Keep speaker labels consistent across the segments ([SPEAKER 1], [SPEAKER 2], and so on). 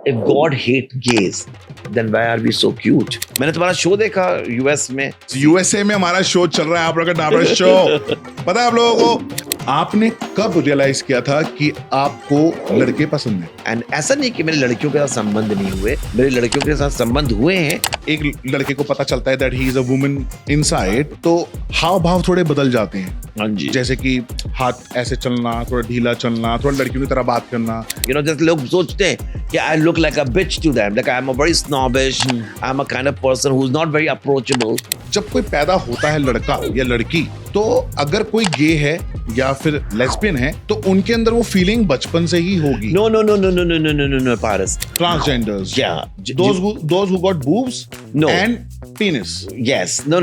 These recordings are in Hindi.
[SPEAKER 1] If God hate gays, then why are we so cute? मैंने तुम्हारा शो देखा यूएस में.
[SPEAKER 2] यूएसए में हमारा शो चल रहा है, आप लोगों का डाबरा शो. पता है आप लोगों को, आपने कब रियलाइज किया था कि आपको लड़के पसंद है?
[SPEAKER 1] एंड ऐसा नहीं कि मेरे लड़कियों के साथ संबंध नहीं हुए, मेरे लड़कियों के साथ संबंध हुए हैं.
[SPEAKER 2] एक लड़के को पता चलता है that he is a woman inside, तो हाव भाव थोड़े बदल जाते हैं.
[SPEAKER 1] हाँ जी.
[SPEAKER 2] जैसे कि हाथ ऐसे चलना, थोड़ा ढीला चलना, थोड़ा लड़कियों की तरह बात करना.
[SPEAKER 1] जैसे लोग सोचते हैं कि I look like a bitch to them, like I'm a very snobbish, I'm a kind of person who's not very approachable.
[SPEAKER 2] जब कोई पैदा होता है लड़का या लड़की, तो अगर कोई गे है या फिर लेस्बियन है, तो उनके अंदर वो फीलिंग बचपन से ही होगी.
[SPEAKER 1] No, Paras.
[SPEAKER 2] Transgenders.
[SPEAKER 1] Yeah.
[SPEAKER 2] Those who got boobs
[SPEAKER 1] No.
[SPEAKER 2] and penis.
[SPEAKER 1] Yes. No.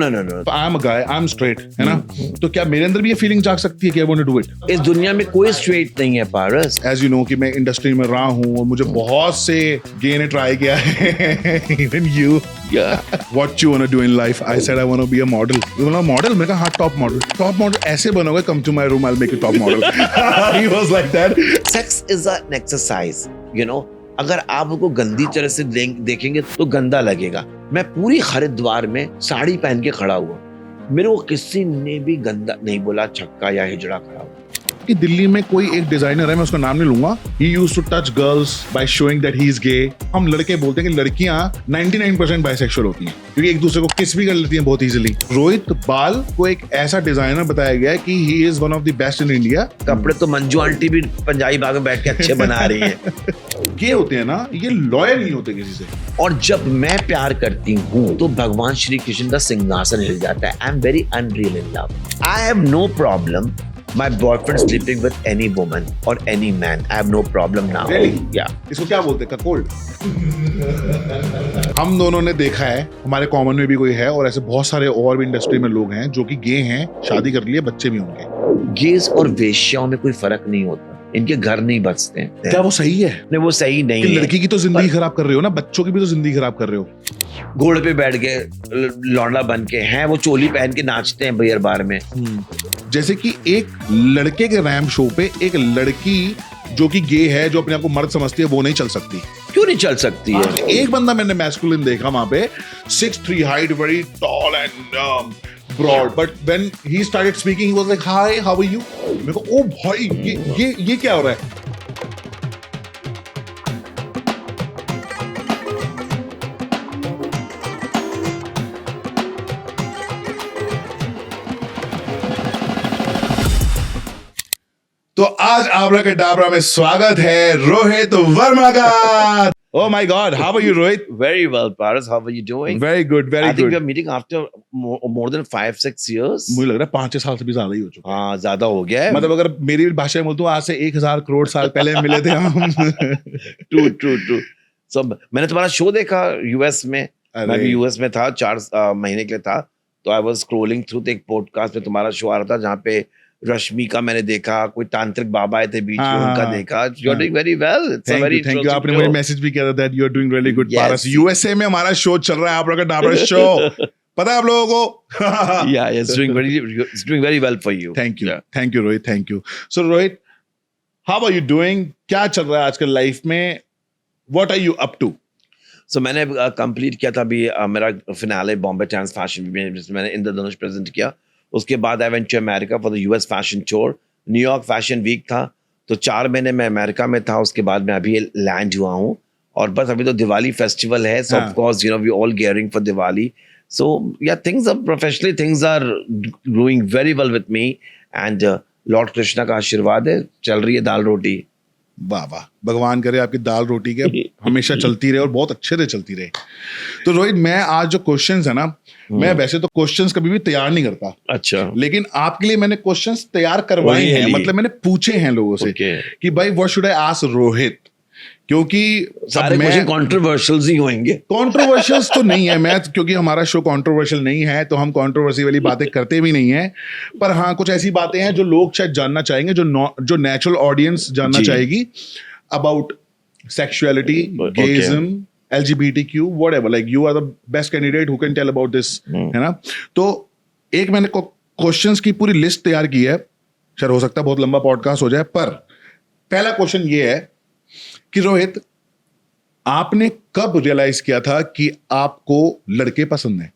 [SPEAKER 2] I'm a guy, I'm straight, है ना? तो क्या मेरे अंदर भी ये फीलिंग जाग सकती है कि I want to do it?
[SPEAKER 1] इस दुनिया में कोई स्ट्रेट नहीं है पारस.
[SPEAKER 2] As you know कि मैं इंडस्ट्री में रहा हूँ और मुझे बहुत से गे ने ट्राई किया है. Even you.
[SPEAKER 1] Yeah.
[SPEAKER 2] What you wanna do in life? I said I wanna be a model. You wanna model? मैंने कहा हाँ, top model. Top model ऐसे बनोगे, come to my room, I'll make you top model. He was like that.
[SPEAKER 1] Sex is an exercise, अगर आप उसको गंदी तरह से देखेंगे तो गंदा लगेगा. मैं पूरी हरिद्वार में साड़ी पहन के खड़ा हुआ, मेरे को किसी ने भी गंदा नहीं बोला, छक्का या हिजड़ा खड़ा हुआ.
[SPEAKER 2] कि दिल्ली में कोई एक डिजाइनर है, मैं उसका नाम नहीं लूंगा, he used to touch girls by showing that he is gay. हम लड़के बोलते हैं कि लड़कियां 99% बाइसेक्सुअल होती हैं क्योंकि एक दूसरे को किस भी कर लेती हैं बहुत इजीली. रोहित बाल को एक ऐसा डिजाइनर बताया गया है कि he is one of the best in India.
[SPEAKER 1] कपड़े तो मंजू आंटी भी पंजाबी बाग में बैठ के अच्छे बना रही हैं.
[SPEAKER 2] गे होते हैं ना, ये लॉयल नहीं होते किसी से.
[SPEAKER 1] और जब मैं प्यार करती हूँ तो भगवान श्री कृष्ण का सिंहासन हिल जाता है. I am very unreal in love. I have no problem my boyfriend sleeping with any woman or any man. I have no problem now.
[SPEAKER 2] Really?
[SPEAKER 1] Yeah.
[SPEAKER 2] इसको क्या बोलते हैं? ककोल्ड. हम दोनों ने देखा है, हमारे कॉमन में भी कोई है और ऐसे बहुत सारे और भी इंडस्ट्री में लोग हैं जो कि गे हैं, शादी कर लिए, बच्चे भी होंगे.
[SPEAKER 1] गेज और वेश्याओं में कोई फर्क नहीं होता, इनके घर नहीं बचते हैं.
[SPEAKER 2] क्या वो सही है?
[SPEAKER 1] नहीं, वो सही नहीं
[SPEAKER 2] कि
[SPEAKER 1] है.
[SPEAKER 2] लड़की की तो जिंदगी खराब कर रहे हो ना, बच्चों की भी तो जिंदगी खराब कर रहे हो.
[SPEAKER 1] घोड़े पे बैठ के लौंडा बन के हैं, वो चोली पहन के नाचते हैं बियर बार में.
[SPEAKER 2] जैसे कि एक लड़के के रैम शो पे एक लड़की जो कि गे है, जो अपने आप को मर्द समझती है, वो नहीं चल सकती.
[SPEAKER 1] क्यों नहीं चल सकती है?
[SPEAKER 2] एक बंदा मैंने मैस्कुलिन देखा वहां पे, 6'3" height, very tall and broad, but when he started speaking he was like, hi, how are you? मेरे को ओ भाई ये क्या हो रहा है? तो आज आबरा के डाबरा में स्वागत है रोहित वर्मा का. Oh my God, how are you, Rohit?
[SPEAKER 1] Very well, Paras. How are you doing?
[SPEAKER 2] Very good, very
[SPEAKER 1] I think
[SPEAKER 2] good.
[SPEAKER 1] we are meeting after more than 5-6 years.
[SPEAKER 2] मुझे लग रहा है 5-6 साल से भी ज्यादा ही हो चुका है.
[SPEAKER 1] हाँ, ज्यादा हो गया है.
[SPEAKER 2] मतलब अगर मेरी भाषा में बोलूं तो आज से 1000 करोड़ साल पहले मिले थे हम.
[SPEAKER 1] True. So मैंने तुम्हारा शो देखा यूएस में. मैं भी यूएस में था, 4 महीने के लिए था. तो आई वाज स्क्रॉलिंग थ्रू एक पॉडकास्ट में तुम्हारा शो आ रहा था जहाँ पे रश्मि का मैंने देखा, कोई तांत्रिक बाबा आए थे बीच में, उनका देखा. You are doing very well. It's a very
[SPEAKER 2] thank you. आपने मुझे मैसेज भी किया था that you are doing really good. Paras, USA में हमारा शो चल रहा है, आप लोगों का डाबरा शो. पता है आप लोगों को?
[SPEAKER 1] Yeah, it's doing very well for you.
[SPEAKER 2] Thank you Rohit, thank you. So Rohit, how are you doing? क्या चल रहा है आजकल लाइफ में? What are you up to?
[SPEAKER 1] So मैंने कंप्लीट किया था अभी मेरा फिनाले बॉम्बे टाइम्स फैशन में, जिसमें मैंने इंद्रधनुष प्रेजेंट किया. उसके बाद I went to America for the US fashion tour. New York fashion week था, तो 4 महीने मैं अमेरिका में था. उसके बाद मैं अभी लैंड हुआ हूँ और बस अभी तो दिवाली फेस्टिवल है. So of course we all gearing for Diwali. So yeah things are professionally, things are doing very well with me and Lord Krishna का आशीर्वाद है. चल रही है दाल रोटी.
[SPEAKER 2] वाह वाह, भगवान करे आपकी दाल रोटी के हमेशा चलती रहे और बहुत अच्छे से चलती रहे. तो रोहित, मैं आज जो क्वेश्चंस है ना, मैं वैसे तो क्वेश्चंस कभी भी तैयार नहीं करता.
[SPEAKER 1] अच्छा.
[SPEAKER 2] लेकिन आपके लिए मैंने क्वेश्चंस तैयार करवाए हैं. मतलब मैंने पूछे हैं लोगों से कि भाई what should I ask Rohit, क्योंकि
[SPEAKER 1] सारे क्वेश्चन कंट्रोवर्शियल ही होंगे.
[SPEAKER 2] कंट्रोवर्शियल्स तो नहीं है, मैं क्योंकि हमारा शो कंट्रोवर्शियल नहीं है तो हम कंट्रोवर्सी वाली बातें करते भी नहीं है. पर हाँ, कुछ ऐसी बातें हैं जो लोग शायद जानना चाहेंगे, जो नेचुरल ऑडियंस जानना चाहेगी about sexuality, gayism, LGBTQ, whatever. Like you are the best candidate who can tell about this, है ना? तो एक मैंने क्वेश्चंस की पूरी लिस्ट तैयार की है. शायद हो सकता है बहुत लंबा पॉडकास्ट हो जाए, पर पहला क्वेश्चन ये है कि रोहित, आपने कब रियलाइज किया था कि आपको लड़के पसंद हैं?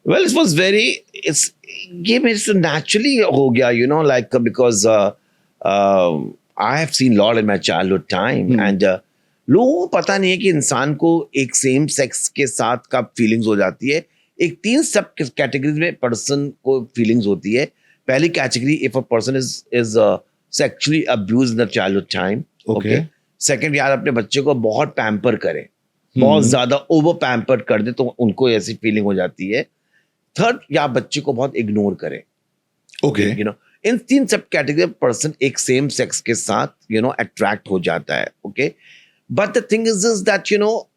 [SPEAKER 1] Well, it was very. It's ये मेरे से naturally हो गया, you know, like because I have seen lot in my childhood time, and लोगों को पता नहीं है कि इंसान को एक सेम सेक्स के साथ कब फीलिंग्स हो जाती है. एक 3 सब कैटेगरीज में पर्सन को फीलिंग्स होती है. पहली category, if a person is sexually abused in the childhood time.
[SPEAKER 2] Okay.
[SPEAKER 1] Second, यार अपने बच्चे को बहुत पैम्पर करे, बहुत ज्यादा ओवर पैम्पर कर दे, तो उनको ऐसी फीलिंग हो जाती है. थर्ड, या बच्चे को बहुत इग्नोर करे.
[SPEAKER 2] ओके.
[SPEAKER 1] यू नो, इन 3 सब कैटेगरी पर्सन एक सेम सेक्स के साथ यू नो अट्रैक्ट हो जाता है. Okay, but the thing is this that you know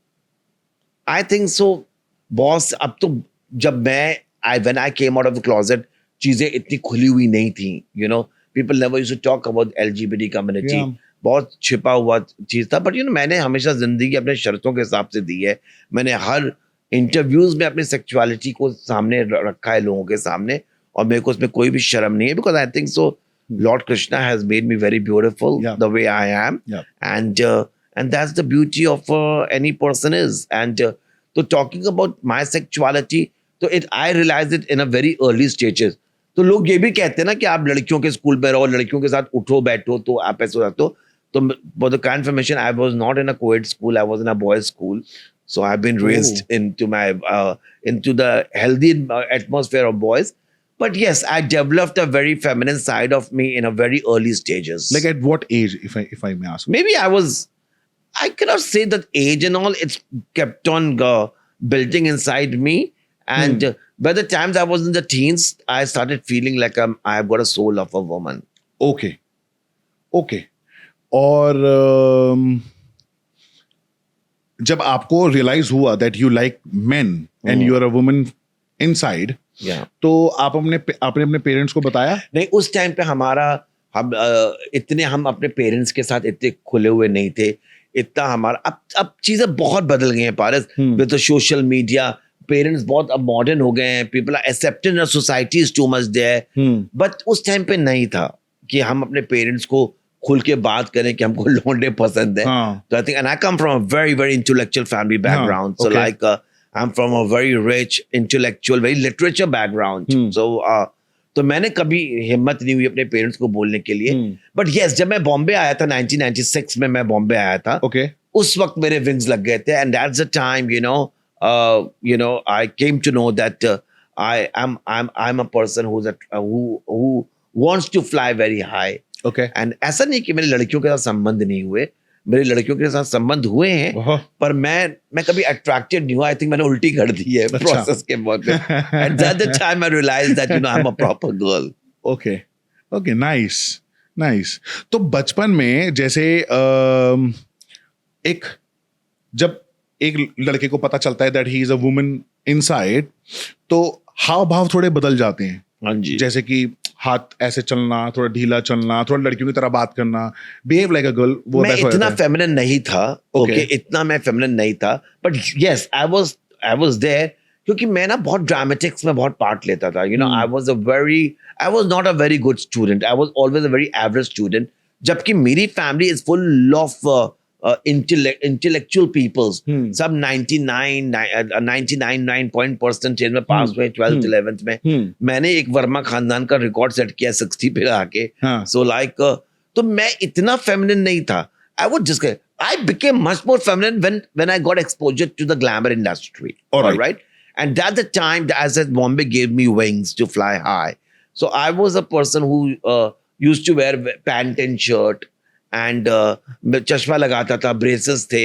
[SPEAKER 1] I think so boss, अब तो जब when I came out of the closet, चीजें इतनी खुली हुई नहीं थी. You know, people never used to talk about LGBT community.
[SPEAKER 2] Yeah.
[SPEAKER 1] बहुत छिपा हुआ चीज था. बट यू नो, मैंने हमेशा जिंदगी अपने शर्तों के हिसाब से दी है. मैंने हर इंटरव्यूज में अपनी सेक्सुअलिटी को सामने रखा है लोगों के सामने, और मेरे को उसमें कोई भी शर्म नहीं है. Because I think so Lord Krishna has made me very beautiful
[SPEAKER 2] Yeah.
[SPEAKER 1] The way I M.
[SPEAKER 2] Yeah.
[SPEAKER 1] And that's the beauty of any person is. And so talking about my sexuality, तो I realized it in a very early stages. तो लोग ये भी कहते हैं ना कि आप लड़कियों के स्कूल में रहो, लड़कियों के साथ उठो बैठो, तो आप ऐसे हो जाते हो. तो for the confirmation, I was not in a co-ed school, I was in a boys' school. So I've been raised into the healthy atmosphere of boys. But yes, I developed a very feminine side of me in a very early stages.
[SPEAKER 2] Like at what age, if I may ask?
[SPEAKER 1] Maybe I cannot say that age and all, it's kept on building inside me. And by the times I was in the teens, I started feeling like I've got a soul of a woman.
[SPEAKER 2] Okay. Okay. और जब आपको रियलाइज हुआ that you like men and you are a woman inside,
[SPEAKER 1] Yeah.
[SPEAKER 2] तो आपने अपने पेरेंट्स को बताया?
[SPEAKER 1] नहीं, उस टाइम पे हम अपने पेरेंट्स के साथ इतने खुले हुए नहीं थे. इतना हमारा अब चीजें बहुत बदल गई हैं Paras. With the social media, parents बहुत अब मॉडर्न हो गए हैं. People are accepted in society is too much there. But उस टाइम पे नहीं था कि हम अपने पेरेंट्स को खुल के बात करें कि हमको लौंडे पसंद है. तो I think, and I come from a very very intellectual family background. So like I'm from a very rich intellectual, very literature background. So तो मैंने कभी हिम्मत नहीं हुई अपने पेरेंट्स को बोलने के लिए. बट यस, जब मैं बॉम्बे आया था 1996 में, मैं बॉम्बे आया था.
[SPEAKER 2] Okay.
[SPEAKER 1] उस वक्त मेरे विंग्स लग गए थे. And that's the time you know I came to know that I'm a person who wants to fly very high.
[SPEAKER 2] Okay.
[SPEAKER 1] And ऐसा नहीं कि मेरे लड़कियों के साथ संबंध नहीं हुए, मेरे लड़कियों के साथ संबंध हुए हैं, पर मैं कभी अट्रैक्टेड नहीं हुआ. आई थिंक मैंने उल्टी कर दी है प्रोसेस के वक्त. At that time I realized that you know I am a proper girl.
[SPEAKER 2] Okay. Okay, nice. तो बचपन में जैसे जब एक लड़के को पता चलता है that he is a woman inside, तो हाव भाव थोड़े बदल जाते हैं.
[SPEAKER 1] हाँ जी.
[SPEAKER 2] जैसे कि हाथ ऐसे चलना, थोड़ा ढीला चलना, थोड़ा लड़कियों की तरह बात करना, बिहेव लाइक अ गर्ल. वो
[SPEAKER 1] मैं इतना फेमिनिन नहीं था. ओके, इतना मैं फेमिनिन नहीं था. But yes, I was there, क्योंकि मैं ना बहुत ड्रामेटिक्स में बहुत पार्ट लेता था. You know, I was not a very good student. I was always a very average student. जबकि मेरी family is full of intellectual peoples. सब 99.9% में पास हुए 12th 11th में. मैंने एक वर्मा खानदान का रिकॉर्ड सेट किया 60 पे आके. सो लाइक तो मैं इतना फेमिनिन नहीं था. I became much more feminine when I got exposure to the glamour industry. All right. And that's the time that I said Bombay gave me wings to fly high. So I was a person who used to wear pant and shirt. And चश्मा लगाता था, ब्रेसेस थे,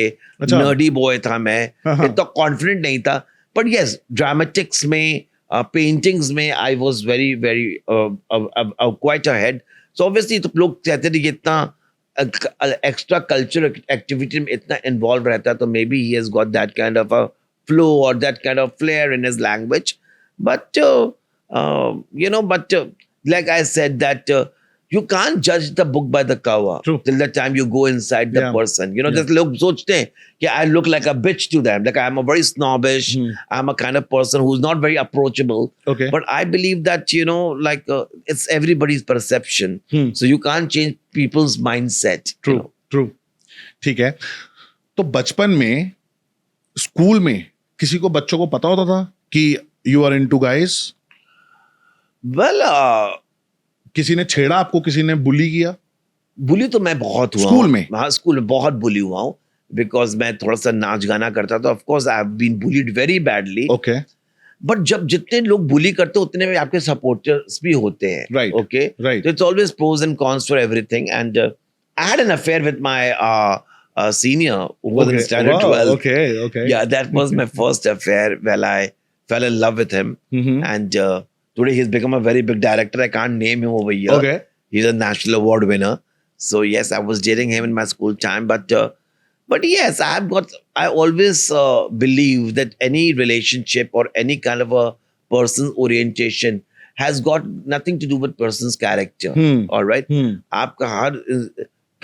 [SPEAKER 1] नर्डी बॉय था मैं. इतना कॉन्फिडेंट नहीं था. बट यस, ड्रामेटिक्स में, पेंटिंग्स में I was very very quite ahead. So obviously तो लोग कहते थे कि इतना एक्स्ट्रा कल्चरल एक्टिविटी में इतना इन्वॉल्व रहता है, तो maybe he has got that kind of a flow और that kind of flair in his language. But you know, but like I said that you can't judge the book by the cover.
[SPEAKER 2] True.
[SPEAKER 1] Till the time you go inside the person. You know, just लोग सोचते हैं कि I look like a bitch to them. Like I'm a very snobbish. I'm a kind of person who's not very approachable.
[SPEAKER 2] Okay.
[SPEAKER 1] But I believe that, you know, like it's everybody's perception. So you can't change people's mindset.
[SPEAKER 2] True.
[SPEAKER 1] You know?
[SPEAKER 2] True. ठीक है. तो बचपन में स्कूल में किसी को बच्चों को पता होता था कि you are into guys?
[SPEAKER 1] Well
[SPEAKER 2] किसी ने छेड़ा आपको, किसी ने बुली किया?
[SPEAKER 1] बुली तो मैं बहुत हुआ
[SPEAKER 2] स्कूल
[SPEAKER 1] हूँ।
[SPEAKER 2] में?
[SPEAKER 1] हाँ, स्कूल में बहुत बुली हुआ हूँ, बिकॉज मैं थोड़ा सा नाच गाना करता था। Of course I have been bullied very badly.
[SPEAKER 2] Okay,
[SPEAKER 1] but जब जितने लोग बुली करते हैं उतने में आपके सपोर्टर्स भी होते हैं।
[SPEAKER 2] Right,
[SPEAKER 1] okay,
[SPEAKER 2] right.
[SPEAKER 1] तो it's always pros and cons for everything. And I had an affair with my senior who was in
[SPEAKER 2] Okay.
[SPEAKER 1] standard
[SPEAKER 2] Wow,
[SPEAKER 1] 12.
[SPEAKER 2] okay.
[SPEAKER 1] Yeah, that was my first affair. Well, I fell in love with him.
[SPEAKER 2] Mhm.
[SPEAKER 1] And today he's become a very big director. I can't name him over here.
[SPEAKER 2] Okay.
[SPEAKER 1] He's a national award winner. So yes, I was dating him in my school time. But yes, I always believe that any relationship or any kind of a person's orientation has got nothing to do with person's character. All right? आपका हर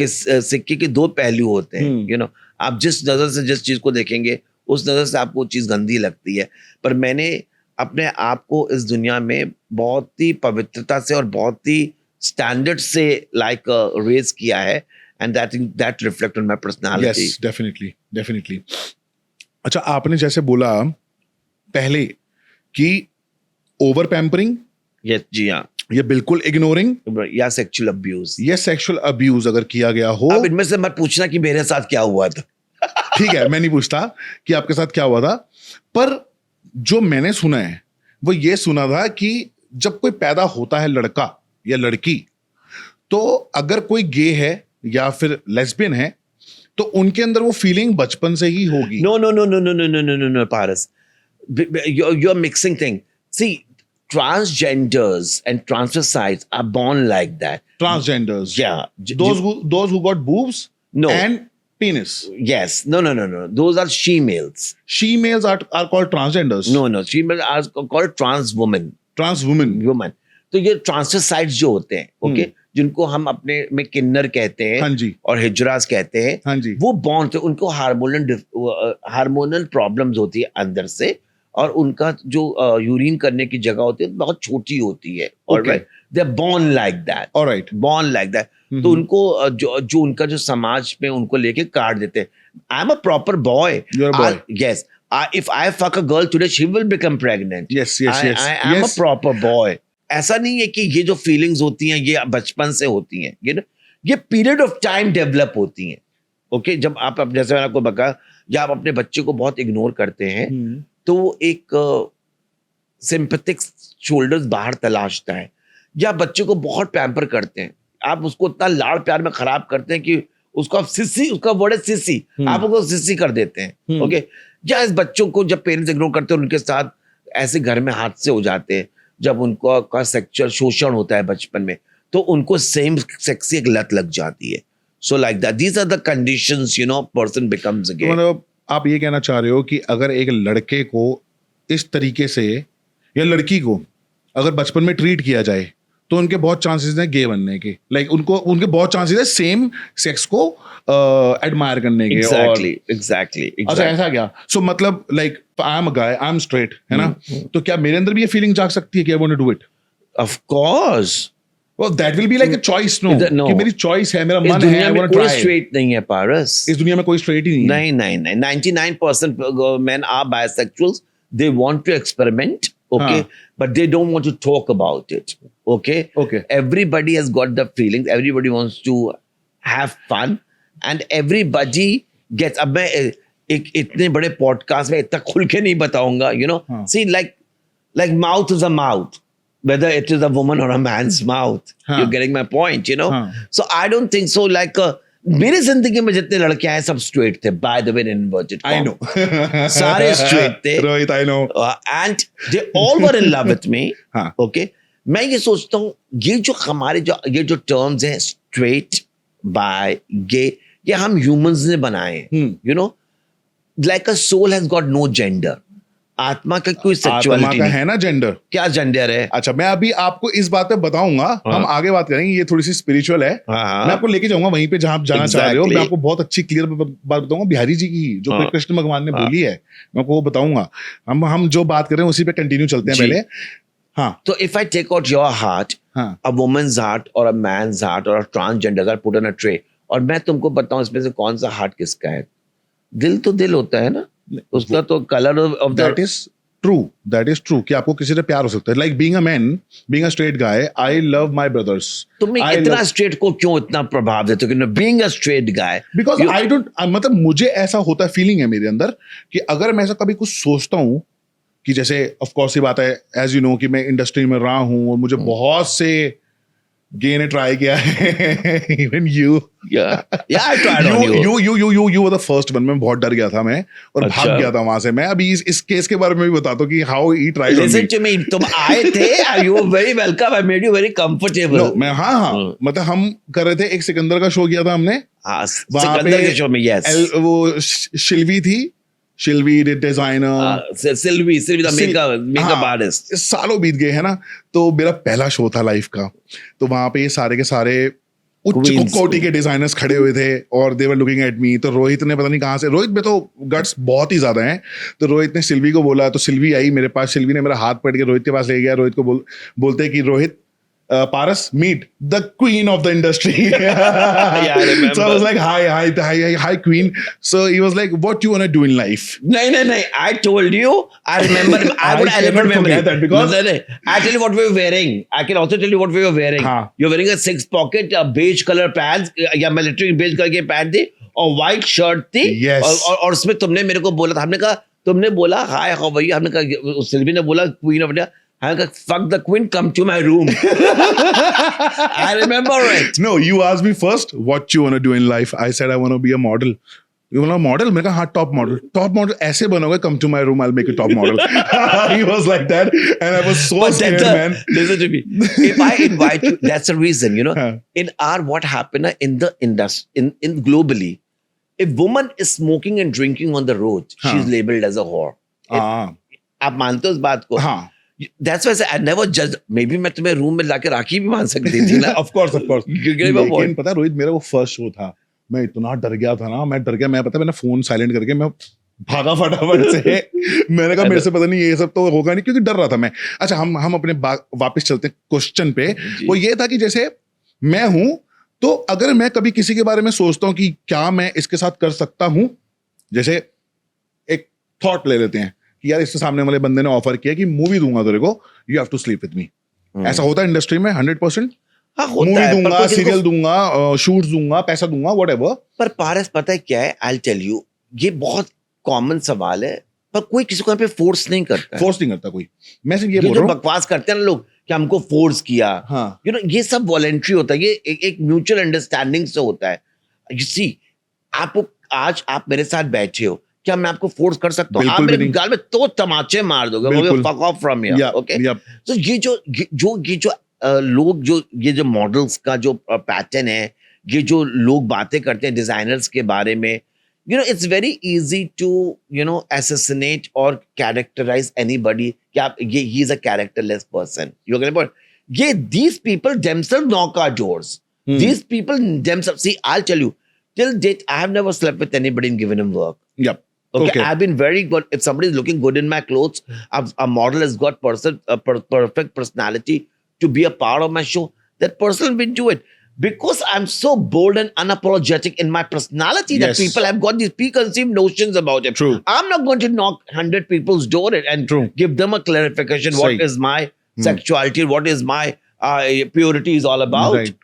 [SPEAKER 1] सिक्के के दो पहलू होते हैं। यू नो, आप जिस नजर से जिस चीज को देखेंगे उस नजर से आपको चीज गंदी लगती है। पर मैंने अपने आप को इस दुनिया में बहुत ही पवित्रता से और बहुत ही स्टैंडर्ड से रेज किया है। And that reflect on my personality.
[SPEAKER 2] Yes, definitely. अच्छा, आपने जैसे बोला पहले कि ओवर पैम्परिंग,
[SPEAKER 1] यस जी हाँ,
[SPEAKER 2] ये बिल्कुल इग्नोरिंग
[SPEAKER 1] या सेक्सुअल अब्यूज।
[SPEAKER 2] ये सेक्सुअल अब्यूज अगर किया गया हो,
[SPEAKER 1] अब इनमें से मत पूछना कि मेरे साथ क्या हुआ था।
[SPEAKER 2] ठीक है, मैं नहीं पूछता कि आपके साथ क्या हुआ था, पर जो मैंने सुना है वो ये सुना था कि जब कोई पैदा होता है लड़का या लड़की, तो अगर कोई गे है या फिर लेस्बियन है तो उनके अंदर वो फीलिंग बचपन से ही होगी।
[SPEAKER 1] No, Paras. You're mixing things. See, transgenders and transvestites are born like that.
[SPEAKER 2] Transgenders,
[SPEAKER 1] Yeah.
[SPEAKER 2] those who got boobs
[SPEAKER 1] No.
[SPEAKER 2] and penis.
[SPEAKER 1] Yes. No. Those are she-males.
[SPEAKER 2] She-males are called transgenders.
[SPEAKER 1] No. She-males are called trans women.
[SPEAKER 2] Trans women.
[SPEAKER 1] Woman. तो ये ट्रांसवेस्टाइट्स जो होते हैं, ओके, जिनको हम अपने में किन्नर कहते हैं,
[SPEAKER 2] हाँ जी,
[SPEAKER 1] और हिजरास कहते हैं,
[SPEAKER 2] हाँ जी,
[SPEAKER 1] वो बॉर्न थे, उनको हार्मोनल प्रॉब्लम्स होती है अंदर से, और उनका जो यूरिन करने की जगह होती है बहुत छोटी होती है। Alright, they are born like that. Alright, born like that. तो उनको जो उनका जो समाज में उनको लेके काट देते हैं। आई am a proper boy. Yes, if I fuck a girl today, she will become pregnant.
[SPEAKER 2] Yes.
[SPEAKER 1] I am a proper boy. ऐसा नहीं है कि ये जो फीलिंग्स होती हैं ये बचपन से होती हैं, ये पीरियड ऑफ टाइम डेवलप होती हैं। ओके, जब आप जैसे मैंने आपको बताया, या आप अपने बच्चे को बहुत इग्नोर करते हैं तो वो एक सिंपैथिक शोल्डर्स बाहर तलाशता है, या बच्चे को बहुत पैम्पर करते हैं, आप उसको इतना लाड़ प्यार में खराब करते हैं कि उसको आप सिस्सी, उसका वर्ड है सिस्सी, आप उसको सिस्सी कर देते हैं। ओके, या इस बच्चों को जब पेरेंट्स इग्नोर करते हैं, उनके साथ ऐसे घर में हादसे हो जाते हैं, जब उनको का सेक्सुअल शोषण होता है बचपन में, तो उनको सेम सेक्स की एक लत लग जाती है। So like that, these are the conditions, person becomes a gay.
[SPEAKER 2] मतलब आप ये कहना चाह रहे हो कि अगर एक लड़के को इस तरीके से या लड़की को अगर बचपन में ट्रीट किया जाए तो उनके बहुत चांसेस हैं गे बनने के, उनके बहुत चांसेस है सेम सेक्स को एडमायर करने के।
[SPEAKER 1] एग्जैक्टली।
[SPEAKER 2] अच्छा, ऐसा क्या? सो मतलब like I am a guy, I am straight, है ना, तो क्या मेरे अंदर भी ये फीलिंग जाग सकती है कि I want to do it?
[SPEAKER 1] Of course.
[SPEAKER 2] Well, that will be like a choice, no? कि मेरी चॉइस है, मेरा मन है, I want to try.
[SPEAKER 1] कोई स्ट्रेट नहीं है पारस,
[SPEAKER 2] इस दुनिया में कोई स्ट्रेट ही नहीं है।
[SPEAKER 1] नहीं 99% men are bisexuals. They want to experiment, okay, but they don't want to talk about it. Okay. Everybody has got the feelings. Everybody wants to have fun, and everybody gets. अब मैं एक इतने बड़े पॉडकास्ट में इतना खुल के नहीं बताऊंगा, See, like mouth is a mouth. Whether it is a woman or a man's mouth, you're getting my point, So I don't think so. Like मेरे जिंदगी में जितने लड़के आए सब स्ट्रेट थे, by the way, in inverted
[SPEAKER 2] I know.
[SPEAKER 1] सारे स्ट्रेट थे,
[SPEAKER 2] Rohit, I know.
[SPEAKER 1] And they all were in love with me. Okay, मैं ये सोचता हूँ ये जो टर्म्स हैं स्ट्रेट, बाय, गे, ये हम ह्यूमंस ने बनाए हैं। Like a soul has got no gender. आत्मा का कोई सेक्सुअलिटी
[SPEAKER 2] का है ना जेंडर?
[SPEAKER 1] क्या जेंडर है?
[SPEAKER 2] अच्छा, मैं अभी आपको इस बात पे बताऊंगा। हम आगे बात करेंगे, ये थोड़ी सी स्पिरिचुअल है। मैं आपको लेके जाऊंगा वहीं पे जहां आप जाना चाह रहे हो। मैं आपको बहुत अच्छी क्लियर बात बताऊंगा बिहारी जी की, जो कृष्ण भगवान ने बोली है, मैं आपको वो बताऊंगा। हम जो बात कर रहे हैं उसी पे कंटिन्यू चलते हैं पहले। तो
[SPEAKER 1] if I take out your heart, a woman's heart और अ मैन्स हार्ट और a transgender put on a tray, और मैं तुमको बताऊं इसमें से कौन सा हार्ट किसका है, दिल तो दिल होता है ना, उसका तो colour of the
[SPEAKER 2] that is true कि आपको किसी से प्यार हो सकता है. Like being a man, being a straight guy, I love my brothers.
[SPEAKER 1] तुम्हें इतना स्ट्रेट को क्यों इतना प्रभाव देते हो कि being a straight guy?
[SPEAKER 2] Because I don't, मतलब मुझे ऐसा होता है, फीलिंग है मेरे अंदर कि अगर मैं ऐसा कभी कुछ सोचता हूँ कि जैसे ऑफ कोर्स ये बात है, एज यू नो कि मैं इंडस्ट्री में रहा हूँ और मुझे बहुत से गे ने ट्राई किया है. Even you
[SPEAKER 1] I tried on you.
[SPEAKER 2] You were the first one. मैं बहुत डर गया था मैं और
[SPEAKER 1] अच्छा.
[SPEAKER 2] भाग गया था वहां से. मैं अभी इस केस के बारे में भी बताता हूँ कि how he tried on me.
[SPEAKER 1] Listen to me, तुम आए थे, you were very welcome, I made you very comfortable.
[SPEAKER 2] No, मैं हाँ मतलब हम कर रहे थे, एक सिकंदर का शो किया था हमने
[SPEAKER 1] हाँ,
[SPEAKER 2] वहाँ
[SPEAKER 1] सिकंदर के शो में. यस,
[SPEAKER 2] वो शिल्वी थी, Shilvi designer,
[SPEAKER 1] Silvi the makeup artist.
[SPEAKER 2] सालों बीत गए है ना. तो मेरा पहला शो था लाइफ का. तो वहां पे ये सारे के सारे उच्च
[SPEAKER 1] Queens.
[SPEAKER 2] कोटि के डिजाइनर्स खड़े हुए थे और दे वर लुकिंग एट मी. तो रोहित ने पता नहीं कहाँ से, रोहित में तो गट्स बहुत ही ज्यादा हैं, तो रोहित ने सिल्वी को बोला, तो सिल्वी आई मेरे पास. सिल्वी ने मेरा हाथ पकड़ के रोहित के पास ले गया. रोहित को बोलते कि Rohit, Paras, meet the queen of the industry.
[SPEAKER 1] I remember.
[SPEAKER 2] So I was like, hi, queen. So he was like, what do you want to do in life?
[SPEAKER 1] No, I told you. I remember. I would
[SPEAKER 2] cannot forget that because
[SPEAKER 1] I tell you what we were wearing. I can also tell you what we were wearing.
[SPEAKER 2] हाँ.
[SPEAKER 1] You're wearing a 6-pocket beige color pants या military beige color के पैंट थी और white shirt थी.
[SPEAKER 2] Yes.
[SPEAKER 1] और उसमें तुमने मेरे को बोला था, हमने कहा, तुमने बोला हाय हाउ भैया, हमने कहा, सिल्वी ने बोला queen of India, I got fuck the queen, come to my room. I remember it.
[SPEAKER 2] No, you asked me first what you want to do in life. I said I want to be a model. You want a model? मैंने कहा हाँ, top model. Top model ऐसे बनोगे, come to my room, I'll make you top model. He was like that, and I was so scared, man.
[SPEAKER 1] Listen to me. If I invite you, that's the reason, you know. In our what happened in the industry, in globally, if woman is smoking and drinking on the road, she's labeled as a whore. आप मानते हो इस बात को?
[SPEAKER 2] हाँ.
[SPEAKER 1] That's why I said I never judged. Maybe मैं तुम्हें रूम में लाके राखी भी मान सकती थी ना.
[SPEAKER 2] Of course.
[SPEAKER 1] लेकिन
[SPEAKER 2] पता है रोहित, मेरा वो फर्स्ट शो था, मैं इतना डर गया था ना, मैं पता, मैंने फोन साइलेंट करके मैं भागा फटाफट से. मैंने कहा मेरे से पता नहीं ये सब तो होगा नहीं, क्योंकि डर रहा था मैं. अच्छा, हम अपने वापस चलते हैं क्वेश्चन पे. वो ये था कि जैसे मैं हूं, तो अगर मैं कभी किसी के बारे में सोचता हूं कि क्या मैं इसके साथ कर सकता हूं, जैसे एक थॉट ले लेते हैं कि यार इससे सामने वाले बंदे ने ऑफर किया कि मूवी दूंगा तेरे को, you have to sleep with me. ऐसा होता है इंडस्ट्री में 100%.
[SPEAKER 1] हाँ, होता
[SPEAKER 2] मूवी
[SPEAKER 1] है,
[SPEAKER 2] दूंगा, सीरियल दूंगा, शूट्स दूंगा, पैसा दूंगा, व्हाटएवर.
[SPEAKER 1] पर पारस पता है क्या है, आई टेल यू, ये बहुत कॉमन सवाल है, पर कोई किसी को यहाँ पे फोर्स नहीं करता.
[SPEAKER 2] फोर्स नहीं करता कोई. मैं सिर्फ ये
[SPEAKER 1] बोल
[SPEAKER 2] बोल रहा हूँ,
[SPEAKER 1] बकवास करते हैं ना लोग कि हमको फोर्स किया.
[SPEAKER 2] हाँ.
[SPEAKER 1] यू नो, ये सब वॉलेंट्री होता है, ये एक म्यूचुअल अंडरस्टैंडिंग से होता है. यू सी, आज आप मेरे साथ बैठे हो, क्या मैं आपको फोर्स कर सकता हूँ? आप मेरे गाल में तो तमाचे मार दोगे, fuck off from here. Okay, तो ये जो लोग, ये जो मॉडल्स का जो पैटर्न है, ये जो लोग बातें करते हैं डिजाइनर्स के बारे में, you know, it's very easy to, you know, assassinate or characterize anybody कि आप he is a characterless person. You get my point? These people themselves knock our doors. These people themselves, see, I'll tell you, till date I have never slept with anybody and given him work.
[SPEAKER 2] Yep.
[SPEAKER 1] Okay, I've been very good. If somebody is looking good in my clothes, a model has got perfect personality to be a part of my show, that person will do it. Because I'm so bold and unapologetic in my personality that people have got these preconceived notions about it.
[SPEAKER 2] True.
[SPEAKER 1] I'm not going to knock 100 people's door and give them a clarification. What is my sexuality? What is my purity is all about?
[SPEAKER 2] Right.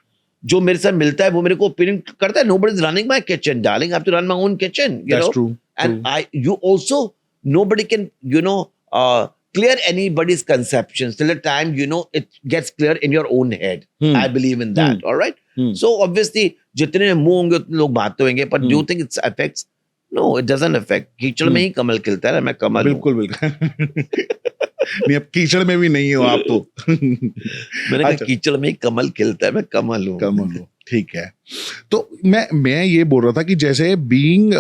[SPEAKER 1] जो मेरे साथ मिलता है वो मेरे को ओपिनियन करता है. Nobody is running my kitchen, darling. I have to run my own kitchen. You
[SPEAKER 2] That's
[SPEAKER 1] know?
[SPEAKER 2] true.
[SPEAKER 1] And you also, nobody can, you know, clear anybody's conceptions till the time, you know, it gets clear in your own head. I believe in that. All right. So obviously, जितने मुंह होंगे उतने लोग बात होंगे, but do you think it affects? No, it doesn't affect. कीचड़ में ही कमल खिलता है, मैं कमल.
[SPEAKER 2] बिल्कुल. नहीं, अब कीचड़ में भी नहीं हो आप तो.
[SPEAKER 1] मैंने कहा कीचड़ में ही कमल खिलता है, मैं कमल हूँ.
[SPEAKER 2] ठीक है. तो मैं ये बोल रहा था कि जैसे being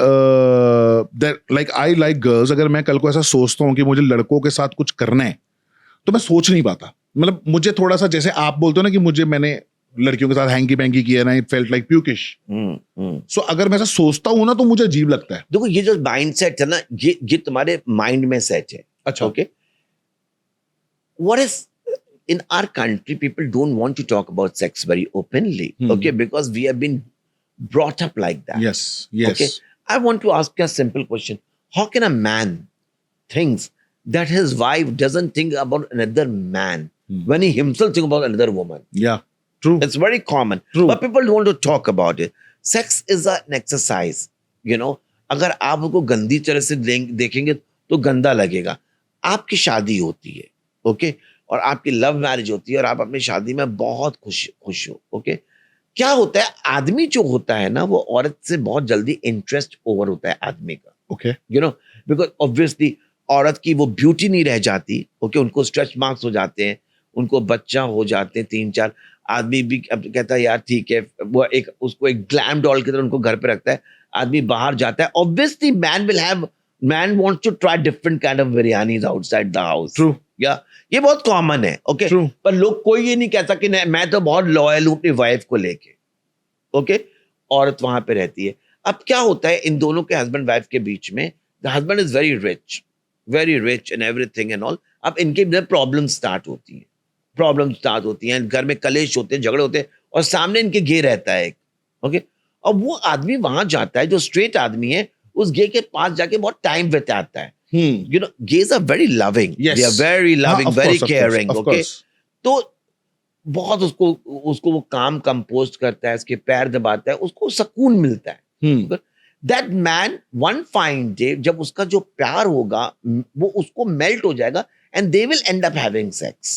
[SPEAKER 2] like I like girls, अगर मैं कल को ऐसा सोचता हूँ कि मुझे लड़कों के साथ कुछ करना है, तो मैं सोच नहीं पाता. मतलब मुझे थोड़ा सा, जैसे आप बोलते हो ना कि मैंने लड़कियों के साथ हैंकी पैंकी किया ना, इट फेल्ट लाइक प्यूकिश. सो अगर मैं ऐसा सोचता हूँ ना, तो मुझे अजीब लगता है.
[SPEAKER 1] देखो, ये जो माइंड सेट है ना, ये तुम्हारे माइंड में सेट है.
[SPEAKER 2] अच्छा.
[SPEAKER 1] Okay. What is in our country, people don't want to talk about sex very openly. Okay, because we have been brought up like that.
[SPEAKER 2] Yes.
[SPEAKER 1] Okay, I want to ask you a simple question. How can a man thinks that his wife doesn't think about another man when he himself thinks about another woman?
[SPEAKER 2] Yeah, true.
[SPEAKER 1] It's very common.
[SPEAKER 2] True.
[SPEAKER 1] But people don't want to talk about it. Sex is an exercise. You know, अगर आप उसको गंदी तरह से देखेंगे तो गंदा लगेगा. आपकी शादी होती है, ओके, और आपकी लव मैरिज होती है और आप अपनी शादी में बहुत खुश हो, ओके. क्या होता है, आदमी जो होता है ना, वो औरत से बहुत जल्दी इंटरेस्ट ओवर होता है आदमी का.
[SPEAKER 2] Okay.
[SPEAKER 1] You know, because obviously औरत की वो ब्यूटी नहीं रह जाती, ओके. उनको स्ट्रेच मार्क्स हो जाते हैं, उनको बच्चा हो जाते हैं 3-4. आदमी भी अब कहता है यार ठीक है, वो एक उसको एक ग्लैम डॉल की तरह उनको घर पे रखता है. आदमी बाहर जाता है, obviously man wants to try different kind of biryanis outside the house.
[SPEAKER 2] True.
[SPEAKER 1] या ये बहुत कॉमन है, ओके.
[SPEAKER 2] True.
[SPEAKER 1] पर लोग कोई ये नहीं कहता कि मैं तो बहुत लॉयल हूं अपनी वाइफ को लेके, ओके. औरत वहां पे रहती है. अब क्या होता है इन दोनों के हस्बैंड वाइफ के बीच में, the husband is very rich and everything and all. अब इनके प्रॉब्लम स्टार्ट होती हैं, घर में कलेश होते हैं, झगड़े होते हैं, और सामने इनके गे रहता है एक, ओके. और वो आदमी वहां जाता है जो स्ट्रेट आदमी है, उस गे के पास जाके बहुत टाइम बिताता है. You know, gays are very loving.
[SPEAKER 2] Yes.
[SPEAKER 1] They are very loving,
[SPEAKER 2] of
[SPEAKER 1] very
[SPEAKER 2] course,
[SPEAKER 1] caring,
[SPEAKER 2] of
[SPEAKER 1] okay.
[SPEAKER 2] course.
[SPEAKER 1] तो बहुत उसको वो काम कंपोस्ट करता है, उसके पैर दबाता है, उसको सुकून मिलता है. That man, one fine day, जब उसका जो प्यार होगा वो उसको मेल्ट हो जाएगा and they will end up having sex.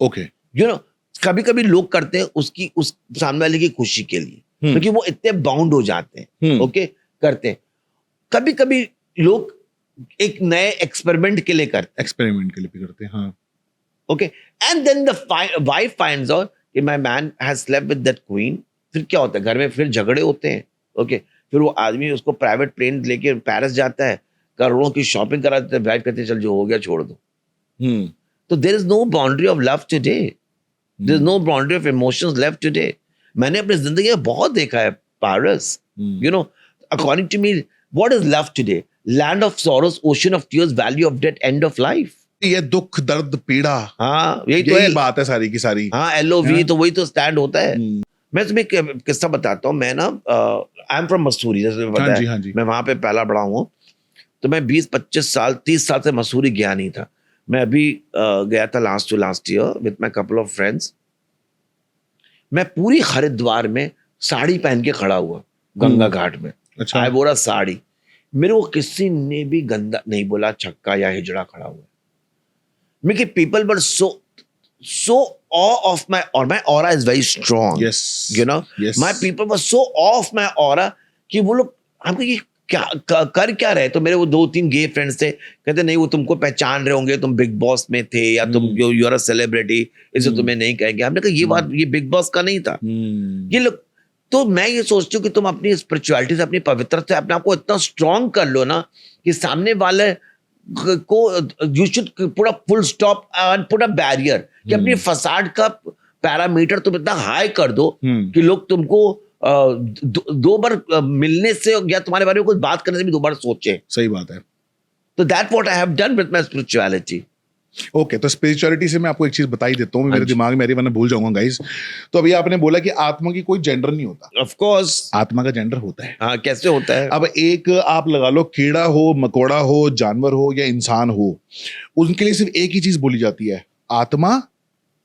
[SPEAKER 2] Okay.
[SPEAKER 1] You know, कभी-कभी लोग करते हैं उस सामने वाले की खुशी के लिए, क्योंकि वो इतने बाउंड हो जाते हैं, ओके, करते हैं. कभी-कभी लोग एक नए एक्सपेरिमेंट के लिए करते
[SPEAKER 2] हैं, हाँ.
[SPEAKER 1] Okay. And then the wife finds out कि my man has slept with that queen. फिर क्या होता है, घर में फिर झगड़े होते हैं, ओके. फिर वो आदमी उसको प्राइवेट प्लेन लेके पेरिस जाता है, करोड़ों की शॉपिंग करा देता है, वाइफ कहती है चल जो हो गया छोड़ दो. तो there is no boundary of love today, there is no boundary of emotions left today. मैंने अपनी जिंदगी में बहुत देखा है Paras. You know, according to me, what is love today? Land of sorrows, ocean of tears, valley of death, end of life.
[SPEAKER 2] ये दुख, दर्द, पीड़ा,
[SPEAKER 1] हाँ, यही तो है
[SPEAKER 2] बात है सारी की सारी.
[SPEAKER 1] हाँ, LOV, तो वही तो स्टैंड होता है. मैं तुम्हें एक किस्सा बताता हूँ. मैं ना आई एम फ्रॉम मसूरी, जैसे मैं बताया.
[SPEAKER 2] हाँ जी.
[SPEAKER 1] मैं वहां पे पहला बड़ा हूँ. तो मैं 20-25 साल 30 साल से मसूरी गया नहीं था. मैं अभी गया था last year with my couple of friends. मैं पूरी हरिद्वार में साड़ी पहन के खड़ा हुआ गंगा घाट में.
[SPEAKER 2] अच्छा.
[SPEAKER 1] आई बोरा साड़ी. मेरे को किसी ने भी गंदा नहीं बोला, छक्का या हिजड़ा खड़ा हुआ. मेरे people were so awe of my aura. My aura is very strong.
[SPEAKER 2] Yes.
[SPEAKER 1] You know,
[SPEAKER 2] yes.
[SPEAKER 1] My people were so awe of my aura कि वो लोग हमको ये क्या कर क्या रहे. तो मेरे वो 2-3 गे फ्रेंड्स थे, कहते नहीं वो तुमको पहचान रहे होंगे, तुम बिग बॉस में थे या तुम यू आर अ सेलिब्रिटी, इसे तुम्हें नहीं कहेंगे. हमने कहा ये बात ये बिग बॉस का नहीं था. ये लोग, तो मैं ये सोचती हूँ कि तुम अपनी स्पिरिचुअलिटी से, अपनी पवित्रता से अपने आप को इतना स्ट्रांग कर लो ना कि सामने वाले को you should put a full stop and put a barrier, कि अपनी फसाड का पैरामीटर तुम इतना हाई कर दो कि लोग तुमको दो बार मिलने से या तुम्हारे बारे में कुछ बात करने से भी 2 बार सोचे.
[SPEAKER 2] सही बात है.
[SPEAKER 1] तो that what I have done with my spirituality.
[SPEAKER 2] Okay, तो स्पिरिचुअलिटी से मैं आपको एक चीज बता ही देता हूँ, मेरे दिमाग में वरना भूल जाऊंगा गाइस. तो अभी आपने बोला कि आत्मा की कोई जेंडर नहीं होता.
[SPEAKER 1] ऑफ कोर्स
[SPEAKER 2] आत्मा का जेंडर होता है.
[SPEAKER 1] हाँ, कैसे होता है?
[SPEAKER 2] अब एक आप लगा लो, कीड़ा हो, मकोड़ा हो, जानवर हो या इंसान हो, उनके लिए सिर्फ एक ही चीज बोली जाती है, आत्मा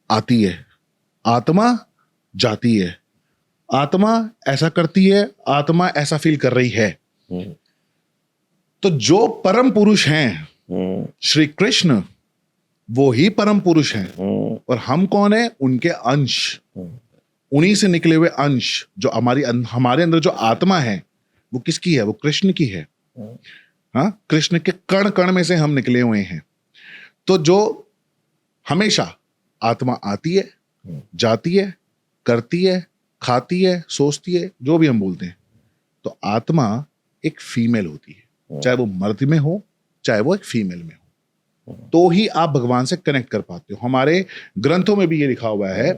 [SPEAKER 2] आती है, आत्मा जाती है, आत्मा ऐसा करती है, आत्मा ऐसा फील कर रही है. तो जो परम पुरुष हैं श्री कृष्ण, वो ही परम पुरुष हैं. और हम कौन है? उनके अंश, उन्हीं से निकले हुए अंश. जो हमारे अंदर जो आत्मा है वो किसकी है? वो कृष्ण की है. हाँ, कृष्ण के कण कण में से हम निकले हुए हैं. तो जो हमेशा आत्मा आती है, जाती है, करती है, खाती है, सोचती है, जो भी हम बोलते हैं. तो आत्मा एक फीमेल होती है, चाहे वो मर्द में हो, चाहे वो एक फीमेल में हो. तो ही आप भगवान से कनेक्ट कर पाते हो. हमारे ग्रंथों में भी ये लिखा हुआ है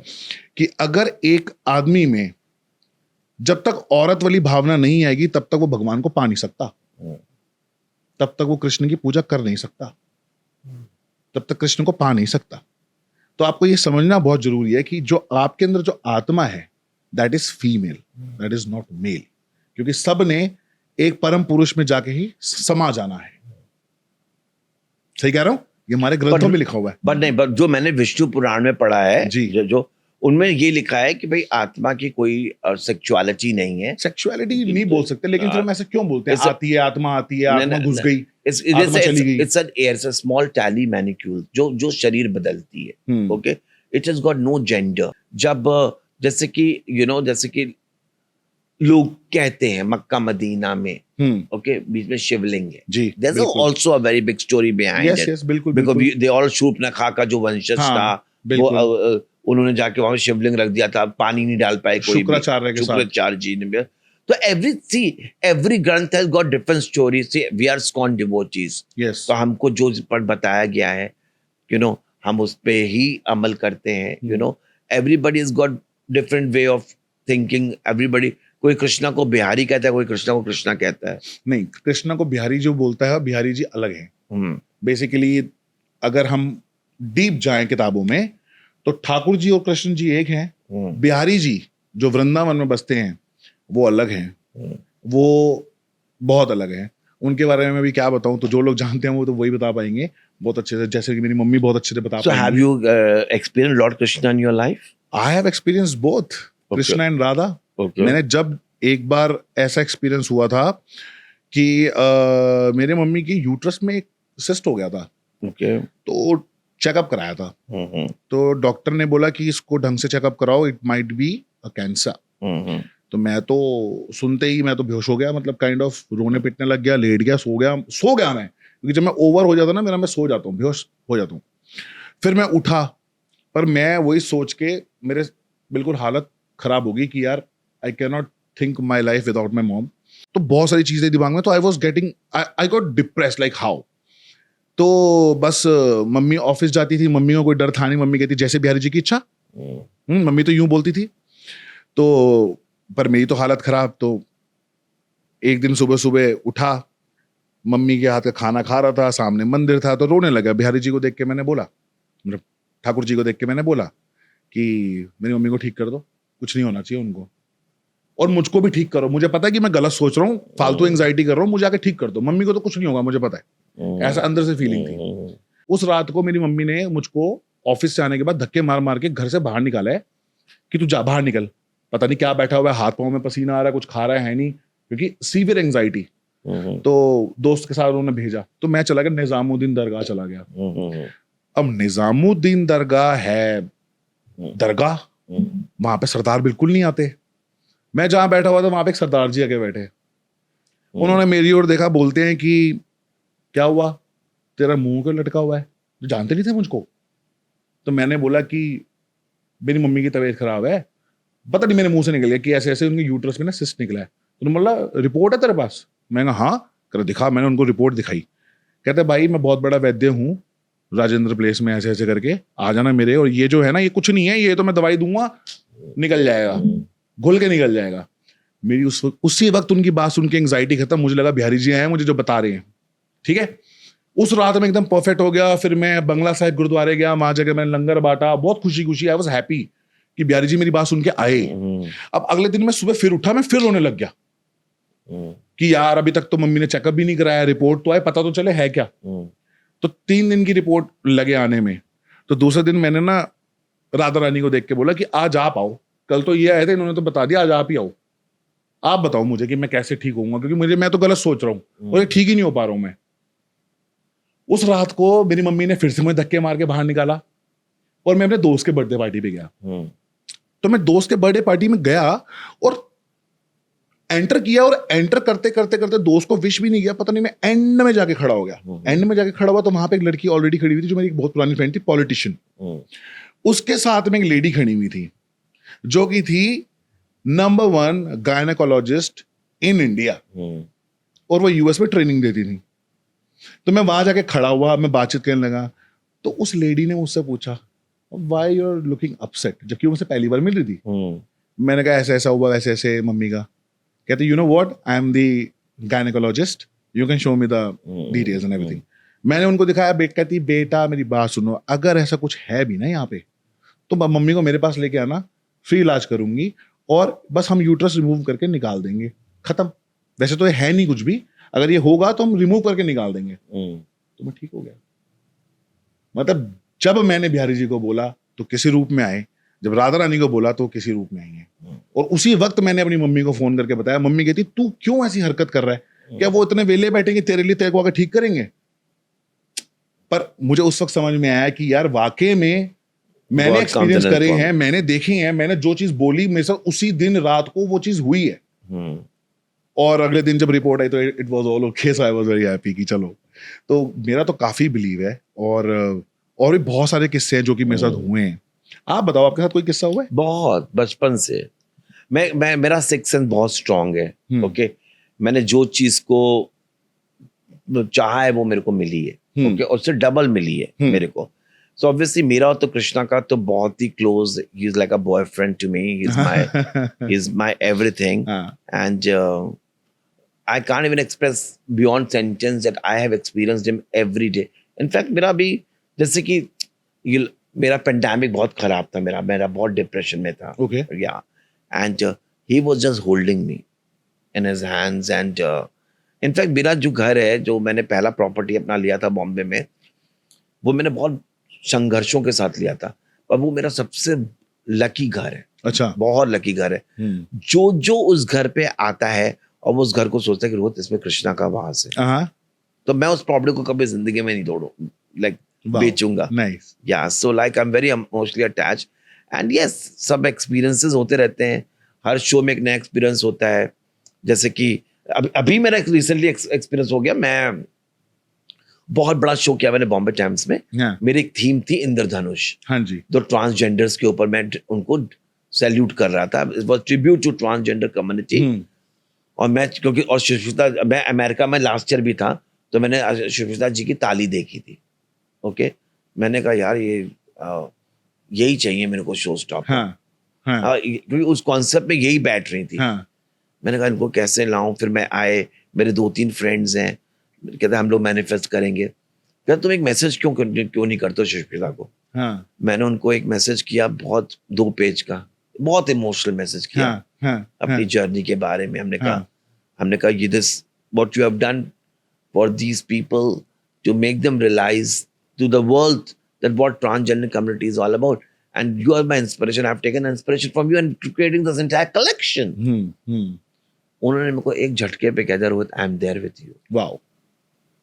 [SPEAKER 2] कि अगर एक आदमी में जब तक औरत वाली भावना नहीं आएगी, तब तक वो भगवान को पा नहीं सकता, तब तक वो कृष्ण की पूजा कर नहीं सकता, तब तक कृष्ण को पा नहीं सकता. तो आपको ये समझना बहुत जरूरी है कि जो आपके अंदर जो आत्मा है, that is female, that is not male. क्योंकि सब ने एक परम पुरुष में जाके ही समा जाना है। सही कह रहा हूं? ये हमारे ग्रंथों में लिखा हुआ है।
[SPEAKER 1] बट नहीं, बट जो मैंने विष्णु पुराण में पढ़ा है,
[SPEAKER 2] जी।
[SPEAKER 1] जो उनमें ये लिखा है कि भाई आत्मा की कोई सेक्सुअलिटी नहीं है।
[SPEAKER 2] सेक्सुअलिटी नहीं बोल सकते, लेकिन फिर हम ऐसे क्यों बोलते हैं?
[SPEAKER 1] It's a-
[SPEAKER 2] आती है, आत्मा घुस गई, आत्मा चली गई।
[SPEAKER 1] It's a small tally manicule जो शरीर बदलती है। Okay, it has got no gender. जब जैसे कि जैसे कि लोग कहते हैं मक्का मदीना में, ओके, बीच में शिवलिंग है
[SPEAKER 2] जी,
[SPEAKER 1] देयर इज
[SPEAKER 2] बिल्कुल।
[SPEAKER 1] Also a very big story behind
[SPEAKER 2] yes
[SPEAKER 1] it,
[SPEAKER 2] yes, बिल्कुल
[SPEAKER 1] बिकॉज़
[SPEAKER 2] बिल्कुल।
[SPEAKER 1] दे ऑल शूर्पणखा का जो वंशज
[SPEAKER 2] हाँ,
[SPEAKER 1] था, वो
[SPEAKER 2] बिल्कुल।
[SPEAKER 1] उन्होंने जाके वहां शिवलिंग रख दिया था, पानी नहीं डाल पाए कोई भी,
[SPEAKER 2] शुक्राचार्य के साथ।
[SPEAKER 1] शुक्राचार्य जी ने भी। तो एवरी ग्रंथ has got different stories. We are ISKCON devotees,
[SPEAKER 2] yes.
[SPEAKER 1] तो हमको जो पर बताया गया है, हम उस पे ही अमल करते हैं। Everybody is got different way of thinking. Everybody, कोई कृष्णा को बिहारी कहता है, कोई कृष्णा को कृष्णा कहता है।
[SPEAKER 2] नहीं, कृष्णा को बिहारी जो बोलता है, बिहारी जी अलग है। बेसिकली अगर हम डीप जाएं किताबों में, तो ठाकुर जी और कृष्ण जी एक हैं। बिहारी जी जो वृंदावन में बसते हैं वो अलग हैं। वो बहुत अलग हैं। उनके बारे में भी क्या बताऊं, तो जो लोग जानते हैं वो तो वही बता पाएंगे बहुत अच्छे से, जैसे कि मेरी मम्मी बहुत अच्छे से बता
[SPEAKER 1] So have
[SPEAKER 2] पाएंगी।
[SPEAKER 1] you experienced Lord Krishna in your life?
[SPEAKER 2] I have experience both Krishna and Radha.
[SPEAKER 1] Okay.
[SPEAKER 2] मैंने जब एक बार ऐसा एक्सपीरियंस हुआ था कि मेरे मम्मी की यूट्रस में एक सिस्ट हो गया था,
[SPEAKER 1] Okay.
[SPEAKER 2] तो चेकअप कराया था।
[SPEAKER 1] Mm-hmm.
[SPEAKER 2] तो डॉक्टर ने बोला कि इसको ढंग से चेकअप कराओ, it might be a cancer.
[SPEAKER 1] Mm-hmm.
[SPEAKER 2] तो मैं तो सुनते ही मैं तो बेहोश हो गया, मतलब काइंड ऑफ रोने पिटने लग गया, लेट गया, सो गया मैं, क्योंकि जब मैं ओवर हो जाता ना मेरा, मैं सो जाता हूँ, बेहोश हो जाता हूँ। फिर मैं उठा, पर मैं वही सोच के मेरे बिल्कुल हालत खराब हो गई कि यार I can not think my life without my mom. तो बहुत सारी चीजें दिमाग में, तो I was getting, I got depress like how. तो बस मम्मी ऑफिस जाती थी, मम्मी को कोई डर था नहीं, मम्मी कहती जैसे बिहारी जी की इच्छा। मम्मी तो यूं बोलती थी। तो पर मेरी तो हालत खराब। तो एक दिन सुबह सुबह उठा, मम्मी के हाथ का खाना खा रहा था, सामने मंदिर था, तो रोने लगा। बिहारी जी को देख के मैंने बोला, मतलब ठाकुर जी को देख के मैंने बोला कि मेरी मम्मी को ठीक कर दो, कुछ नहीं होना चाहिए उनको, और मुझको भी ठीक करो। मुझे पता है कि मैं गलत सोच रहा हूँ, फालतू एंग्जाइटी कर रहा हूँ, मुझे आके ठीक कर दो, मम्मी को तो कुछ नहीं होगा, मुझे पता है। ऐसा अंदर से फीलिंग थी। उस रात को मेरी मम्मी ने मुझको ऑफिस से आने के बाद धक्के मार मार के घर से बाहर निकाला है कि तू जा, बाहर निकल। पता नहीं क्या बैठा हुआ है, हाथ पांव में पसीना आ रहा है, कुछ खा रहा है नहीं, क्योंकि सीवियर एंग्जाइटी। तो दोस्त के साथ उन्होंने भेजा, तो मैं चला गया निजामुद्दीन दरगाह चला गया। अब निजामुद्दीन दरगाह है दरगाह, वहां पे सरदार बिल्कुल नहीं आते। मैं जहां बैठा हुआ था वहां पे एक सरदार जी आके बैठे। उन्होंने मेरी ओर देखा, बोलते हैं कि क्या हुआ, तेरा मुंह क्यों लटका हुआ है, जो जानते नहीं थे मुझको। तो मैंने बोला कि मेरी मम्मी की तबीयत खराब है। पता नहीं मेरे मुंह से निकल गया कि ऐसे ऐसे उनके यूट्रस में ना सिस्ट निकला है। तो बोला रिपोर्ट है तेरे पास? मैंने कहा हाँ। कहते दिखा। मैंने उनको रिपोर्ट दिखाई। कहते भाई मैं बहुत बड़ा वैद्य हूँ राजेंद्र प्लेस में, ऐसे ऐसे करके आ जाना मेरे, और ये जो है ना ये कुछ नहीं है, ये तो मैं दवाई दूंगा निकल जाएगा, घुल के निकल जाएगा। मेरी उसी वक्त उनकी बात सुन के एंग्जाइटी खत्म। मुझे लगा बिहारी जी आए मुझे जो बता रहे हैं। ठीक है, उस रात में एकदम परफेक्ट हो गया। फिर मैं बंगला साहिब गुरुद्वारे गया, वहां जाकर मैंने लंगर बांटा, बहुत खुशी खुशी। आई वॉज हैप्पी कि बिहारी जी मेरी बात सुन के आए। अब अगले दिन मैं सुबह फिर उठा, मैं फिर रोने लग गया कि यार अभी तक तो मम्मी ने चेकअप भी नहीं कराया, रिपोर्ट तो आए, पता तो चले है क्या। तो 3 दिन की रिपोर्ट लगे आने में। तो दूसरे दिन मैंने ना राधा रानी को देख के बोला कि आज आप आओ, कल तो ये आए थे, इन्होंने तो बता दिया, आज आप ही आओ, आप बताओ मुझे कि मैं कैसे ठीक होऊंगा, क्योंकि मैं तो गलत सोच रहा हूँ और ठीक ही नहीं हो पा रहा हूं मैं। उस रात को मेरी मम्मी ने फिर से मुझे धक्के मार के बाहर निकाला और मैं अपने दोस्त के बर्थडे पार्टी पे गया। तो मैं दोस्त के बर्थडे पार्टी में गया और एंटर किया, और एंटर करते करते करते दोस्त को विश भी नहीं किया, पता नहीं मैं एंड में जाके खड़ा हो गया। एंड में जाके खड़ा हुआ तो वहां पे एक लड़की ऑलरेडी खड़ी हुई थी, जो मेरी बहुत पुरानी फ्रेंड थी, पॉलिटिशियन। उसके साथ में एक लेडी खड़ी हुई थी जो कि थी नंबर 1 गायनेकोलॉजिस्ट इन इंडिया, और वो यूएस में ट्रेनिंग देती थी। तो मैं वहां जाके खड़ा हुआ, मैं बातचीत करने लगा, तो उस लेडी ने मुझसे पूछा why you are looking upset, जबकि वो मुझसे पहली बार मिल रही थी। मैंने कहा ऐसा ऐसा हुआ, ऐसे ऐसे मम्मी का। कहते you know what, I am the gynaecologist, you can show me the details and everything. मैंने उनको दिखाया। कहती बेटा मेरी बात सुनो, अगर ऐसा कुछ है भी ना यहाँ पे तो मम्मी को मेरे पास लेके आना, फ्री इलाज करूंगी, और बस हम यूट्रस रिमूव करके निकाल देंगे, खत्म। वैसे तो ये है नहीं कुछ भी, अगर ये होगा तो हम रिमूव करके निकाल देंगे। तो मैं ठीक हो गया। मतलब जब मैंने बिहारी जी को बोला तो किसी रूप में आए, जब राधा रानी को बोला तो किसी रूप में आई है। और उसी वक्त मैंने अपनी मम्मी को फोन करके बताया, मम्मी कहती तू क्यों ऐसी हरकत कर रहा है, क्या वो इतने वेले बैठेंगे तेरे लिए, तेरे को आकर ठीक करेंगे? पर मुझे उस वक्त समझ में आया कि यार वाकई में मैंने
[SPEAKER 1] बहुत
[SPEAKER 2] एक्सपीरियंस
[SPEAKER 1] confident
[SPEAKER 2] करे
[SPEAKER 1] कौन?
[SPEAKER 2] हैं, मैंने देखे हैं, मैंने जो चीज बोली मेरे साथ उसी दिन रात को वो चीज हुई है। और अगले दिन जब रिपोर्ट आई तो it was all okay, so I was very happy कि चलो। तो मेरा तो काफी बिलीव है, और भी बहुत सारे किस्से हैं जो कि मेरे साथ हुए हैं। आप बताओ, आपके साथ कोई किस्सा हुआ है?
[SPEAKER 1] बहुत बचपन से मैं मेरा सिक्स सेंस बहुत स्ट्रांग है। ओके, मैंने जो चीज को चाहा है वो मेरे को मिली है। ओके, उससे डबल मिली है मेरे को। सो ऑब्वियसली मेरा और तो कृष्णा का तो बहुत ही close, he is like a boyfriend to me, he is my everything, and I can't even express beyond sentence that I have experienced him every day. In fact, मेरा भी जैसे कि मेरा पेंडेमिक बहुत खराब था, मेरा बहुत डिप्रेशन में था।
[SPEAKER 2] Okay.
[SPEAKER 1] Yeah, and he was just holding me in his hands, and in fact मेरा जो घर है, जो मैंने पहला प्रॉपर्टी अपना लिया था बॉम्बे में, वो मैंने बहुत संघर्षों के साथ लिया था, पर वो मेरा सबसे लकी घर है।
[SPEAKER 2] अच्छा।
[SPEAKER 1] बहुत लकी घर है। जो उस घर पे आता है और वो उस घर को सोचता है कि रोहित इसमें कृष्णा का वास है, तो मैं उस प्रॉपर्टी को कभी जिंदगी में नहीं तोड़ू, लाइक बेचूंगा।
[SPEAKER 2] नाइस।
[SPEAKER 1] या so like I am very emotionally attached, and yes, सब एक्सपीरियंसेस होते रहते हैं, हर शो में एक नया एक्सपीरियंस होता है। जैसे कि अभी मेरा रिसेंटली एक्सपीरियंस हो गया, मैं बहुत बड़ा शो किया मैंने बॉम्बे टाइम्स में। मेरी एक थीम थी इंद्रधनुष।
[SPEAKER 2] हाँ जी।
[SPEAKER 1] तो ट्रांसजेंडर्स के ऊपर मैं उनको सैल्यूट कर रहा था, it was tribute to transgender community. और मैं क्योंकि और सुष्मिता, मैं अमेरिका में लास्ट ईयर भी था, तो मैंने सुष्मिता जी की ताली देखी थी। ओके, मैंने कहा यार ये यही चाहिए मेरे को शो स्टॉप। क्योंकि उस कॉन्सेप्ट में यही बैठ रही थी। मैंने कहा इनको कैसे लाऊं, फिर मैं आए, मेरे 2-3 फ्रेंड्स हैं, कहते हम लोग मैनिफेस्ट करेंगे। कहते तुम एक मैसेज क्यों नहीं करते हो सुष्मिता को? मैंने उनको एक मैसेज किया, बहुत 2 पेज का, बहुत इमोशनल मैसेज किया अपनी जर्नी के बारे में। हमने कहा ये this what you have done for these people to make them realize to the world that what transgender community is all about, and you are my inspiration, I have taken inspiration from you and creating this entire collection. उन्होंने मेरे को एक झटके पे कह दिया, Rohit I am there with you. Wow.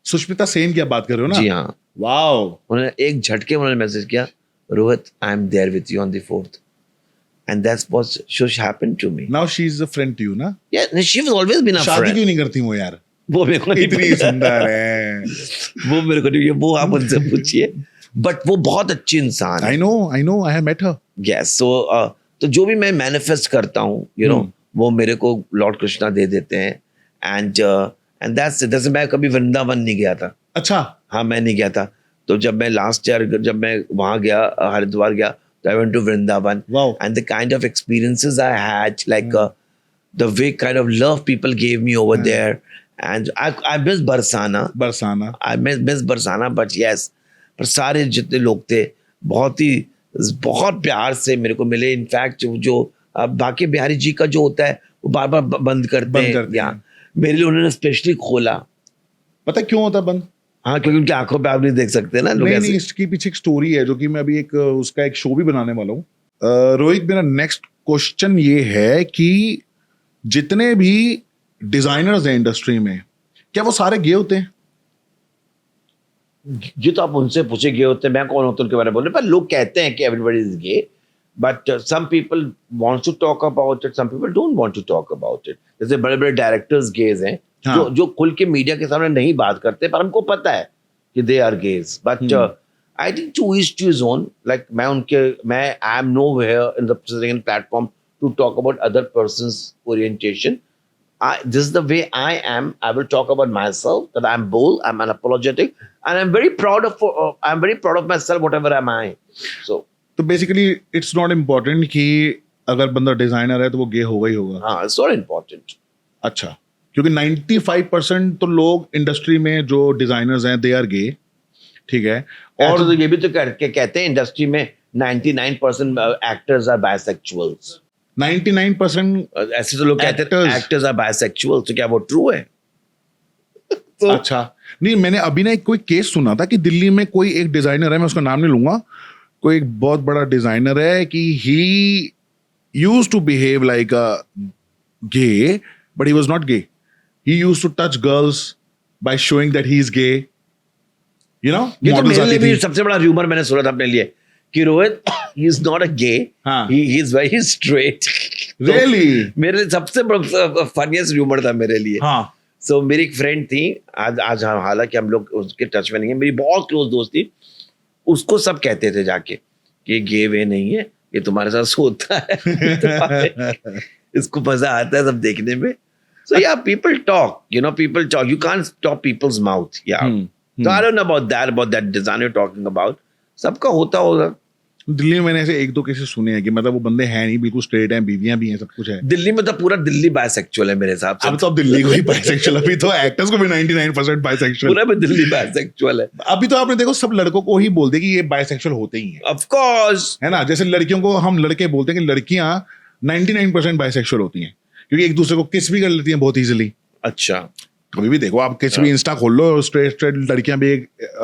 [SPEAKER 2] Sushmita Sen की आप बात कर रहे हो ना?
[SPEAKER 1] जी हाँ।
[SPEAKER 2] वाओ।
[SPEAKER 1] उन्होंने एक झटके उन्होंने मैसेज किया, Rohit I am there with you on the 4th, and that's what should happen to me.
[SPEAKER 2] Now she's a friend to you, ना?
[SPEAKER 1] Yeah, she was always been a friend.
[SPEAKER 2] शादी क्यों नहीं करती वो यार?
[SPEAKER 1] वो मेरे को नहीं
[SPEAKER 2] इतनी सुंदर है।
[SPEAKER 1] वो मेरे को नहीं, वो आप उनसे पूछिए, बट वो बहुत अच्छी इंसान है।
[SPEAKER 2] I know, I have met her.
[SPEAKER 1] Yes, so तो जो भी मैं मैनिफेस्ट करता हूँ, you know, वो मेरे को लॉर्ड कृष्णा दे देते हैं, and that's it. जैसे मैं कभी वृंदावन नहीं गया था।
[SPEAKER 2] अच्छा।
[SPEAKER 1] हाँ, मैं नहीं गया था, तो जब मैं लास्ट ईयर जब मैं वहां गया, हरिद्वार गया, I went to Vrindavan.
[SPEAKER 2] Wow.
[SPEAKER 1] And the kind of experiences I had, like the way kind of love people gave me over there. And I miss Barsana. I miss Barsana, but yes. पर सारे जितने लोग थे बहुत प्यार से मेरे को मिले। इनफैक्ट जो बाकी बिहारी जी का जो होता है वो बार बार बंद करते हैं। मेरे लिए उन्होंने स्पेशली खोला।
[SPEAKER 2] पता क्यों होता बंद?
[SPEAKER 1] हाँ, क्योंकि उनकी आंखों पे आप नहीं देख सकते ना लोग।
[SPEAKER 2] नहीं, इसके पीछे एक स्टोरी है जो कि मैं अभी उसका एक शो भी बनाने वाला हूँ। रोहित, मेरा नेक्स्ट क्वेश्चन ये है कि जितने भी डिजाइनर्स हैं इंडस्ट्री में, क्या वो सारे गे होते हैं?
[SPEAKER 1] ये तो आप उनसे पूछे गे होते हैं, मैं कौन होता उनके बारे में बोलने, पर लोग कहते हैं कि everybody is gay, but some people want to talk about it, some people don't want to talk about it. जैसे बड़े बड़े डायरेक्टर्स गेज हैं, जो खुल के मीडिया के सामने नहीं बात करते, पर हमको पता है कि they are gays. But I think to each to his own. Like मैं I am nowhere in the platform to talk about other person's orientation. This is the way I am. I will talk about myself, that I'm bold, I'm unapologetic, and I'm very proud of myself, whatever am I. So
[SPEAKER 2] basically it's not important कि अगर बंदा डिजाइनर है तो वो गे होगा ही होगा।
[SPEAKER 1] हाँ, it's not important.
[SPEAKER 2] अच्छा, क्योंकि 95% तो लोग इंडस्ट्री में जो डिजाइनर्स हैं दे आर गे, ठीक है।
[SPEAKER 1] और तो ये भी तो कहते हैं इंडस्ट्री में 99% एक्टर्स आर बाइसेक्सुअल्स।
[SPEAKER 2] 99%
[SPEAKER 1] ऐसे तो लोग कहते हैं
[SPEAKER 2] Actors.
[SPEAKER 1] एक्टर्स आर बायसेक्सुअल, तो क्या वो ट्रू है? तो
[SPEAKER 2] अच्छा, नहीं मैंने अभी ना एक कोई केस सुना था कि दिल्ली में कोई एक डिजाइनर है, मैं उसका नाम नहीं लूंगा, कोई एक बहुत बड़ा डिजाइनर है कि he used to behave like a gay but he was not gay, he used to touch girls by showing that he is gay, you know,
[SPEAKER 1] ये तो
[SPEAKER 2] मॉडल्स
[SPEAKER 1] मेरे लिए
[SPEAKER 2] आती
[SPEAKER 1] भी
[SPEAKER 2] थी।
[SPEAKER 1] सबसे बड़ा र्यूमर मैंने सुना था अपने लिए कि Rohit he is not a gay,
[SPEAKER 2] हाँ।
[SPEAKER 1] He is very straight.
[SPEAKER 2] Really?
[SPEAKER 1] मेरे लिए सबसे बड़ा फनीएस्ट र्यूमर था मेरे लिए।
[SPEAKER 2] हाँ
[SPEAKER 1] सो मेरी एक फ्रेंड थी, आज हालांकि हम लोग उसके टच में नहीं है, मेरी बहुत क्लोज दोस्त थी, उसको सब कहते थे जाके कि ये गे वे नहीं है, ये तुम्हारे साथ सोता है। इसको मजा आता है सब देखने में। So yeah people talk, people talk, you can't stop people's mouth. Yeah तो I don't know about that design you talking about, सबका होता होगा।
[SPEAKER 2] दिल्ली में मैंने ऐसे एक दो केसेस सुने हैं कि मतलब वो बंदे हैं नहीं, बिल्कुल स्ट्रेट हैं, बीवियां भी हैं, सब कुछ है।
[SPEAKER 1] दिल्ली में तो पूरा दिल्ली बायसेक्सुअल है मेरे हिसाब से।
[SPEAKER 2] अब तो अब दिल्ली को ही बाइसेक्सुअल, अभी तो एक्टर्स को भी 99% बाइसेक्सुअल।
[SPEAKER 1] पूरा में दिल्ली बायसेक्सुअल है।
[SPEAKER 2] अभी तो आपने देखो सब लड़कों को ही बोलते कि ये बाइसेक्सुअल होते ही हैं,
[SPEAKER 1] ऑफ कोर्स।
[SPEAKER 2] है ना, जैसे लड़कियों को हम लड़के बोलते हैं कि लड़कियां 99% बाइसेक्सुअल होती हैं क्योंकि एक दूसरे को किस भी कर लेती हैं बहुत इजीली।
[SPEAKER 1] अच्छा,
[SPEAKER 2] कभी भी देखो आप किसी भी इंस्टा खोल लो, स्ट्रेट स्ट्रेट लड़कियां भी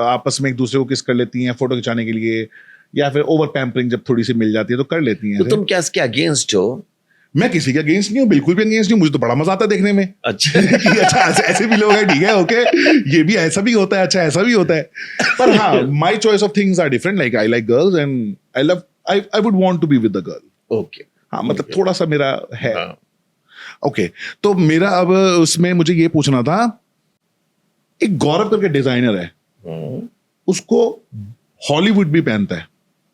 [SPEAKER 2] आपस में एक दूसरे को किस कर लेती हैं फोटो खिंचाने के लिए, या फिर ओवर पैम्परिंग जब थोड़ी सी मिल जाती है तो कर लेती हैं
[SPEAKER 1] तो
[SPEAKER 2] ऐसे।
[SPEAKER 1] तुम क्या इसके अगेंस्ट हो?
[SPEAKER 2] मैं किसी के अगेंस्ट नहीं हूँ, बिल्कुल भी अगेंस्ट नहीं हूँ, मुझे तो बड़ा मजा आता है देखने में।
[SPEAKER 1] अच्छा।
[SPEAKER 2] कि अच्छा ऐसे भी लोग हैं, ठीक है, ओके, ये भी ऐसा भी होता है, अच्छा ऐसा भी होता है। पर हाँ, my choice of things are different, like I like girls and I would want to be with the girl.
[SPEAKER 1] Okay.
[SPEAKER 2] हाँ, मतलब थोड़ा सा मेरा है।
[SPEAKER 1] हाँ।
[SPEAKER 2] ओके, तो मेरा अब उसमें मुझे ये पूछना था, एक गौरव करके डिजाइनर है, उसको हॉलीवुड भी पहनता है,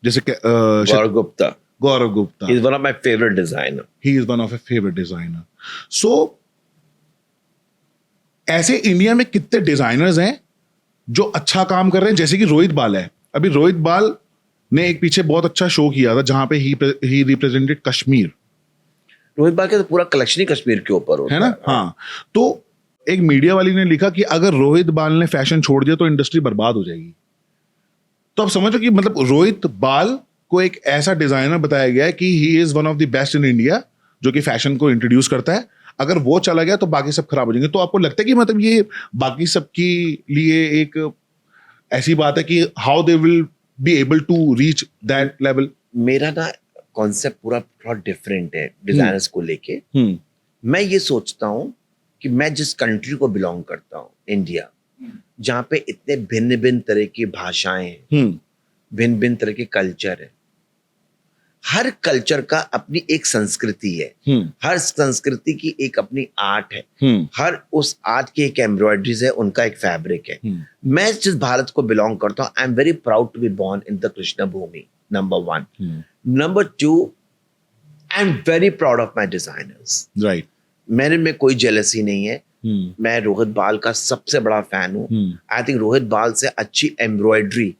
[SPEAKER 2] जैसे
[SPEAKER 1] गौरव गुप्ता,
[SPEAKER 2] गौरव Gupta,
[SPEAKER 1] he is one of my favorite designer.
[SPEAKER 2] he is one of a favorite designer. So ऐसे इंडिया में कितने डिजाइनर्स हैं जो अच्छा काम कर रहे हैं, जैसे कि रोहित बाल है। अभी रोहित बाल ने एक पीछे बहुत अच्छा शो किया था जहां पे ही रिप्रेजेंटेड कश्मीर,
[SPEAKER 1] रोहित बाल का तो पूरा कलेक्शन ही कश्मीर के ऊपर होता
[SPEAKER 2] है ना। हाँ, तो एक मीडिया वाली ने लिखा कि अगर रोहित बाल ने फैशन छोड़ दिया तो इंडस्ट्री बर्बाद हो जाएगी। तो आप समझो कि मतलब रोहित बाल को एक ऐसा डिजाइनर बताया गया है कि he is one of the best in India, जो कि फैशन को इंट्रोड्यूस करता है। अगर वो चला गया तो बाकी सब खराब हो जाएंगे। तो आपको लगता है कि मतलब ये बाकी सबके लिए एक ऐसी बात है कि how they will be able to reach that level?
[SPEAKER 1] मेरा ना कॉन्सेप्ट पूरा थोड़ा डिफरेंट है डिजाइनर्स को लेके। मैं ये सोचता हूँ कि मैं जिस कंट्री को बिलोंग करता हूँ, इंडिया, जहाँ पे इतने भिन्न भिन्न तरह की भाषाएं हैं, भिन्न भिन्न तरह के कल्चर है, हर कल्चर का अपनी एक संस्कृति है, हर संस्कृति की एक अपनी आर्ट है, हर उस आर्ट की एक एम्ब्रॉयडरीज है, उनका एक फैब्रिक है। मैं जिस भारत को बिलोंग करता हूँ, I am very proud to be born in the Krishna Bhumi, number 1। Number 2, I am very proud of my designers.
[SPEAKER 2] Right,
[SPEAKER 1] मेरे में कोई जेलसी नहीं है। मैं रोहित बाल का सबसे बड़ा फैन हूँ। आई थिंक रोहित बाल से अच्छी एम्ब्रॉयडरी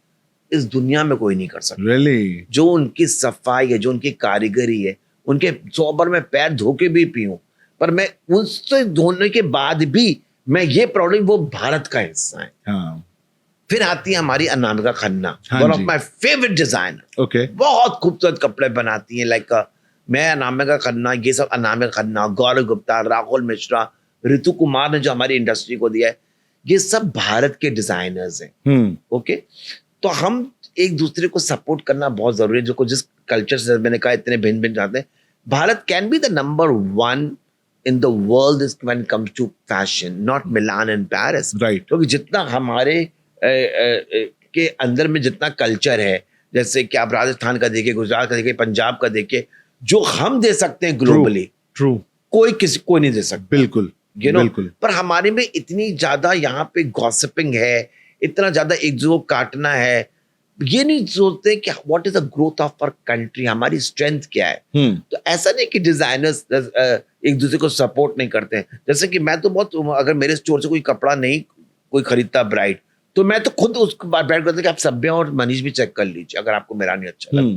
[SPEAKER 1] इस दुनिया में कोई नहीं कर सकता।
[SPEAKER 2] रियली?
[SPEAKER 1] जो उनकी सफाई है, जो उनकी कारीगरी है, उनके 100 बार मैं पैर धो के भी पीऊं, पर मैं उनसे धोने के बाद भी मैं ये प्राउड हूं वो भारत का हिस्सा है।
[SPEAKER 2] हाँ,
[SPEAKER 1] फिर आती है हमारी अनामिका खन्ना,
[SPEAKER 2] हाँ
[SPEAKER 1] वन ऑफ
[SPEAKER 2] जी।
[SPEAKER 1] My favourite designer.
[SPEAKER 2] ओके,
[SPEAKER 1] बहुत खूबसूरत कपड़े बनाती हैं, लाइक मैं अनामिका खन्ना, ये सब अनामिका खन्ना, गौरव गुप्ता, राहुल मिश्रा, ऋतु कुमार ने जो हमारी इंडस्ट्री को दिया है, ये सब भारत के डिजाइनर्स हैं। ओके, तो हम एक दूसरे को सपोर्ट करना बहुत जरूरी है। जो जिस कल्चर से मैंने कहा इतने भिन्न भिन्न जाते हैं, Bharat can be the number 1 in the world when it comes to fashion, not Milan and Paris.
[SPEAKER 2] Right,
[SPEAKER 1] क्योंकि जितना हमारे के अंदर में जितना कल्चर है, जैसे कि आप राजस्थान का देखिए, गुजरात का देखिए, पंजाब का देखिए, जो हम दे सकते हैं ग्लोबली,
[SPEAKER 2] ट्रू,
[SPEAKER 1] कोई नहीं दे सकता।
[SPEAKER 2] बिल्कुल, बिल्कुल।
[SPEAKER 1] पर हमारे में इतनी ज्यादा यहाँ पे गॉसिपिंग है, इतना ज्यादा एक दूसरे को काटना है, ये नहीं सोचते कि what is the growth of our country, हमारी स्ट्रेंथ क्या है। तो ऐसा नहीं कि डिजाइनर्स एक दूसरे को सपोर्ट नहीं करते हैं। जैसे कि मैं तो बहुत, अगर मेरे स्टोर से कोई कपड़ा नहीं कोई खरीदता ब्राइट, तो मैं तो खुद उसको बैठ करते कि आप सभ्या और मनीष भी चेक कर लीजिए अगर आपको मेरा नहीं अच्छा लगा।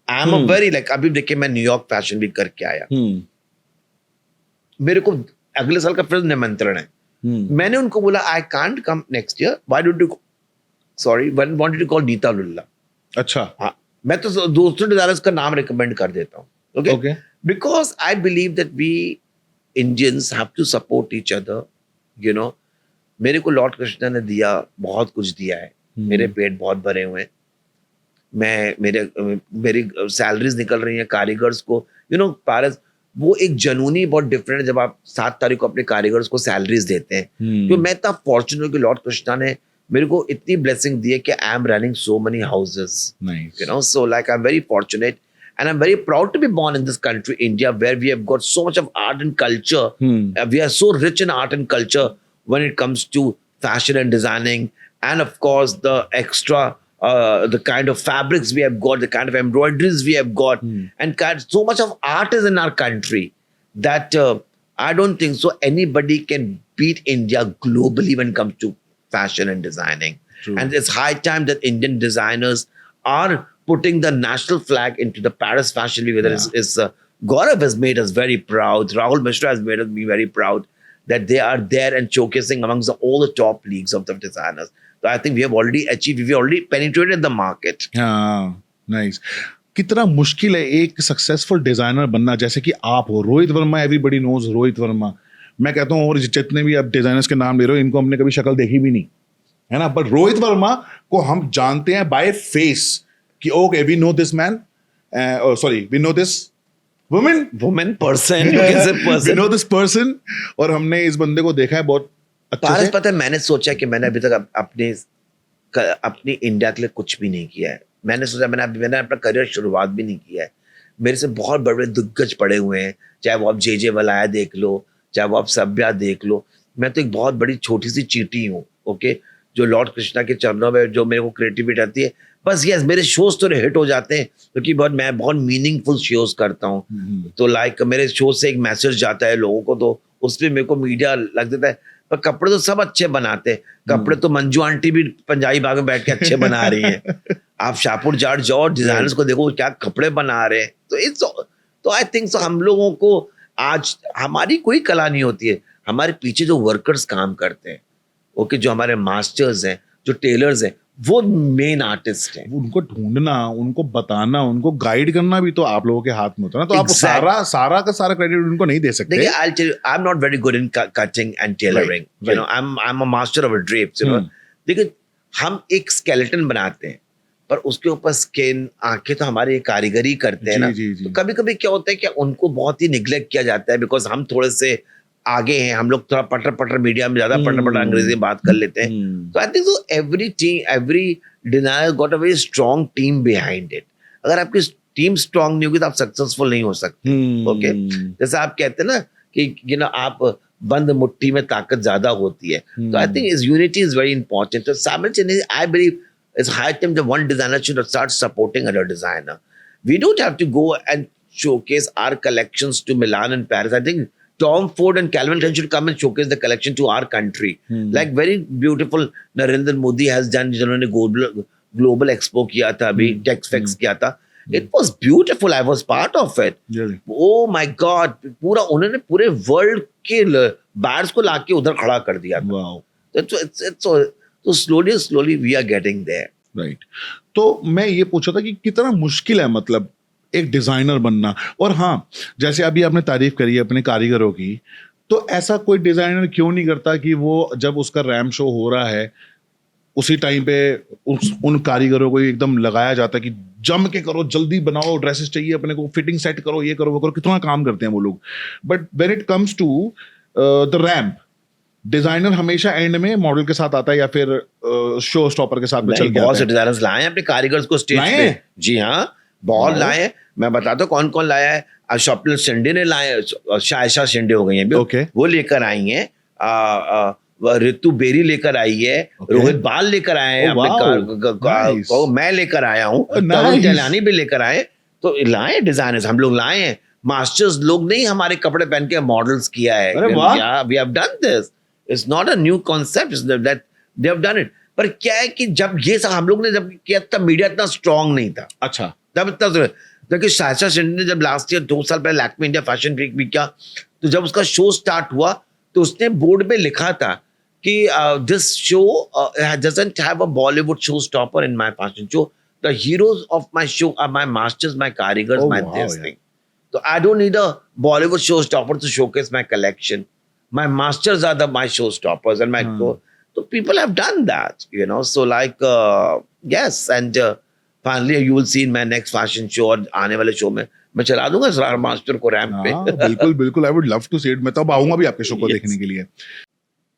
[SPEAKER 1] आई एम अ वेरी लाइक, अभी देखिए मैं न्यूयॉर्क फैशन वीक करके आया, मेरे को अगले साल का फिर निमंत्रण है। मैंने उनको बोला I can't come next year, why don't you, sorry, one wanted to call Neeta Lulla.
[SPEAKER 2] अच्छा,
[SPEAKER 1] हाँ, मैं तो दूसरे डिजाइनर्स का नाम रिकमेंड कर देता हूँ। Okay, Because I believe that we Indians have to support each other, you know. मेरे को लॉर्ड कृष्णा ने दिया, बहुत कुछ दिया है, मेरे पेट बहुत भरे हुए हैं, मैं मेरी सैलरीज निकल रही हैं कारीगर्स को, यू नो पारस, वो एक जनूनी बहुत डिफरेंट है जब आप 7 तारीख को अपने कारीगर्स को सैलरीज देते हैं। तो मैं इतना फॉर्चुनेट कि लॉर्ड कृष्णा ने मेरे को इतनी ब्लेसिंग दी है कि I am running so many houses,
[SPEAKER 2] Nice.
[SPEAKER 1] you know, so like I'm very fortunate and I'm very proud to be born in this country India, where we have got so much of art and culture. We are so rich in art and culture when it comes to fashion and designing, and of course the extra the kind of fabrics we have got, the kind of embroideries we have got, and so much of art is in our country that I don't think so anybody can beat India globally when it comes to fashion and designing.
[SPEAKER 2] True.
[SPEAKER 1] And it's high time that Indian designers are putting the national flag into the Paris Fashion Week. Whether it's Gaurav has made us very proud, Rahul Mishra has made us be very proud that they are there and showcasing amongst all the top leagues of the designers. So I think we have already achieved, we already penetrated the market.
[SPEAKER 2] हाँ, नाइस। कितना मुश्किल है एक सक्सेसफुल डिजाइनर बनना, जैसे कि आप हो, रोहित वर्मा, एवरीबॉडी नोज रोहित वर्मा। मैं कहता हूँ, और जितने भी आप डिजाइनर्स के नाम ले रहे हो, इनको हमने कभी शक्ल देखी भी नहीं, है ना, बट रोहित वर्मा को हम जानते हैं बाय फेस कि okay we know this man, sorry we know this women
[SPEAKER 1] person, you can say
[SPEAKER 2] we
[SPEAKER 1] person.
[SPEAKER 2] Know this person, और हमने इस बंदे को देखा है बहुत अच्छे
[SPEAKER 1] पारस,
[SPEAKER 2] से।
[SPEAKER 1] पता है मैंने सोचा कि मैंने अभी तक अपनी इंडिया के लिए कुछ भी नहीं किया है। मैंने सोचा मैंने अपना करियर शुरुआत भी नहीं किया है। मेरे से बहुत बड़े बड़े दिग्गज पड़े हुए हैं, चाहे वो आप जे वलाया देख लो, चाहे वो आप सभ्या देख लो। मैं तो एक बहुत बड़ी छोटी सी चींटी हूँ, ओके, जो लॉर्ड कृष्णा के चरणों में जो मेरे को क्रिएटिविटी आती है। बस यस, मेरे शोज तो हिट हो जाते हैं क्योंकि मैं बहुत मीनिंगफुल शोज करता हूँ। तो लाइक मेरे शो से एक मैसेज जाता है लोगों को, तो उस पर मेरे को मीडिया लग देता है। पर कपड़े तो सब अच्छे बनाते हैं, कपड़े तो मंजू आंटी भी पंजाबी बाग में बैठ के अच्छे बना रही हैं। आप शाहपुर जाट जाओ, डिजाइनर्स को देखो क्या कपड़े बना रहे हैं। तो आई थिंक सो हम लोगों को आज हमारी कोई कला नहीं होती है, हमारे पीछे जो वर्कर्स काम करते हैं, ओके, जो हमारे मास्टर्स हैं, जो टेलर्स हैं, वो मेन आर्टिस्ट हैं।
[SPEAKER 2] उनको ढूंढना, उनको बताना, उनको गाइड करना भी तो आप लोगों के हाथ में होता है ना। तो आप सारा का सारा क्रेडिट उनको नहीं दे सकते।
[SPEAKER 1] देखिए, I'll tell you, I'm not very good in cutting and tailoring.
[SPEAKER 2] Right.
[SPEAKER 1] You know, I'm a master of a drapes. You know, देखिए हम एक स्केलेटन बनाते हैं, पर उसके ऊपर स्किन, आंखें तो हमारे कारीगरी करते हैं ना। तो कभी कभी क्या होता है कि उनको बहुत ही निग्लेक्ट किया जाता है, बिकॉज हम थोड़े से आगे हैं, हम लोग थोड़ा पटर मीडिया में ज्यादा पटर अंग्रेजी में बात कर लेते हैं। तो आई think so every designer got a very strong team behind it. अगर आपकी टीम स्ट्रॉन्ग नहीं होगी तो आप सक्सेसफुल नहीं हो सकते। ओके, जैसे आप कहते हैं ना कि यू नो आप बंद मुट्ठी में ताकत ज्यादा होती है। तो आई थिंक इस यूनिटी इज वेरी इंपॉर्टेंट। तो simultaneously I believe it's high time that one designer should start supporting another designer. We don't have to go and showcase our collections to Milan and Paris. I think Tom Ford and Calvin Klein should come and showcase the collection to our country. Like very beautiful Narendra Modi has done, जिन्होंने global expo किया था, अभी TechFex किया था. It was beautiful. I was part of it.
[SPEAKER 2] Really?
[SPEAKER 1] Oh my God! पूरा उन्होंने पूरे वर्ल्ड के बैट्स को लाके उधर खड़ा कर दिया था.
[SPEAKER 2] Wow.
[SPEAKER 1] So slowly we are getting there.
[SPEAKER 2] Right. तो मैं ये पूछा था कि कितना मुश्किल है मतलब एक डिजाइनर बनना। और हाँ, जैसे अभी आपने तारीफ करी है अपने कारीगरों की, तो ऐसा कोई डिजाइनर क्यों नहीं करता कि वो जब उसका रैम शो हो रहा है उसी टाइम पे उन कारीगरों को एकदम लगाया जाता है कि जम के करो, जल्दी बनाओ, ड्रेसेस चाहिए अपने को, फिटिंग सेट करो, ये करो वो करो, कितना काम करते हैं वो लोग। But when it comes to the ramp, designer हमेशा एंड में मॉडल के साथ आता है या फिर शो स्टॉपर के साथ में चल के
[SPEAKER 1] बहुत से
[SPEAKER 2] आता है?
[SPEAKER 1] डिजाइनर्स लाए हैं अपने कारीगर्स को स्टेज
[SPEAKER 2] लाए
[SPEAKER 1] पे।
[SPEAKER 2] हैं?
[SPEAKER 1] जी हाँ, बहुत लाए हैं। मैं बताता हूँ कौन कौन लाया है। स्वप्निल शिंदे ने लाए, शायशा शिंदे हो गई हैं अभी,
[SPEAKER 2] Okay.
[SPEAKER 1] वो लेकर आई हैं। ऋतु बेरी लेकर आई है,
[SPEAKER 2] Okay.
[SPEAKER 1] रोहित बाल लेकर आए हैं,
[SPEAKER 2] Oh,
[SPEAKER 1] अपने
[SPEAKER 2] wow. Nice.
[SPEAKER 1] मैं लेकर आया हूँ,
[SPEAKER 2] Oh, nice.
[SPEAKER 1] तरुण जलानी भी लेकर आए। तो लाए डिजाइनर्स, हम लोग लाए हैं। मास्टर्स लोग नहीं हमारे कपड़े पहन के मॉडल्स किया है।
[SPEAKER 2] अरे वाह।
[SPEAKER 1] We have done this. It's not a new concept, that they have done it. पर क्या है कि जब ये सब हम लोग ने जब किया तब मीडिया इतना स्ट्रांग नहीं था।
[SPEAKER 2] अच्छा।
[SPEAKER 1] तब इतना देखिए, शायशा शिंदे ने जब लास्ट ईयर 2 साल पहले लैक्मे इंडिया फैशन वीक भी किया, तो जब उसका शो स्टार्ट हुआ तो उसने बोर्ड पे लिखा था कि this show doesn't have a Bollywood showstopper in my fashion show, the heroes of my show are my masters, my कारीगर्स,
[SPEAKER 2] Oh,
[SPEAKER 1] my
[SPEAKER 2] wow,
[SPEAKER 1] this
[SPEAKER 2] yeah.
[SPEAKER 1] Thing. So I don't need a Bollywood showstopper to showcase my collection. My masters are my showstoppers, and my so people have done that, you know. So like yes, and finally you will see in my next fashion show और आने वाले शो में मैं चला दूंगा स्टार मास्टर को रैंप पे.
[SPEAKER 2] हाँ, बिल्कुल बिल्कुल, I would love to see it. मैं तब आऊंगा भी आपके शो को
[SPEAKER 1] Yes.
[SPEAKER 2] देखने के लिए.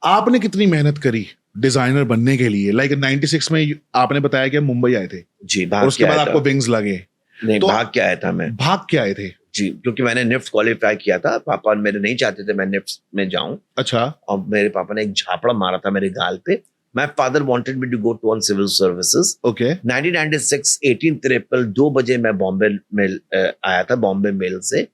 [SPEAKER 2] आपने कितनी मेहनत करी डिजाइनर बनने के लिए? लाइक 96 में आपने बताया कि आप मुंबई आए थे
[SPEAKER 1] जी
[SPEAKER 2] और
[SPEAKER 1] भाग
[SPEAKER 2] उसके
[SPEAKER 1] के
[SPEAKER 2] बाद
[SPEAKER 1] आया
[SPEAKER 2] आपको
[SPEAKER 1] था.
[SPEAKER 2] विंग्स लगे.
[SPEAKER 1] नहीं
[SPEAKER 2] तो-
[SPEAKER 1] भाग के आया था मैं
[SPEAKER 2] भाग के आए थे?
[SPEAKER 1] जी, क्योंकि मैंने निफ्ट क्वालिफाई किया था. पापा मेरे नहीं चाहते थे मैं निफ्ट में जाऊं,
[SPEAKER 2] अच्छा.
[SPEAKER 1] और मेरे पापा ने एक झापड़ा मारा था मेरे गाल पे. My father wanted me to go to on civil services.
[SPEAKER 2] Okay.
[SPEAKER 1] 1996 18 April 2 बजे मैं बॉम्बे में आया था, बॉम्बे मेल से.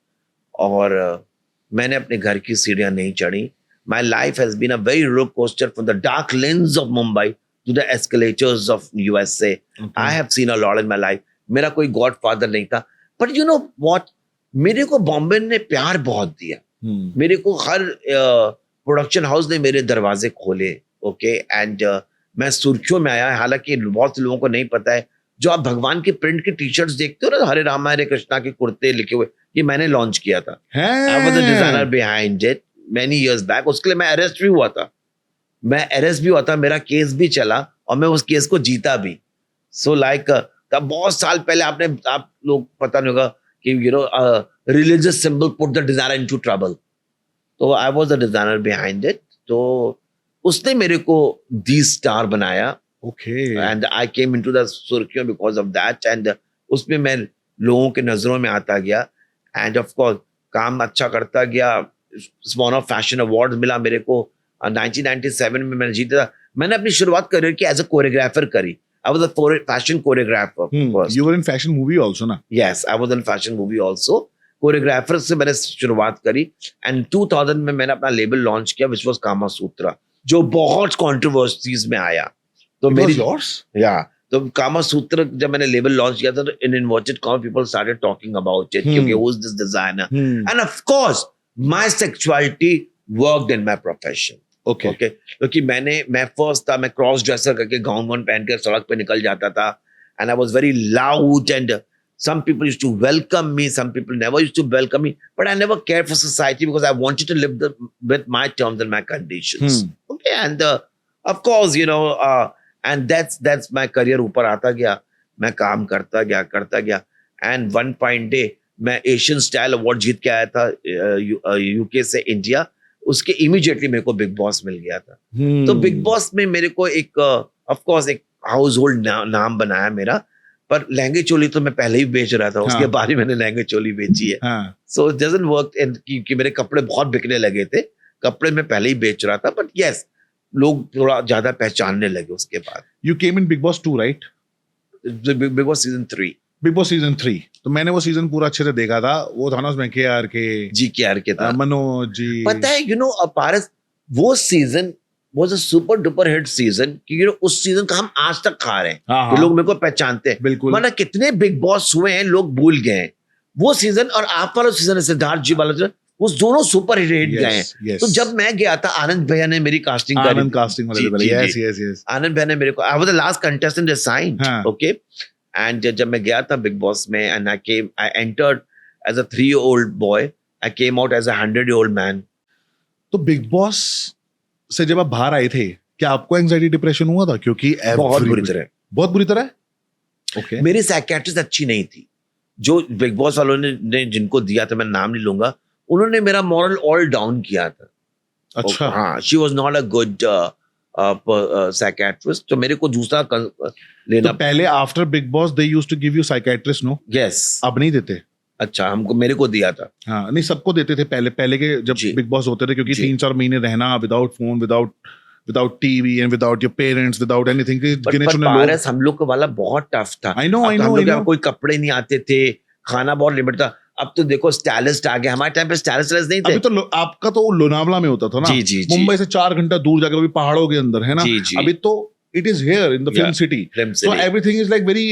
[SPEAKER 1] और मैंने अपने घर की सीढ़ियां नहीं चढ़ी. My life has been a very roller coaster from the dark lanes of Mumbai to the escalators of USA. I have seen a lot in my life. मेरा कोई गॉड फादर नहीं था, बट यू नो व्हाट, मेरे को बॉम्बे ने प्यार बहुत दिया. मेरे को हर प्रोडक्शन हाउस ने मेरे दरवाजे खोले. ओके, एंड मैं सुर्खियों में आया. हालांकि बहुत से लोगों को नहीं पता है, जो आप भगवान के प्रिंट की टी शर्ट्स देखते हो ना, हरे रामा हरे कृष्णा के कुर्ते लिखे हुए, ये मैंने लॉन्च किया था. आई was the designer behind it many years back. उसके लिए मैं अरेस्ट भी हुआ था. मेरा केस भी चला और मैं उस केस को जीता भी. सो लाइक तब बहुत साल पहले आप लोग पता नहीं होगा कि you know religious symbol put the designer into trouble. तो I was the designer behind it. तो उसने मेरे को दी स्टार बनाया.
[SPEAKER 2] Okay.
[SPEAKER 1] And I came into the सुर्खियों बिकॉज ऑफ दैट. एंड उसमें मैं लोगों के नजरों में आता गया. एंड ऑफ कोर्स काम अच्छा करता गया. स्मॉल ऑफ फैशन अवार्ड मिला मेरे को. 1997 में मैंने जीता था. मैंने अपनी शुरुआत करियर की एज अ कोरियोग्राफर करी. I was a fashion choreographer first.
[SPEAKER 2] You were in fashion movie also ना?
[SPEAKER 1] Yes, I was in fashion movie also. Choreographer से मैंने शुरुआत करी. And 2000 में मैंने अपना लेबल लॉन्च किया, which was कामा सूत्रा, जो बहुत कंट्रोवर्सीज में आया. तो
[SPEAKER 2] It
[SPEAKER 1] मेरी
[SPEAKER 2] was yours?
[SPEAKER 1] या तो कामा सूत्र जब मैंने लेबल लॉन्च किया था, तो in inverted commas people started talking about it. क्योंकि who's this designer? And of course, my sexuality worked in my profession.
[SPEAKER 2] Okay.
[SPEAKER 1] Okay, क्योंकि मैं फर्स्ट था. मैं क्रॉस ड्रेसर करके गाउन वाउन पहन के सड़क पे निकल जाता था. And I was very loud. And some people used to welcome me, some people never used to welcome me, but I never cared for society because I wanted to live with my terms and my conditions. Okay, and of course, you know, and that's my career. ऊपर आता गया, मैं काम करता गया. And one fine day मैं एशियन स्टाइल अवार्ड जीत के आया था यूके से इंडिया. उसके इमीडिएटली मेरे को बिग बॉस मिल गया था. तो बिग बॉस में मेरे को एक ऑफ कोर्स एक हाउस होल्ड नाम बनाया मेरा. पर लहंगे चोली तो मैं पहले ही बेच रहा था. उसके बाद ही मैंने लहंगे चोली बेची है. सो इट डजंट वर्क कि मेरे कपड़े बहुत बिकने लगे थे. कपड़े मैं पहले ही बेच रहा था. बट यस, लोग थोड़ा ज्यादा पहचानने लगे उसके बाद.
[SPEAKER 2] You came in big boss 2 right?
[SPEAKER 1] Big boss season 3.
[SPEAKER 2] Big boss season 3 तो मैंने वो सीजन पूरा अच्छे से देखा था. वो था ना उसमें KR के,
[SPEAKER 1] GKR के था,
[SPEAKER 2] मनोज जी.
[SPEAKER 1] पता है, यू नो पारस, वो season was a super duper hit season. क्योंकि उस सीजन का हम आज तक खा रहे हैं.
[SPEAKER 2] हाँ.
[SPEAKER 1] लोग मेरे को पहचानते हैं.
[SPEAKER 2] बिल्कुल.
[SPEAKER 1] मतलब कितने बिग बॉस हुए हैं लोग भूल गए हैं. वो सीजन और आप वाला सीजन, सिद्धार्थ जी वाला सीजन, वो दोनों सुपर हिट गए हैं. तो जब मैं गया था, आनंद भैया ने मेरी कास्टिंग करी.
[SPEAKER 2] आनंद कास्टिंग वाले थे. यस.
[SPEAKER 1] आनंद भैया ने मेरे को, I was the last contestant assigned. Okay, and जब मैं गया था बिग बॉस में, and I entered as a 3-year-old boy, I came out as a 100-year-old man.
[SPEAKER 2] तो बिग बॉस से जब आप बाहर आए थे, क्या आपको एंजाइटी डिप्रेशन हुआ था? क्योंकि
[SPEAKER 1] बहुत बुरी तरह.
[SPEAKER 2] ओके.
[SPEAKER 1] मेरी साइकियाट्रिस्ट अच्छी नहीं थी. जो बिग बॉस वालों ने जिनको दिया था, मैं नाम नहीं लूंगा, उन्होंने मेरा मॉरल ऑल डाउन किया था.
[SPEAKER 2] अच्छा.
[SPEAKER 1] हाँ, she was not a good psychiatrist. तो मेरे को दूसरा लेना.
[SPEAKER 2] तो पहले after Bigg Boss they used to give you psychiatrist, no?
[SPEAKER 1] Yes.
[SPEAKER 2] अब नहीं देते?
[SPEAKER 1] अच्छा, मेरे को दिया था.
[SPEAKER 2] हाँ, नहीं, सबको देते थे पहले के जब बिग बॉस होते थे, क्योंकि 3-4 महीने रहना without phone, without TV and without your parents, without anything.
[SPEAKER 1] पारस, हम लोग वाला बहुत टफ था.
[SPEAKER 2] I know.
[SPEAKER 1] कोई कपड़े नहीं आते थे, खाना बहुत लिमिट था. अब तो देखो स्टाइलिस्ट आ गया. हमारे टाइम पे स्टाइलिस्ट नहीं थे.
[SPEAKER 2] अभी तो आपका तो लोनावला में होता था ना.
[SPEAKER 1] जी.
[SPEAKER 2] मुंबई से 4 घंटा दूर जाकर, अभी पहाड़ों के अंदर है ना. अभी तो it is here in the film city. So everything is like very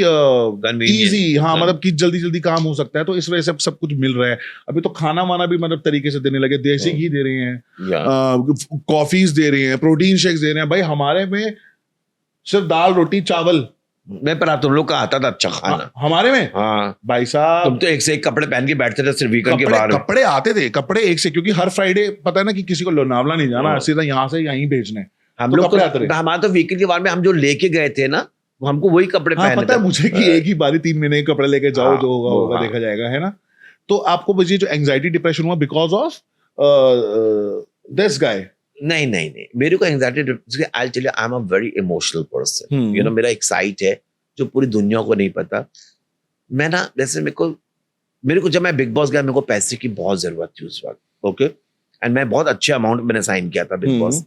[SPEAKER 2] easy. हाँ, मतलब कि जल्दी काम हो सकता है. तो इस वजह से सब कुछ मिल रहा है. अभी तो खाना वाना भी मतलब तरीके से देने लगे. देसी घी दे रहे हैं, कॉफीज दे रहे हैं, प्रोटीन शेक्स दे रहे हैं. भाई हमारे में सिर्फ दाल रोटी चावल
[SPEAKER 1] मैं पर तुम लोग का आता था अच्छा खाना।
[SPEAKER 2] हमारे में
[SPEAKER 1] हाँ
[SPEAKER 2] भाई साहब
[SPEAKER 1] तुम तो एक से एक कपड़े पहन के बैठते थे सिर्फ वीकेंड के बाहर।
[SPEAKER 2] कपड़े आते थे, कपड़े एक से, क्योंकि हर फ्राइडे पता है ना कि किसी को लोनावला नहीं जाना, सीधा यहाँ से यहीं भेजने,
[SPEAKER 1] हम
[SPEAKER 2] तो
[SPEAKER 1] लोग
[SPEAKER 2] कपड़े आते
[SPEAKER 1] को
[SPEAKER 2] रहे।
[SPEAKER 1] हमारा तो वीकेंड के बारे में हम जो लेके गए थे ना हमको वही कपड़े
[SPEAKER 2] हाँ
[SPEAKER 1] पहने
[SPEAKER 2] पता है
[SPEAKER 1] थे।
[SPEAKER 2] मुझे कि एक ही बारी 3 महीने के कपड़े लेके जाओ,
[SPEAKER 1] हाँ,
[SPEAKER 2] जो होगा
[SPEAKER 1] वो
[SPEAKER 2] होगा,
[SPEAKER 1] हाँ।
[SPEAKER 2] देखा जाएगा, है ना। तो आपको बस ये जो एंजाइटी डिप्रेशन हुआ बिकॉज ऑफ दिस गाय?
[SPEAKER 1] नहीं नहीं नहीं मेरे को anxiety I tell you I am a very emotional person. You know मेरा एक साइट है जो पूरी दुनिया को नहीं पता। मैं ना जैसे मेरे को जब मैं बिग बॉस गया मेरे को पैसे की बहुत जरूरत थी उस वक्त। ओके एंड मैं बहुत अच्छे अमाउंट मैंने साइन किया था बिग बॉस।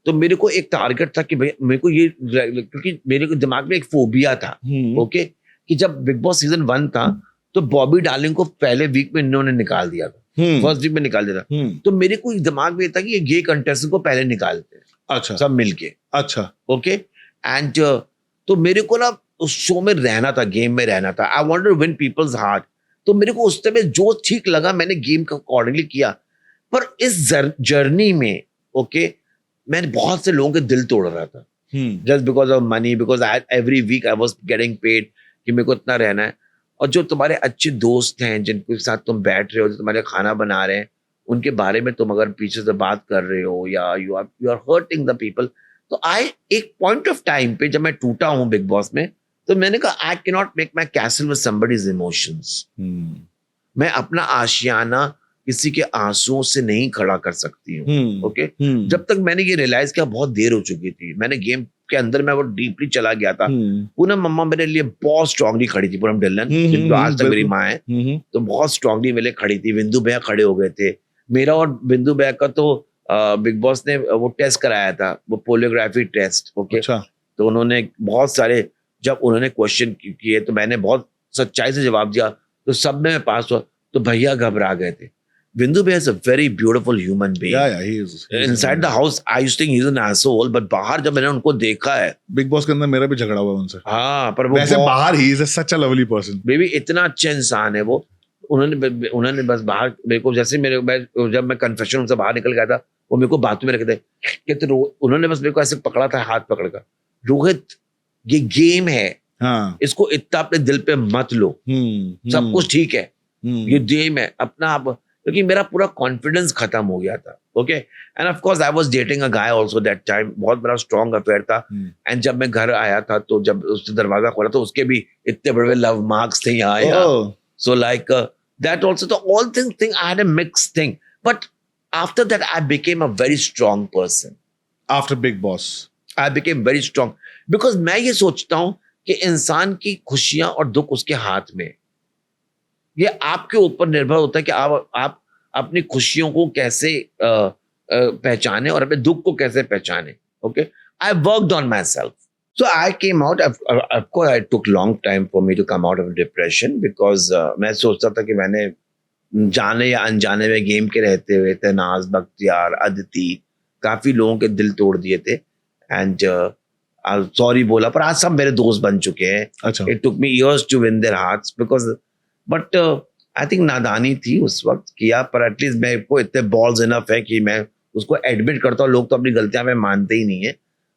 [SPEAKER 1] तो मेरे को एक टारगेट था कि भाई मेरे को ये, क्योंकि मेरे को दिमाग में एक फोबिया था ओके कि जब बिग बॉस सीजन 1 था तो बॉबी डार्लिंग को पहले वीक में इन्होंने निकाल दिया था, फर्स्ट वीक में निकाल दिया था। तो मेरे को दिमाग में था कि ये गे कंटेस्टेंट को पहले निकालते हैं,
[SPEAKER 2] अच्छा
[SPEAKER 1] सब मिलके,
[SPEAKER 2] अच्छा
[SPEAKER 1] ओके एंड तो मेरे को ना उस शो में रहना था, गेम में रहना था। I wanted to win people's heart. तो मेरे को उस समय जो ठीक लगा मैंने गेम का अकॉर्डिंगली किया। पर इस जर्नी में ओके मैंने बहुत से लोगों के दिल तोड़ रहा था just because of money, because every week I was getting paid कि मेरे को इतना रहना है। और जो तुम्हारे अच्छे दोस्त हैं जिनके साथ तुम बैठ रहे हो, जो तुम्हारे खाना बना रहे हैं, उनके बारे में तुम अगर पीछे से बात कर रहे हो या you are hurting the people. तो एक पॉइंट ऑफ टाइम पे जब मैं टूटा हूं बिग बॉस में तो मैंने कहा I can not make my castle with somebody's emotions. मैं अपना आशियाना किसी के आंसुओं से नहीं खड़ा कर सकती हूँ। ओके जब तक मैंने ये रियलाइज किया बहुत देर हो चुकी थी। मैंने गेम के अंदर मैं वो डीपली चला गया था। पूनम मम्मा मेरे लिए बहुत स्ट्रांगली खड़ी थी, पूनम ढिल्लन जिनको आज तक मेरी माँ है, तो बहुत स्ट्रांगली मेरे लिए खड़ी थी। बिंदु भैया खड़े हो गए थे। मेरा और बिंदु भैया का तो बिग बॉस ने वो टेस्ट कराया था, वो पोलियोग्राफी टेस्ट। ओके तो उन्होंने बहुत सारे जब उन्होंने क्वेश्चन किए तो मैंने बहुत सच्चाई से जवाब दिया तो सब में मैं पास हुआ। तो भैया घबरा गए थे। Bindu Bhai is a very beautiful human being.
[SPEAKER 2] Yeah, he is.
[SPEAKER 1] Inside the house, I used to think he's an asshole, but बाहर जब मैंने उनको देखा है,
[SPEAKER 2] बिग बॉस के अंदर मेरा भी झगड़ा हुआ उनसे।
[SPEAKER 1] हाँ, पर वो
[SPEAKER 2] वैसे बाहर ही is such a lovely person.
[SPEAKER 1] Baby इतना अच्छा इंसान है वो। उन्होंने बस बाहर मेरे को जैसे जब मैं कन्फेशन से बाहर निकल गया था, वो मेरे को बातों में रखे थे कहते उन्होंने बस मेरे को ऐसे पकड़ा था, हाथ पकड़ कर, रोहित ये गेम है, हाँ, इसको इतना अपने दिल पे मत लो, सब कुछ ठीक है, ये गेम है, अपना आप, क्योंकि मेरा पूरा कॉन्फिडेंस खत्म हो गया था। Okay end of course I was dating a guy also that time, बहुत बड़ा स्ट्रॉन्ग अफेयर था। एंड जब मैं घर आया था तो जब उसने दरवाजा खोला तो उसके भी इतने बड़े लव मार्क्स थे यहाँ। सो लाइक दैट आल्सो, तो all thing I had a mixed thing, but after that I became a very strong person.
[SPEAKER 2] After Bigg boss
[SPEAKER 1] I became very strong because मैं ये सोचता हूं कि इंसान की खुशियां और दुख उसके हाथ में, ये आपके ऊपर निर्भर होता है कि आप अपनी खुशियों को कैसे पहचाने और अपने दुख को कैसे पहचाने। Okay I worked on myself, so I came out. Of course I took long time for me to come out of depression because मैं सोचता था कि मैंने जाने या अनजाने में गेम के रहते हुए तनाज, बख्तियार, अदिति, काफी लोगों के दिल तोड़ दिए थे। एंड सॉरी बोला, पर आज सब मेरे दोस्त बन चुके हैं।
[SPEAKER 2] अच्छा,
[SPEAKER 1] it took me years to win their hearts because, but I think नादानी थी उस वक्त किया, पर एटलीस्ट मेरे को इतने बॉल्स इनफ है कि मैं उसको एडमिट करता हूँ। लोग तो अपनी गलतियां में मानते ही नहीं है,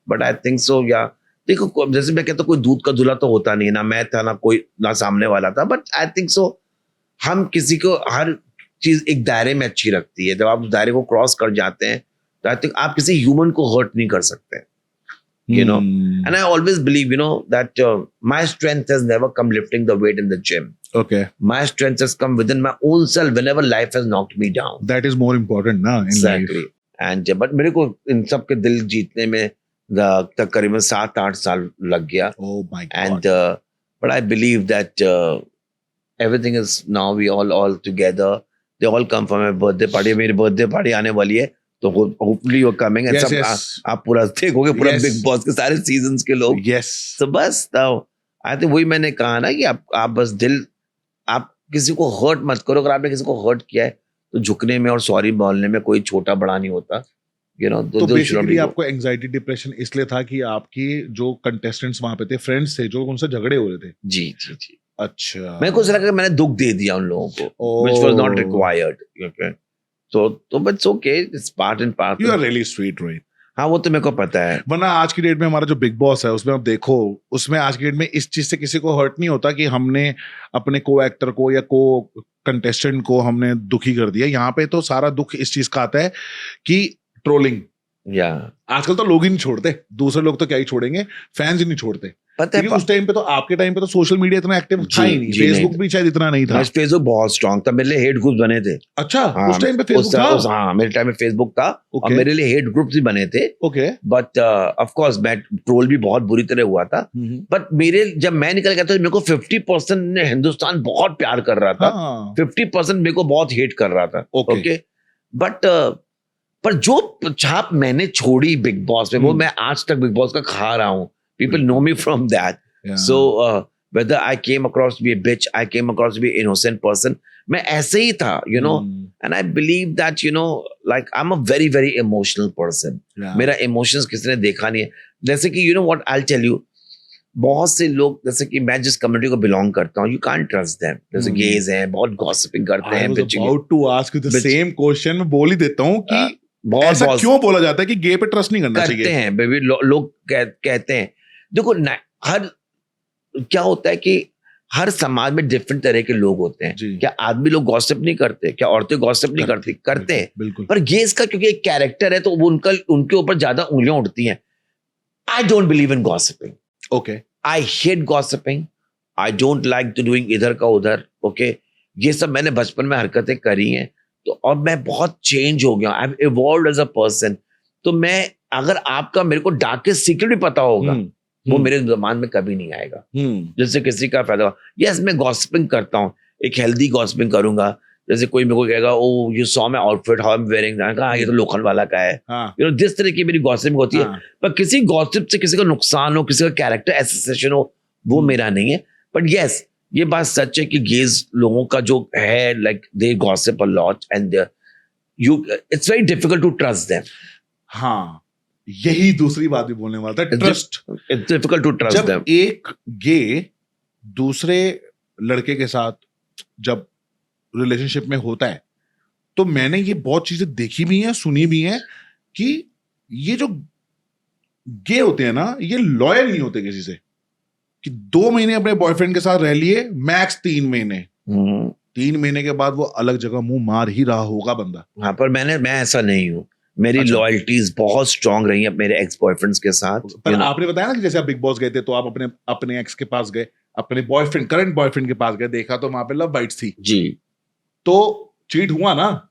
[SPEAKER 1] बट आई थिंक सो। या देखो जैसे मैं कहता हूँ कोई दूध का दूल्हा तो होता नहीं, ना मैं था ना कोई ना सामने वाला था, बट आई थिंक सो हम किसी को हर चीज एक दायरे में अच्छी लगती है। जब आप उस दायरे को क्रॉस कर जाते हैं तो आई थिंक आप किसी ह्यूमन को हर्ट नहीं कर सकते, you know. And I always believe, you know, that my strength has never come lifting the weight in the gym.
[SPEAKER 2] Okay.
[SPEAKER 1] My strength has come within my own self whenever life has knocked me down.
[SPEAKER 2] That is more important, na, in
[SPEAKER 1] exactly.
[SPEAKER 2] life.
[SPEAKER 1] And but मेरे को इन सब के दिल जीतने में तकरीबन 7-8 साल लग गया.
[SPEAKER 2] Oh my God.
[SPEAKER 1] And but I believe that everything is now we all together. They all come for my birthday party. मेरी birthday party आने वाली है, तो hopefully you're coming and
[SPEAKER 2] yes,
[SPEAKER 1] सब
[SPEAKER 2] yes.
[SPEAKER 1] आप पूरा देखोगे, पूरा
[SPEAKER 2] yes.
[SPEAKER 1] बिग बॉस के सारे सीजन्स के लोग।
[SPEAKER 2] yes.
[SPEAKER 1] तो बस आई थिंक वही मैंने कहा ना कि आप बस दिल, आप किसी को हर्ट मत करो। अगर आपने किसी को हर्ट किया है तो झुकने में और सॉरी बोलने में कोई छोटा बड़ा नहीं होता, यू नो।
[SPEAKER 2] तो बेसिकली आपको एंजाइटी डिप्रेशन इसलिए था कि आपकी जो कंटेस्टेंट्स वहां पे थे, फ्रेंड्स थे, जो उनसे झगड़े हो रहे थे।
[SPEAKER 1] जी जी जी।
[SPEAKER 2] अच्छा,
[SPEAKER 1] मेरे को ऐसा लगा कि मैंने दुख दे दिया उन लोगों को, which was not required. Okay, so but it's okay, it's part and parcel.
[SPEAKER 2] You are really sweet, right?
[SPEAKER 1] हाँ वो तो मेरे को पता है।
[SPEAKER 2] वरना आज की डेट में हमारा जो बिग बॉस है उसमें आप देखो, उसमें आज की डेट में इस चीज से किसी को हर्ट नहीं होता कि हमने अपने को एक्टर को या को कंटेस्टेंट को हमने दुखी कर दिया। यहाँ पे तो सारा दुख इस चीज का आता है कि ट्रोलिंग।
[SPEAKER 1] या
[SPEAKER 2] आजकल तो लोग ही नहीं छोड़ते, दूसरे लोग तो क्या ही छोड़ेंगे, फैंस ही नहीं छोड़ते।
[SPEAKER 1] पता है
[SPEAKER 2] क्योंकि उस टाइम पे तो, आपके टाइम पे तो सोशल मीडिया इतना एक्टिव था ही नहीं,
[SPEAKER 1] जी,
[SPEAKER 2] फेसबुक
[SPEAKER 1] नहीं।
[SPEAKER 2] भी शायद इतना नहीं था।
[SPEAKER 1] फेसबुक बहुत स्ट्रांग था, मेरे लिए हेट ग्रुप्स बने थे।
[SPEAKER 2] अच्छा,
[SPEAKER 1] हाँ,
[SPEAKER 2] उस टाइम पे फेसबुक था?
[SPEAKER 1] हाँ मेरे टाइम में फेसबुक था और
[SPEAKER 2] Okay.
[SPEAKER 1] मेरे लिए हेट ग्रुप्स भी बने थे।
[SPEAKER 2] ओके।
[SPEAKER 1] बट ऑफ कोर्स मैं ट्रोल भी बहुत बुरी तरह हुआ था। बट मेरे जब मैं निकल गया तो मेरे को 50% हिंदुस्तान बहुत प्यार कर रहा था,
[SPEAKER 2] हाँ
[SPEAKER 1] 50% मेरे को बहुत हेट कर रहा था।
[SPEAKER 2] Okay.
[SPEAKER 1] ओके बट पर जो छाप मैंने छोड़ी बिग बॉस में वो मैं आज तक बिग बॉस का खा रहा हूँ। People know me from that.
[SPEAKER 2] Yeah.
[SPEAKER 1] So whether I came across to be a bitch, I came across to be an innocent person, मैं ऐसे ही था, you know, and I believe that, you know, like I'm a very very emotional person.
[SPEAKER 2] Yeah.
[SPEAKER 1] मेरा emotions किसी ने देखा नहीं है। जैसे कि you know what I'll tell you, बहुत से लोग जैसे कि मैं जिस कम्युनिटी को बिलोंग करता हूँ, you can't trust them. जैसे गेज हैं, बहुत gossiping करते हैं,
[SPEAKER 2] I was about to ask you the same question, मैं बोल ही देता हूँ कि ऐसा क्यों बोला जाता है कि गे पे ट्रस्ट नहीं करना चाहिए?
[SPEAKER 1] करते हैं बेबी, लोग कहते हैं। देखो हर क्या होता है कि हर समाज में डिफरेंट तरह के लोग होते हैं। क्या आदमी लोग गॉसिप नहीं करते? क्या औरतें गॉसिप नहीं करती? करते हैं।
[SPEAKER 2] बिल्कुल।
[SPEAKER 1] पर गेस का क्योंकि एक कैरेक्टर है तो वो उनके ऊपर ज्यादा उंगलियां उठती हैं। I don't believe in gossiping.
[SPEAKER 2] Okay.
[SPEAKER 1] I hate gossiping. I don't like to doing इधर का उधर। ओके ये सब मैंने बचपन में हरकतें करी हैं तो और मैं बहुत चेंज हो गया। I have evolved as a person. तो मैं अगर आपका मेरे को डार्केस्ट सीक्रेट भी पता होगा वो मेरे जबान में कभी नहीं आएगा। जैसे किसी का फायदा हुआ, यस मैं गॉसिपिंग करता हूँ, एक हेल्दी गॉसिपिंग करूंगा। जैसे कोई मेरे को कहेगा oh you saw my outfit how I am wearing, कहा ये तो लोखंड वाला का है। यू नो जिस तरह की मेरी गॉसिपिंग होती है। पर किसी गॉसिप से किसी का नुकसान हो, किसी का कैरेक्टर एसोसिएशन हो, वो मेरा नहीं है। बट यस ये बात सच है कि गेज लोगों का जो है like they gossip a lot and you it's very difficult to trust them.
[SPEAKER 2] हाँ यही दूसरी बात भी बोलने वाला था, trust.
[SPEAKER 1] It's difficult to trust them.
[SPEAKER 2] जब एक गे दूसरे लड़के के साथ जब रिलेशनशिप में होता है तो मैंने ये बहुत चीजें देखी भी हैं, सुनी भी हैं कि ये जो गे होते हैं ना ये लॉयल नहीं होते किसी से, कि 2 महीने अपने बॉयफ्रेंड के साथ रह लिए, मैक्स 3 महीने। 3 महीने के बाद वो अलग जगह मुंह मार ही रहा होगा बंदा।
[SPEAKER 1] हाँ पर मैं ऐसा नहीं हूँ। मेरी लॉयल्टीज बहुत स्ट्रांग रही है मेरे एक्स बॉयफ्रेंड्स के साथ।
[SPEAKER 2] पर आपने बताया ना कि जैसे आप बिग बॉस गए थे तो आप अपने एक्स के पास गए, अपने बॉयफ्रेंड करंट बॉयफ्रेंड के पास गए, देखा तो वहां पे लव बाइट्स थी
[SPEAKER 1] जी,
[SPEAKER 2] तो चीट हुआ ना?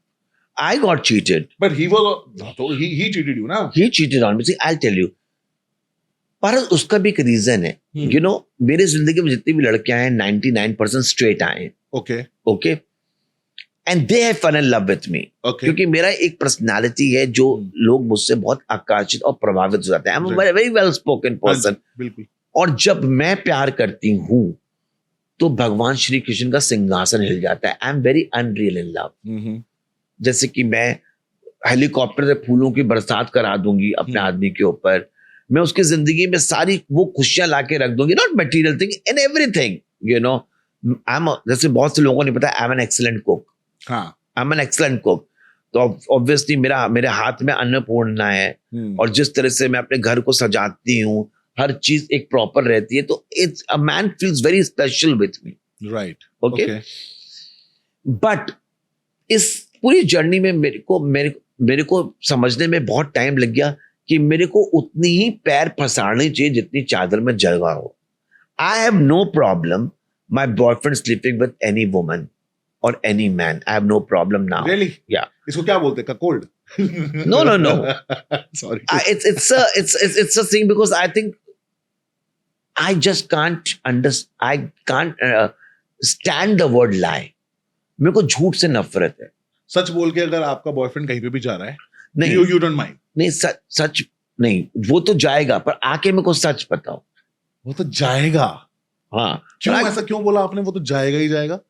[SPEAKER 1] I got cheated
[SPEAKER 2] but he cheated you ना?
[SPEAKER 1] He cheated on me. See I tell you, पर उसका भी एक रीजन है। यू नो मेरी जिंदगी में जितनी भी लड़कियां हैं 99% स्ट्रेट आए हैं।
[SPEAKER 2] Okay
[SPEAKER 1] okay and they have fun in love with me, क्योंकि मेरा एक पर्सनालिटी है जो लोग मुझसे बहुत आकर्षित और प्रभावित हो जाते हैं। आई am a very well spoken person.
[SPEAKER 2] बिल्कुल।
[SPEAKER 1] और जब मैं प्यार करती हूँ तो भगवान श्री कृष्ण का सिंहासन हिल जाता है। I am very unreal in love. जैसे कि मैं हेलीकॉप्टर से फूलों की बरसात करा दूंगी अपने आदमी के ऊपर, मैं उसकी जिंदगी में सारी वो खुशियां लाके रख दूंगी, not material thing, in everything. You know जैसे बहुत से लोगों को नहीं पता, I am an excellent cook.
[SPEAKER 2] हाँ
[SPEAKER 1] I am an excellent cook. तो ऑब्वियसली मेरे हाथ में अन्नपूर्णा है और जिस तरह से मैं अपने घर को सजाती हूँ, हर चीज एक प्रॉपर रहती है, तो it's a man feels very special with me.
[SPEAKER 2] Right.
[SPEAKER 1] Okay but इस पूरी जर्नी में मेरे को समझने में बहुत टाइम लग गया कि मेरे को उतनी ही पैर फंसानी चाहिए जितनी चादर में जगह हो। I have no problem my boyfriend sleeping with any woman or any man. I have no problem now.
[SPEAKER 2] Really?
[SPEAKER 1] Yeah.
[SPEAKER 2] इसको क्या बोलते हैं? ककोल्ड?
[SPEAKER 1] No.
[SPEAKER 2] Sorry.
[SPEAKER 1] It's a thing because I think I just can't I can't stand the word lie. मेरे को झूठ से नफरत है।
[SPEAKER 2] सच बोल के अगर आपका बॉयफ्रेंड कहीं पे भी जा रहा है,
[SPEAKER 1] नहीं,
[SPEAKER 2] you don't mind?
[SPEAKER 1] नहीं, सच नहीं, वो तो जाएगा, पर आके मेरे को सच बताओ।
[SPEAKER 2] वो तो जाएगा।
[SPEAKER 1] हाँ।
[SPEAKER 2] क्यों ऐसा क्यों बोला आपने? वो तो जाएगा ही जाएगा।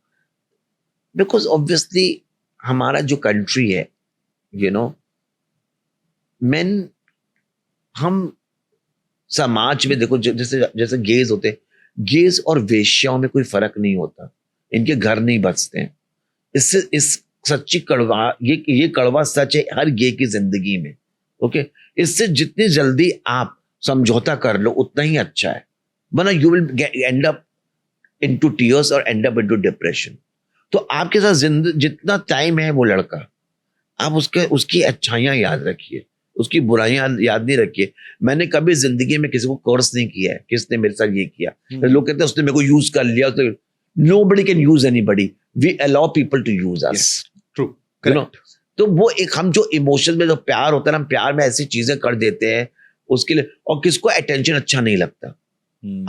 [SPEAKER 1] बिकॉज ऑब्वियसली हमारा जो कंट्री है, यू नो, मेन, हम समाज में देखो जैसे गेज होते, गेज और वेश्याओं में कोई फर्क नहीं होता, इनके घर नहीं बचते हैं। इससे इस सच्ची कड़वा ये कड़वा सच है हर गे की जिंदगी में। ओके इससे जितनी जल्दी आप समझौता कर लो उतना ही अच्छा है, वरना you will and up into tears और एंड अप इनटू डिप्रेशन। तो आपके साथ जितना टाइम है वो लड़का, आप उसकी अच्छाइयाँ याद रखिए, उसकी बुराइयां याद नहीं रखिए। मैंने कभी जिंदगी में किसी को कर्स नहीं किया है, किसने मेरे साथ ये किया। लोग कहते हैं उसने मेरे को यूज कर लिया, तो nobody can use anybody, we allow people to use us,
[SPEAKER 2] true,
[SPEAKER 1] you know? तो वो एक हम जो इमोशन में जो प्यार होता है ना, हम प्यार में ऐसी चीजें कर देते हैं उसके लिए, और किसको अटेंशन अच्छा नहीं लगता।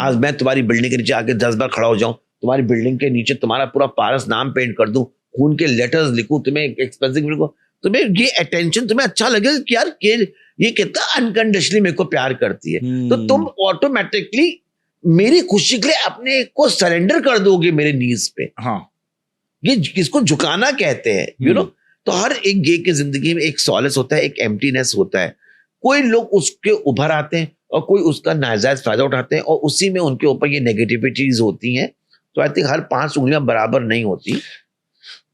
[SPEAKER 1] आज मैं तुम्हारी बिल्डिंग के नीचे आके 10 बार खड़ा हो जाऊं, तुम्हारी बिल्डिंग के नीचे तुम्हारा पूरा पारस नाम पेंट कर दूं, खून के लेटर्स लिखूं, तुम्हें एक्सपेंसिव लिखूं, तुम्हें ये अटेंशन तुम्हें अच्छा लगेगा कि यार ये कितना अनकंडीशनली मेरे को प्यार करती है, तो तुम ऑटोमेटिकली मेरी खुशी के लिए अपने को सरेंडर कर दोगे मेरे नीज पे।
[SPEAKER 2] हाँ,
[SPEAKER 1] ये किसको झुकाना कहते हैं, यू नो। तो हर एक गे की जिंदगी में एक सॉलेस होता है, एक एम्प्टीनेस होता है। कोई लोग उसके उभर आते हैं और कोई उसका नाजायज फायदा उठाते हैं, और उसी में उनके ऊपर ये नेगेटिविटीज होती हैं। तो आई थिंक हर 5 उंगलियां बराबर नहीं होती।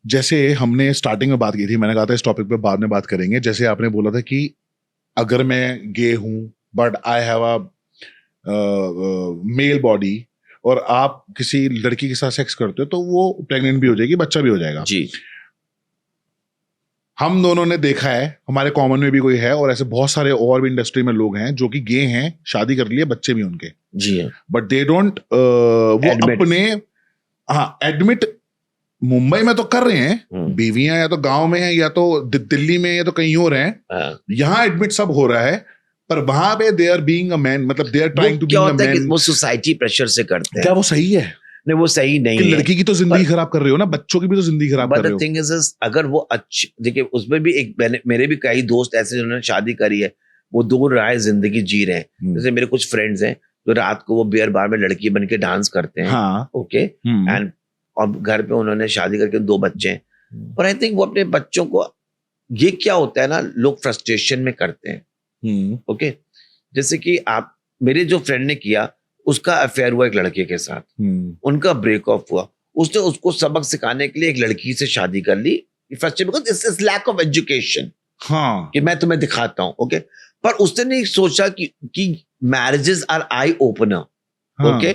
[SPEAKER 2] जैसे हमने स्टार्टिंग में बात की थी, मैंने कहा था इस टॉपिक पे बाद में बात करेंगे। जैसे आपने बोला था कि अगर मैं गे हूं but I have a male body, और आप किसी लड़की के साथ सेक्स करते हो तो वो प्रेग्नेंट भी हो जाएगी, बच्चा भी हो जाएगा।
[SPEAKER 1] जी,
[SPEAKER 2] हम दोनों ने देखा है, हमारे कॉमन में भी कोई है, और ऐसे बहुत सारे और भी इंडस्ट्री में लोग हैं जो कि गे हैं, शादी कर लिए, बच्चे भी उनके,
[SPEAKER 1] जी,
[SPEAKER 2] बट दे डोंट वो
[SPEAKER 1] Admit.
[SPEAKER 2] अपने, हाँ, एडमिट मुंबई में तो कर रहे हैं, बीवियां या तो गांव में है, या तो दिल्ली में, या तो कहीं और हैं,
[SPEAKER 1] हाँ।
[SPEAKER 2] यहाँ एडमिट सब हो रहा है, पर वहां पे they are being a man, मतलब दे आर ट्राइंग टू
[SPEAKER 1] क्या
[SPEAKER 2] बीइंग अ
[SPEAKER 1] होता है कि
[SPEAKER 2] मैन।
[SPEAKER 1] वो सोसाइटी प्रेशर से करते हैं।
[SPEAKER 2] क्या वो सही है?
[SPEAKER 1] नहीं, वो सही नहीं
[SPEAKER 2] कि
[SPEAKER 1] है।
[SPEAKER 2] लड़की की तो जिंदगी खराब कर रहे हो ना, बच्चों की भी तो जिंदगी खराब कर
[SPEAKER 1] बट
[SPEAKER 2] रहे
[SPEAKER 1] द
[SPEAKER 2] हो।
[SPEAKER 1] थिंग इज अगर वो अच्छी, देखिए उसमें भी एक मेरे भी कई दोस्त ऐसे जिन्होंने शादी करी है, वो दूर रहा है, जिंदगी जी रहे हैं। जैसे मेरे कुछ फ्रेंड्स हैं जो रात को वो बियर बार में लड़की बन के डांस करते हैं,
[SPEAKER 2] हाँ,
[SPEAKER 1] ओके, एंड और घर पे उन्होंने शादी करके 2 बच्चे हैं। और आई थिंक वो अपने बच्चों को, ये क्या होता है ना, लोग फ्रस्ट्रेशन में करते हैं, ओके। जैसे कि आप, मेरे जो फ्रेंड ने किया, उसका अफेयर हुआ एक लड़के के साथ, उनका ब्रेक ऑफ हुआ, उसने उसको सबक सिखाने के लिए एक लड़की से शादी कर ली, because it's lack of education,
[SPEAKER 2] हाँ,
[SPEAKER 1] कि मैं तुम्हें दिखाता हूं, ओके। पर उसने नहीं सोचा कि marriages are eye opener, okay.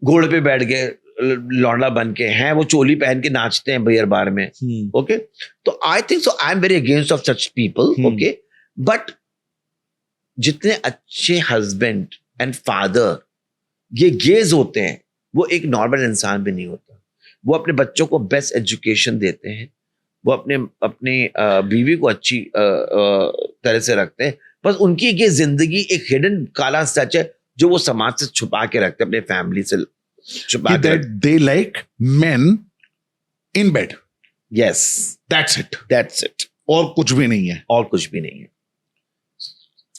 [SPEAKER 1] घोड़े पे बैठ गए, लौंडा बन के हैं, वो चोली पहन के नाचते हैं बियर बार में, ओके। तो आई think so I am very against of such people, okay. But जितने अच्छे हस्बैंड एंड फादर ये गेज होते हैं, वो एक नॉर्मल इंसान भी नहीं होता। वो अपने बच्चों को बेस्ट एजुकेशन देते हैं, वो अपनी बीवी को अच्छी तरह से रखते हैं, बस उनकी ये जिंदगी एक हिडन काला सच है जो वो समाज से छुपा के रखते हैं, अपने फैमिली से छुपा के।
[SPEAKER 2] They like main in bed,
[SPEAKER 1] yes,
[SPEAKER 2] that's it,
[SPEAKER 1] और
[SPEAKER 2] कुछ भी नहीं है,
[SPEAKER 1] और कुछ भी नहीं है।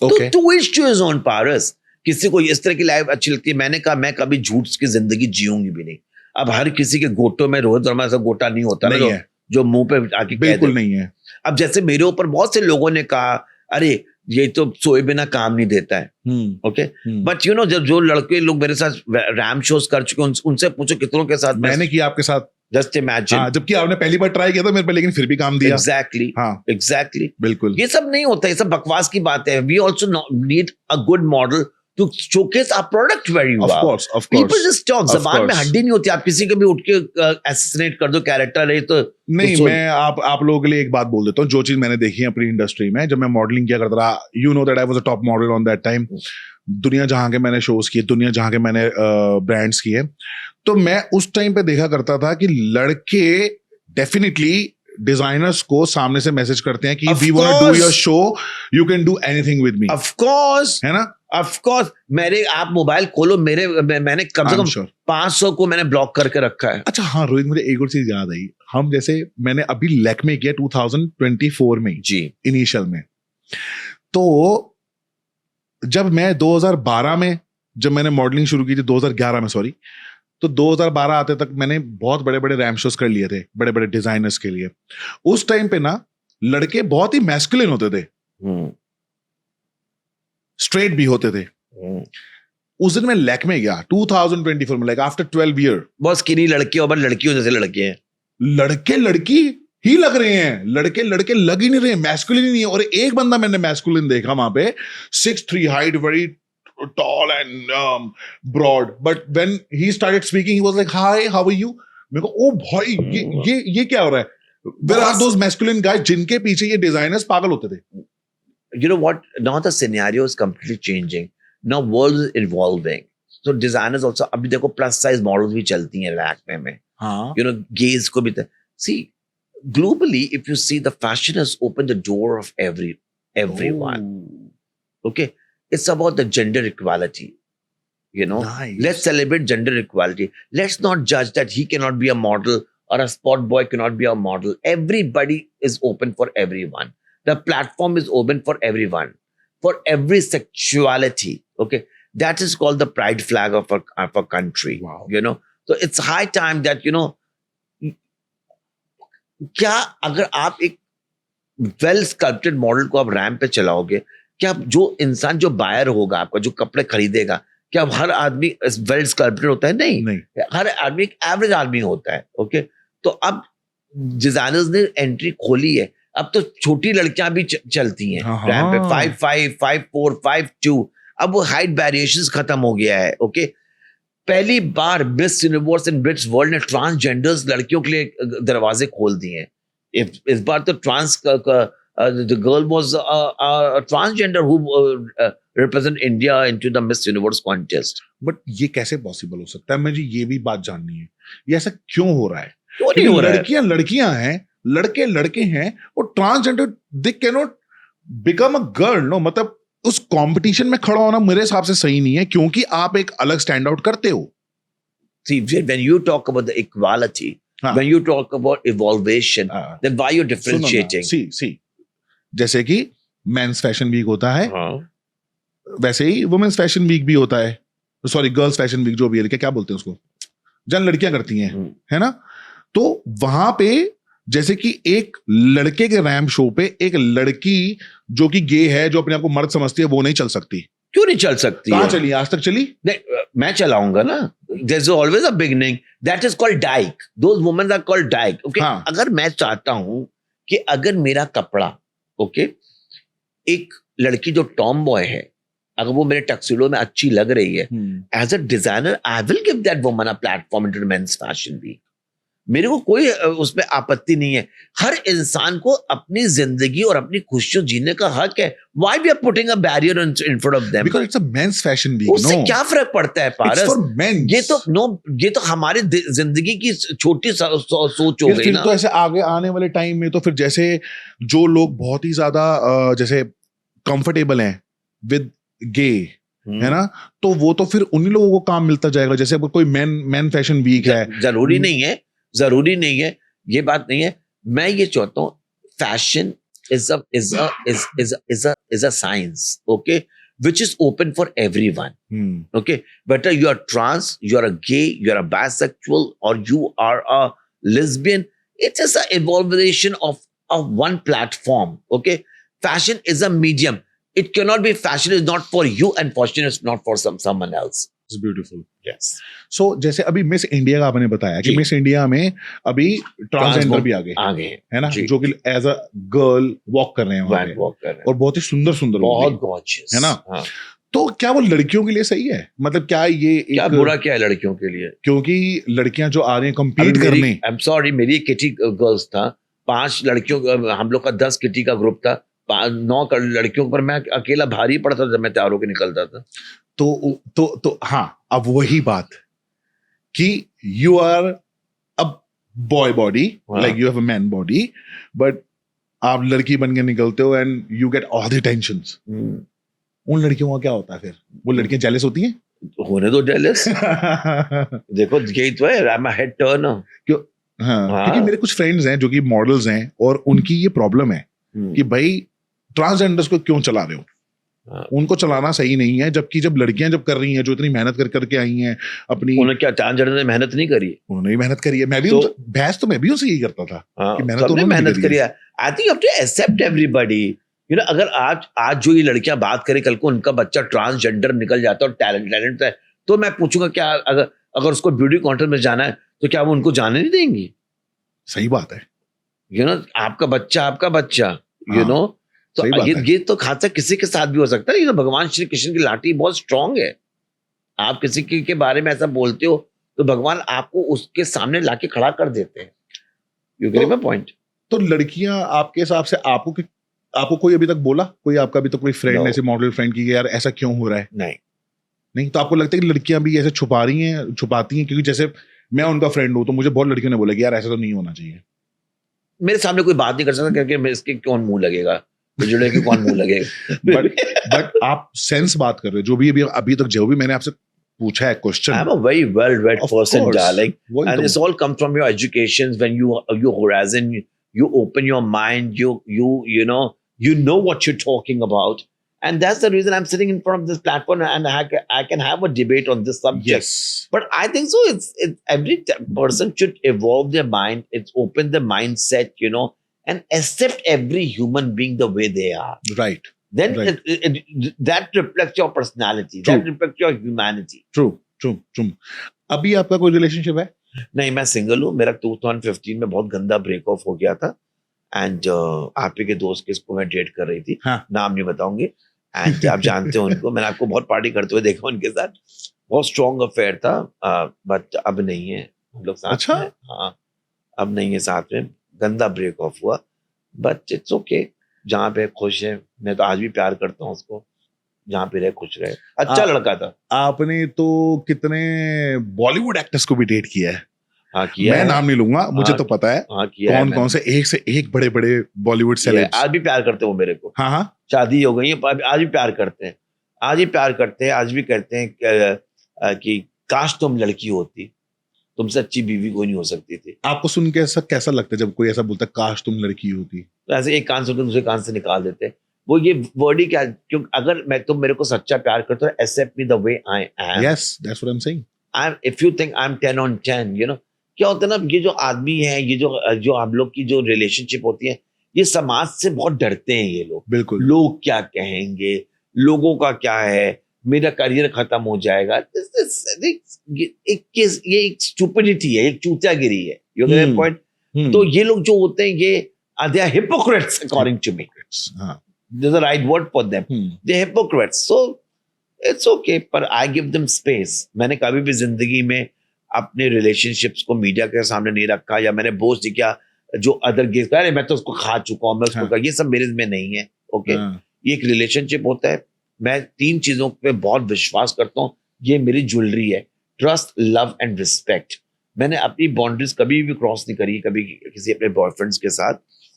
[SPEAKER 2] ओके।
[SPEAKER 1] तो to each to his own Paras. किसी को इस तरह की लाइफ अच्छी लगती है, मैंने कहा मैं कभी झूठ की जिंदगी जीऊंगी भी नहीं। अब हर किसी के गोटों में रोहित वर्मा ऐसा गोटा नहीं होता
[SPEAKER 2] नहीं
[SPEAKER 1] ना, जो मुंह पे आके
[SPEAKER 2] बिल्कुल नहीं है।
[SPEAKER 1] अब जैसे मेरे ऊपर बहुत से लोगों ने कहा, अरे ये तो सोए बिना काम नहीं देता है, ओके। बट यू नो, जब जो लड़के लोग मेरे साथ रैम शोज कर चुके हैं, उनसे पूछो कितनों के साथ
[SPEAKER 2] मैंने किया आपके साथ,
[SPEAKER 1] जस्ट इमेजिन।
[SPEAKER 2] हाँ, जबकि आपने पहली बार ट्राई किया था मेरे पे, लेकिन फिर भी काम दिया।
[SPEAKER 1] एग्जैक्टली,
[SPEAKER 2] हाँ,
[SPEAKER 1] एग्जैक्टली,
[SPEAKER 2] बिल्कुल।
[SPEAKER 1] ये सब नहीं होता, ये सब बकवास की बात है। We also need a good model to showcase our product very well.
[SPEAKER 2] Of course, of
[SPEAKER 1] people
[SPEAKER 2] course.
[SPEAKER 1] Just talk, जबान में हड्डी नहीं होती। आप किसी को भी उठ के असैसिनेट कर दो, कैरेक्टर है तो
[SPEAKER 2] नहीं, मैं आप लोगों के लिए एक बात बोल देता हूँ, जो चीज मैंने देखी है अपनी इंडस्ट्री में, जब मैं मॉडलिंग किया करता था, you know that I was a top model on that time. दुनिया जहां के मैंने शोज किए, दुनिया जहां के मैंने ब्रांड्स किए, तो मैं उस टाइम पे देखा करता था कि लड़के डेफिनेटली डिजाइनर्स को सामने से मैसेज करते हैं कि we want to do your show, you can do anything with me.
[SPEAKER 1] Of course,
[SPEAKER 2] है ना?
[SPEAKER 1] Of course. मेरे, आप मोबाइल खोलो, मैंने कम से कम 500 को मैंने ब्लॉक करके रखा है।
[SPEAKER 2] अच्छा, हाँ रोहित, मुझे एक और चीज याद आई। हम जैसे, मैंने अभी लैक्मे किया 2024 में
[SPEAKER 1] जी,
[SPEAKER 2] इनिशियल में, तो जब मैं 2012 में, जब मैंने मॉडलिंग शुरू की थी, 2011 में सॉरी, तो 2012 आते तक मैंने बहुत बड़े बड़े रैम शोज कर लिए थे, बड़े बड़े डिजाइनर्स के लिए। उस टाइम पे ना लड़के बहुत ही मैस्कुलिन होते थे, स्ट्रेट भी होते थे। उस दिन मैं लैक्मे गया 2024 में, लाइक आफ्टर 12 ईयर।
[SPEAKER 1] बहुत स्किनी लड़के और लड़कियों जैसे लड़के हैं,
[SPEAKER 2] लड़के लड़की ही लग रहे हैं, लड़के लड़के लग ही नहीं रहे, मैस्कुलिन ही नहीं है। और एक बंदा मैंने मैस्कुलिन देखा वहां पे, 6'3" height, very tall and broad, but when he started speaking he was like, hi, how are you? मेरे को ओ भाई ये क्या हो रहा है? Where are those masculine guys जिनके पीछे ये designers पागल होते थे?
[SPEAKER 1] You know what? Now the scenario is completely changing. Now world is evolving. So designers also, अभी देखो plus size models भी चलती हैं रैक में.
[SPEAKER 2] हाँ.
[SPEAKER 1] You know, gays को भी see, globally if you see, the fashion has opened the door of everyone. Okay, it's about the gender equality, you know.
[SPEAKER 2] Nice.
[SPEAKER 1] Let's celebrate gender equality. Let's not judge that he cannot be a model or a sport boy cannot be a model. Everybody is open for everyone. The platform is open for everyone, for every sexuality. Okay, that is called the pride flag of a country.
[SPEAKER 2] Wow.
[SPEAKER 1] You know, so it's high time that, you know, क्या अगर आप एक वेल स्कल्प्टेड मॉडल को आप रैंप पे चलाओगे, क्या जो इंसान जो बायर होगा आपका, जो कपड़े खरीदेगा, क्या हर आदमी वेल स्कल्प्टेड होता है? नहीं, हर आदमी एक एवरेज आदमी होता है. ओके, तो अब डिजाइनर्स ने एंट्री खोली है. अब तो छोटी लड़कियां भी चलती हैं रैंप पे, 5'5", 5'4", 5'2". अब वो हाइट वेरिएशंस खत्म हो गया है. ओके, पहली बार Miss Universe and Miss World ने ट्रांसजेंडर्स लड़कियों के लिए दरवाजे खोल दिए हैं. इस बार तो trans the girl was a transgender who represent India into the Miss Universe contest.
[SPEAKER 2] But ये कैसे पॉसिबल हो सकता है? मुझे ये भी बात जाननी है, ये ऐसा क्यों हो रहा है?
[SPEAKER 1] क्यों नहीं हो रहा है?
[SPEAKER 2] लड़कियां लड़कियां हैं, लड़के लड़के हैं, और transgender they can not become a girl. No, मतलब उस कंपटीशन में खड़ा होना मेरे हिसाब से सही नहीं है, क्योंकि आप एक अलग स्टैंड आउट करते हो.
[SPEAKER 1] See, when you talk about the equality, when you talk about evolution, then why you're differentiating?
[SPEAKER 2] See, जैसे कि मेंस फैशन वीक होता है, वैसे ही वुमेन्स फैशन वीक भी होता है. सॉरी, गर्ल्स फैशन वीक जो भी है, क्या बोलते हैं उसको, जन लड़कियां करती हैं, है ना. तो वहां पे जैसे कि एक लड़के के रैंप शो पे एक लड़की जो कि गे है, जो अपने आप को मर्द समझती है, वो नहीं चल सकती.
[SPEAKER 1] क्यों नहीं चल सकती?
[SPEAKER 2] कहां चली? आज तक चली?
[SPEAKER 1] मैं चलाऊंगा ना. There's always a beginning. That is called dyke. Those women are called dyke. Okay? अगर मैं चाहता हूं कि अगर मेरा कपड़ा, ओके, एक लड़की जो टॉम बॉय है, अगर वो मेरे टक्सिडो में अच्छी लग रही है, as a designer I will give that woman a platform into the men's fashion week. मेरे को कोई उसमें आपत्ति नहीं है. हर इंसान को अपनी जिंदगी और अपनी खुशियों जीने का हक है. Why we are putting a barrier in front of them?
[SPEAKER 2] Because it's a men's fashion week.
[SPEAKER 1] उससे क्या फर्क पड़ता है पारस?
[SPEAKER 2] It's for men.
[SPEAKER 1] ये तो हमारी जिंदगी की छोटी सोच हो गई ना.
[SPEAKER 2] तो ऐसे आगे आने वाले टाइम में तो फिर जैसे जो लोग बहुत ही ज्यादा जैसे कंफर्टेबल हैं विद गे, है ना, तो वो तो फिर उन्हीं लोगों को काम मिलता जाएगा. जैसे अब कोई मैन फैशन वीक है,
[SPEAKER 1] जरूरी नहीं है, ये बात नहीं है. मैं ये चाहता हूँ, fashion is a science, okay, which is open for everyone. Okay, whether you are trans, you are a gay, you are a bisexual, or you are a lesbian, it's just an evolution of one platform. Okay, fashion is a medium. It cannot be, fashion is not for you and fashion is not for someone else.
[SPEAKER 2] It's beautiful.
[SPEAKER 1] Yes.
[SPEAKER 2] So जैसे अभी मिस इंडिया का आपने बताया कि मिस इंडिया में अभी ट्रांसजेंडर भी आ गए, है ना, जो कि एज अ गर्ल वॉक कर रहे हैं वहां पे, और बहुत ही सुंदर
[SPEAKER 1] बहुत gorgeous,
[SPEAKER 2] है ना. तो क्या वो लड़कियों के लिए सही है? मतलब क्या ये
[SPEAKER 1] क्या बुरा क्या है लड़कियों के लिए?
[SPEAKER 2] क्योंकि लड़कियां जो आ रही हैं कम्पीट करने.
[SPEAKER 1] आई एम सॉरी, मेरी किटी गर्ल्स था, 5 लड़कियों, हम लोग का 10 किटी का ग्रुप था, 9 लड़कियों पर मैं अकेला भारी पड़ता था जब मैं तैयारों के निकलता था.
[SPEAKER 2] तो हाँ, अब वही बात कि you are a boy body, like you have a man body, but आप लड़की बन के निकलते हो and you get all the tensions. उन लड़कियों का क्या होता है फिर? वो लड़कियां जेलस होती हैं?
[SPEAKER 1] होने दो जेलस. देखो यही तो है, I am a head Turner.
[SPEAKER 2] क्यों? हाँ, क्योंकि मेरे कुछ फ्रेंड्स हैं जो कि मॉडल्स हैं, और उनकी ये प्रॉब्लम है कि भाई ट्रांसजेंडर्स को क्यों चला रहे हो? उनको चलाना सही नहीं है, जबकि जब लड़कियां जब कर रही हैं, जो इतनी मेहनत करके आई हैं अपनी.
[SPEAKER 1] उन्होंने क्या ट्रांसजेंडर ने मेहनत नहीं करी?
[SPEAKER 2] उन्होंने मेहनत करी है. मैं भी बहस तो मैं भी उनसे यही करता था कि मेहनत तो
[SPEAKER 1] मेहनत करी है. I think you have to accept everybody. You know, अगर आज जो ये लड़कियां बात करें, कल को उनका बच्चा ट्रांसजेंडर निकल जाता है और टैलेंट है, तो मैं पूछूंगा क्या अगर उसको ब्यूटी कॉन्टेस्ट में जाना है तो क्या वो उनको जाने नहीं देंगी?
[SPEAKER 2] सही बात है.
[SPEAKER 1] यू नो आपका बच्चा यू
[SPEAKER 2] हाँ,
[SPEAKER 1] नो तो
[SPEAKER 2] सही बात है।
[SPEAKER 1] ये तो हादसा किसी के साथ भी हो सकता है। ये तो भगवान श्री कृष्ण की लाठी बहुत स्ट्रांग है। आप किसी के बारे में ऐसा बोलते हो तो भगवान आपको उसके सामने लाके खड़ा कर देते हैं। You get my point?
[SPEAKER 2] तो लड़कियां आपके हिसाब से आपको कोई अभी तक बोला, कोई आपका अभी तक कोई फ्रेंड
[SPEAKER 1] No.
[SPEAKER 2] ऐसे मॉडल फ्रेंड की कि यार ऐसा क्यों हो रहा है?
[SPEAKER 1] नहीं,
[SPEAKER 2] नहीं, तो आपको लगता है कि लड़कियां भी ऐसे छुपाती हैं? क्योंकि जैसे मैं उनका फ्रेंड हूं तो मुझे बहुत लड़कियों ने बोला कि यार ऐसा तो नहीं होना चाहिए।
[SPEAKER 1] मेरे सामने कोई बात नहीं कर सकता क्योंकि मैं इसके कौन मुंह लगेगा, जुड़े के कौन मुंह लगेगा।
[SPEAKER 2] बट आप सेंस बात कर रहे हो, जो भी अभी तक जो भी मैंने आपसे पूछा है
[SPEAKER 1] I'm
[SPEAKER 2] question,
[SPEAKER 1] a very well read
[SPEAKER 2] Of
[SPEAKER 1] person,
[SPEAKER 2] course.
[SPEAKER 1] darling.
[SPEAKER 2] वही
[SPEAKER 1] And
[SPEAKER 2] तो
[SPEAKER 1] it's all comes from your education. When you horizon, you open your mind, you know what you're talking about. And that's the reason I'm sitting in front of this platform and I can have a debate on this subject.
[SPEAKER 2] yes,
[SPEAKER 1] But I think so. It's every person should evolve their mind. It's open the mindset, and accept every human being the way they are.
[SPEAKER 2] right,
[SPEAKER 1] Then
[SPEAKER 2] Right.
[SPEAKER 1] that reflects your personality.
[SPEAKER 2] True.
[SPEAKER 1] That reflects your humanity.
[SPEAKER 2] True. अभी आपका कोई रिलेशनशिप है?
[SPEAKER 1] नहीं, मैं सिंगल हूँ। मेरा 2015 में बहुत गंदा ब्रेक ऑफ हो गया था एंड आप ही के दोस्त किसको मैं डेट कर रही थी,
[SPEAKER 2] हाँ।
[SPEAKER 1] नाम नहीं बताऊंगी। एंड आप जानते हो उनको, मैंने आपको बहुत पार्टी करते हुए देखा उनके साथ। बहुत स्ट्रॉन्ग अफेयर था, बट अब नहीं है हम लोग साथ
[SPEAKER 2] अच्छा?
[SPEAKER 1] में। हाँ, अब नहीं है साथ में, गंदा ब्रेक ऑफ हुआ। बट इट्स ओके, जहाँ पे खुश है। मैं तो आज भी प्यार करता हूँ उसको, जहाँ पे रहे खुश रहे। अच्छा लड़का था।
[SPEAKER 2] आपने तो कितने बॉलीवुड एक्टर्स को भी डेट किया है।
[SPEAKER 1] हाँ, किया
[SPEAKER 2] मैं
[SPEAKER 1] है।
[SPEAKER 2] नाम नहीं लूंगा, मुझे
[SPEAKER 1] हाँ,
[SPEAKER 2] तो पता है
[SPEAKER 1] हाँ, किया है
[SPEAKER 2] कौन
[SPEAKER 1] मैंने।
[SPEAKER 2] कौन से एक बड़े बड़े बॉलीवुड
[SPEAKER 1] किया है।
[SPEAKER 2] सेलेब्स।
[SPEAKER 1] आज भी प्यार करते हो मेरे को।
[SPEAKER 2] हाँ हाँ,
[SPEAKER 1] शादी हो गई है पर आज भी प्यार करते हैं। आज भी प्यार करते हैं, आज भी कहते हैं कि काश तुम लड़की होती, तुमसे अच्छी बीवी कोई नहीं हो सकती थी।
[SPEAKER 2] आपको सुन के ऐसा कैसा लगता है जब कोई ऐसा बोलता है काश तुम लड़की होती?
[SPEAKER 1] तो ऐसे एक कान से दूसरे कान से निकाल देते। वो ये वर्ड ही क्या, क्योंकि अगर तुम मेरे को सच्चा प्यार करते हो, accept me the way I am.
[SPEAKER 2] Yes, that's what I am saying.
[SPEAKER 1] If you think I am 10 on 10, क्या होता है ना, ये जो आदमी है, ये जो हम लोग की जो रिलेशनशिप होती है, ये समाज से बहुत डरते हैं ये लोग।
[SPEAKER 2] बिल्कुल।
[SPEAKER 1] लोग क्या कहेंगे, लोगों का क्या है, मेरा करियर खत्म हो जाएगा। ये एक स्टूपिडिटी है, एक चूतियागिरी है। You get my point? तो ये लोग जो होते हैं, ये they are hypocrites according to me.
[SPEAKER 2] हाँ।
[SPEAKER 1] There's a right word for them. They're hypocrites. So it's okay, पर I give them space. मैंने कभी भी जिंदगी में अपने रिलेशनशिप्स को मीडिया के सामने नहीं रखा, या मैंने बोझ नहीं किया जो अदर गेस्ट, अरे मैं तो उसको खा चुका हूँ, मैं उसको ये सब मेरे में नहीं है। ओके, ये एक रिलेशनशिप होता है। मैं 3 चीजों पे बहुत विश्वास करता हूँ। ये मेरी ज्वेलरी है, ट्रस्ट, लव एंड रिस्पेक्ट। मैंने अपनी बाउंड्रीज कभी भी क्रॉस नहीं करी, कभी किसी अपने बॉयफ्रेंड्स के साथ,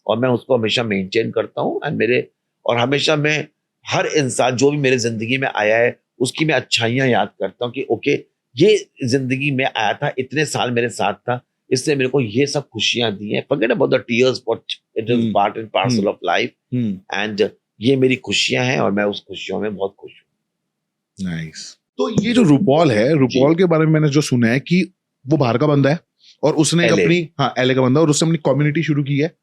[SPEAKER 1] और मैं उसको हमेशा मेंटेन करता हूँ। एंड और हमेशा मैं हर इंसान जो भी मेरे जिंदगी में आया है, उसकी मैं अच्छाइयाँ याद करता हूँ कि ओके, ये जिंदगी में आया था, इतने साल मेरे साथ था, इसने मेरे को ये सब खुशियां दी हैं। Forget about the tears, but it is part and parcel of life. And ये मेरी खुशियां हैं और मैं उस खुशियों में बहुत खुश हूँ।
[SPEAKER 2] नाइस। तो ये जो रूपॉल है, रूपॉल के बारे में मैंने जो सुना है कि वो बाहर का बंदा है और उसने
[SPEAKER 1] LA।
[SPEAKER 2] अपनी एलए का बंदा, और उसने अपनी कम्युनिटी शुरू की है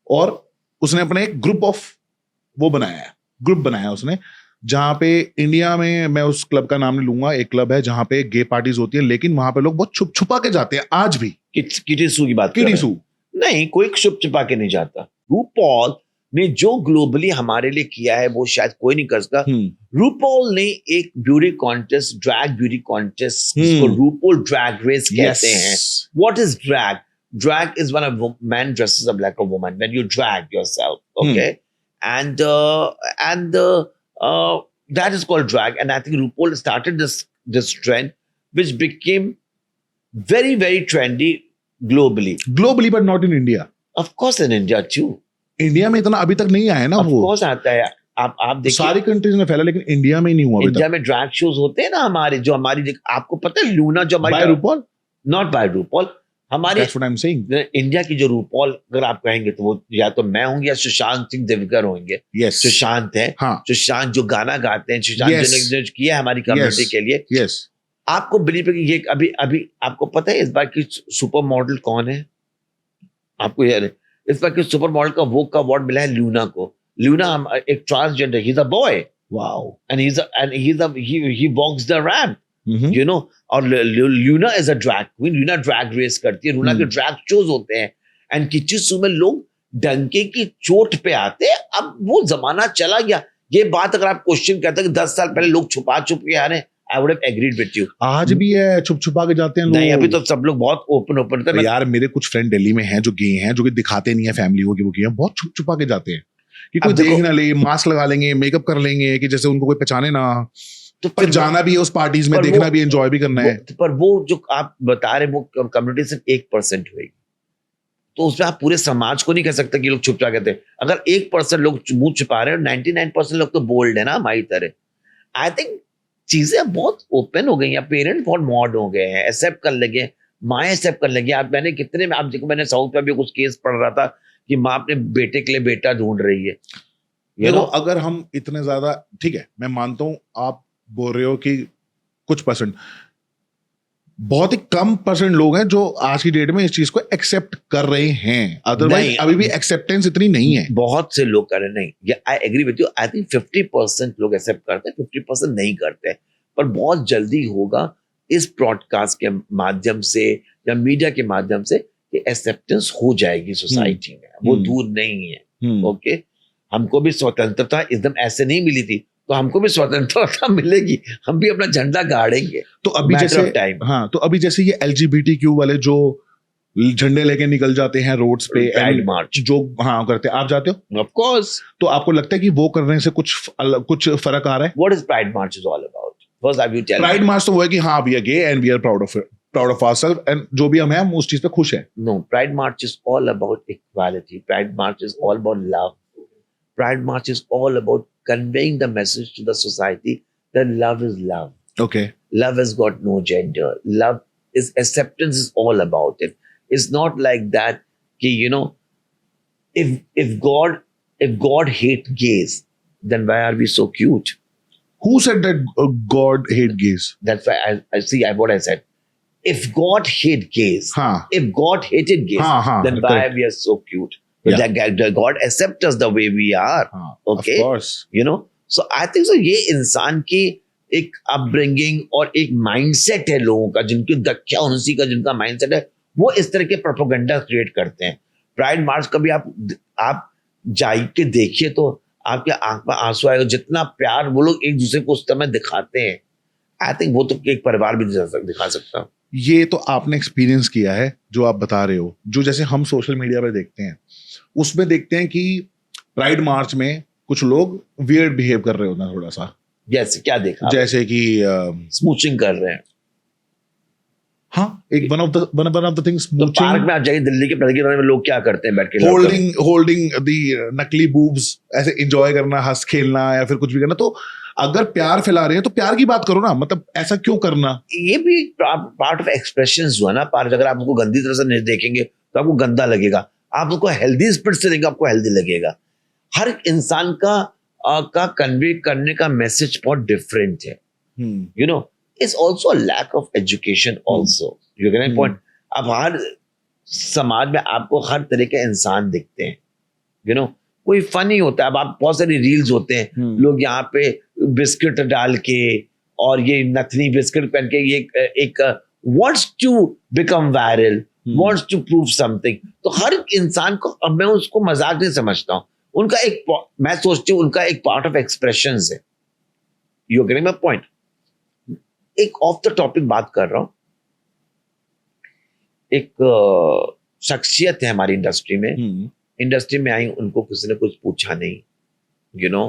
[SPEAKER 2] और उसने अपना एक ग्रुप बनाया उसने, जहाँ पे इंडिया में, मैं उस क्लब का नाम नहीं लूंगा, एक क्लब है जहाँ पे गे पार्टीज होती है, लेकिन वहां पे लोग बहुत छुपा के जाते हैं आज भी।
[SPEAKER 1] किटी सू की बात कर रहे हैं?
[SPEAKER 2] किटी
[SPEAKER 1] नहीं, कोई छुप छुपा के नहीं जाता। रूपॉल ने जो ग्लोबली हमारे लिए किया है वो शायद कोई नहीं कर सकता। रूपॉल ने एक beauty contest, drag beauty contest, जिसको रूपॉल ड्रैग रेस कहते हैं। What is drag? Drag is when a man dresses up like a woman, when you drag yourself, okay? And that is called drag. And I think RuPaul started this trend, which became very, very trendy globally.
[SPEAKER 2] Globally, but not in India.
[SPEAKER 1] Of course, in India too.
[SPEAKER 2] India में इतना अभी तक नहीं आया ना।
[SPEAKER 1] Of
[SPEAKER 2] वो
[SPEAKER 1] course आता है। आप देखिए,
[SPEAKER 2] सारी कंट्रीज में फैला, लेकिन इंडिया में ही नहीं हुआ अभी
[SPEAKER 1] इंडिया
[SPEAKER 2] तक।
[SPEAKER 1] में ड्रैग शोज होते हैं ना हमारे, जो हमारी, आपको पता है लूना जो हमारी,
[SPEAKER 2] बाय रूपॉल?
[SPEAKER 1] नॉट बाय रूपॉल, हमारे
[SPEAKER 2] That's what I'm saying.
[SPEAKER 1] India की जो रूपॉल अगर आप कहेंगे तो वो या तो मैं होंगे या सुशांत सिंह देवकर होंगे।
[SPEAKER 2] Yes.
[SPEAKER 1] सुशांत है,
[SPEAKER 2] हाँ।
[SPEAKER 1] सुशांत जो गाना गाते हैं, सुशांत
[SPEAKER 2] Yes.
[SPEAKER 1] जो किया है हमारी कम्युनिटी
[SPEAKER 2] Yes.
[SPEAKER 1] के लिए।
[SPEAKER 2] Yes.
[SPEAKER 1] आपको बिलीव है कि ये अभी आपको पता है इस बार की सुपर मॉडल कौन है? आपको यार इस बार की सुपर मॉडल का वो का अवार्ड मिला है लूना को। लूना एक transgender, he is a boy,
[SPEAKER 2] Wow.
[SPEAKER 1] and he walks the ramp, you know। और Luna is a drag queen, Luna drag race करती है, लूना के ड्रैग शोज होते हैं, एंड किचिसू में लोग डंके की चोट पे आते। अब वो जमाना चला गया। ये बात अगर आप क्वेश्चन करते कि 10 साल पहले लोग छुपा छुप के आ रहे हैं, I would have agreed with you.
[SPEAKER 2] आज भी है, छुप छुपा के जाते हैं लोग।
[SPEAKER 1] नहीं, अभी तो सब लोग बहुत ओपन थे।
[SPEAKER 2] यार मेरे कुछ फ्रेंड दिल्ली में हैं जो गे हैं, जो कि दिखाते नहीं है फैमिली को कि वो गे हैं, बहुत छुप छुपा के जाते हैं कि कोई देख ना ले, मास्क लगा लेंगे, मेकअप कर लेंगे कि जैसे उनको कोई पहचाने ना। तो फिर जाना भी है उस पार्टीज में, देखना भी, एंजॉय भी करना है।
[SPEAKER 1] पर वो जो आप बता रहे, वो कम्युनिटी सिर्फ 1% हुई, तो उसमें आप पूरे समाज को नहीं कह सकते कि लोग छुप छुपा कहते हैं। अगर 1% लोग मुंह छुपा रहे हैं, 99% लोग तो बोल्ड है ना हमारी तरह। आई थिंक चीजें बहुत ओपन हो गई हैं, पेरेंट्स बहुत मॉड हो गए हैं, एक्सेप्ट कर लगे, माँ एक्सेप्ट कर लगी। आप मैंने कितने में, आप देखो, मैंने साउथ में भी कुछ केस पढ़ रहा था कि माँ अपने बेटे के लिए बेटा ढूंढ रही है।
[SPEAKER 2] देखो, अगर हम इतने ज्यादा, ठीक है मैं मानता हूं, आप बोल रहे हो कि कुछ परसेंट, बहुत ही कम परसेंट लोग हैं जो आज की डेट में इस चीज को एक्सेप्ट कर रहे हैं, अदरवाइज अभी भी एक्सेप्टेंस इतनी नहीं है।
[SPEAKER 1] बहुत से लोग कर रहे नहीं, I agree with you. I think 50% लोग एक्सेप्ट करते हैं, 50% नहीं करते हैं। पर बहुत जल्दी होगा इस ब्रॉडकास्ट के माध्यम से या मीडिया के माध्यम से कि एक्सेप्टेंस हो जाएगी सोसाइटी में, वो दूर नहीं है। ओके, हमको भी स्वतंत्रता एकदम ऐसे नहीं मिली थी, तो हमको भी स्वतंत्रता मिलेगी, हम भी अपना झंडा गाड़ेंगे।
[SPEAKER 2] तो अभी जैसे हाँ, तो अभी जैसे ये LGBTQ वाले जो झंडे लेके निकल जाते हैं रोड्स पे,
[SPEAKER 1] प्राइड मार्च
[SPEAKER 2] जो हाँ करते हैं, आप जाते हो?
[SPEAKER 1] Of course.
[SPEAKER 2] तो आपको लगता है कि वो करने से कुछ फर्क आ रहा है?
[SPEAKER 1] What is pride march is all about? First I will tell.
[SPEAKER 2] Pride march तो वो है कि हाँ we are gay and we are proud of ourself, and जो भी हम हैं हम उस चीज पे खुश हैं।
[SPEAKER 1] No, pride march is all about equality. Pride march is all about love. Pride March is all about conveying the message to the society that love is love.
[SPEAKER 2] Okay.
[SPEAKER 1] Love has got no gender. Love is acceptance is all about it. It's not like that, you know, if God hate gays, then why are we so cute?
[SPEAKER 2] Who said that God hate gays?
[SPEAKER 1] That's why I see what I said. If God hate gays, if God hated gays, then why we are so cute? Yeah. God accept us the way we are. Okay,
[SPEAKER 2] of course.
[SPEAKER 1] You know, so I think so. ये इंसान की एक अपब्रिंगिंग और एक माइंडसेट है लोगों का, जिनकी दक्षा उनसी का जिनका माइंडसेट है, वो इस तरह के प्रोपेगेंडा क्रिएट करते हैं। प्राइड मार्च कभी आप जाई के देखिए तो आपके आंख में आंसू आएगा, जितना प्यार वो लोग एक दूसरे को उस समय दिखाते हैं। आई थिंक वो तो एक परिवार भी दिखा सकता है।
[SPEAKER 2] ये तो आपने एक्सपीरियंस किया है जो आप बता रहे हो, जो जैसे हम सोशल मीडिया पे देखते हैं, उसमें देखते हैं कि प्राइड मार्च में कुछ लोग वियर्ड बिहेव कर रहे होते हैं थोड़ा सा।
[SPEAKER 1] जैसे क्या देखा?
[SPEAKER 2] जैसे कि
[SPEAKER 1] स्मूचिंग कर रहे हैं।
[SPEAKER 2] हाँ, एक वन ऑफ द थिंग्स,
[SPEAKER 1] तो पार्क में आप जाइए, दिल्ली के प्रगति में लोग क्या करते हैं, बैठ के
[SPEAKER 2] होल्डिंग दी नकली बूब्स, ऐसे एंजॉय करना, हंस खेलना या फिर कुछ भी करना। तो अगर प्यार फैला रहे हैं तो प्यार की बात करो ना, मतलब ऐसा क्यों करना?
[SPEAKER 1] ये भी पार्ट ऑफ एक्सप्रेशंस हुआ ना। पार्ट अगर आप उनको गंदी तरह से नहीं देखेंगे तो आपको गंदा लगेगा, आप उसको हेल्दी स्पिरिट से देंगे आपको हेल्दी लगेगा। हर इंसान का कन्वे करने का मैसेज बहुत डिफरेंट है। You know, it's also lack of education also. You get my point? अब हर समाज में आपको हर तरह के इंसान दिखते हैं। यू नो, कोई फनी होता है, अब आप बहुत सारी रील्स होते हैं, लोग यहाँ पे बिस्किट डाल के और ये नथनी बिस्किट पहन के ये एक wants to become viral, wants to prove something। तो हर इंसान को, अब मैं उसको मजाक नहीं समझता हूँ, उनका एक, मैं सोचती हूँ उनका एक पार्ट ऑफ एक्सप्रेशन है। You getting my point? एक ऑफ द टॉपिक बात कर रहा हूँ। एक शख्सियत है हमारी इंडस्ट्री में आई, उनको किसी ने कुछ पूछा नहीं, यू नो,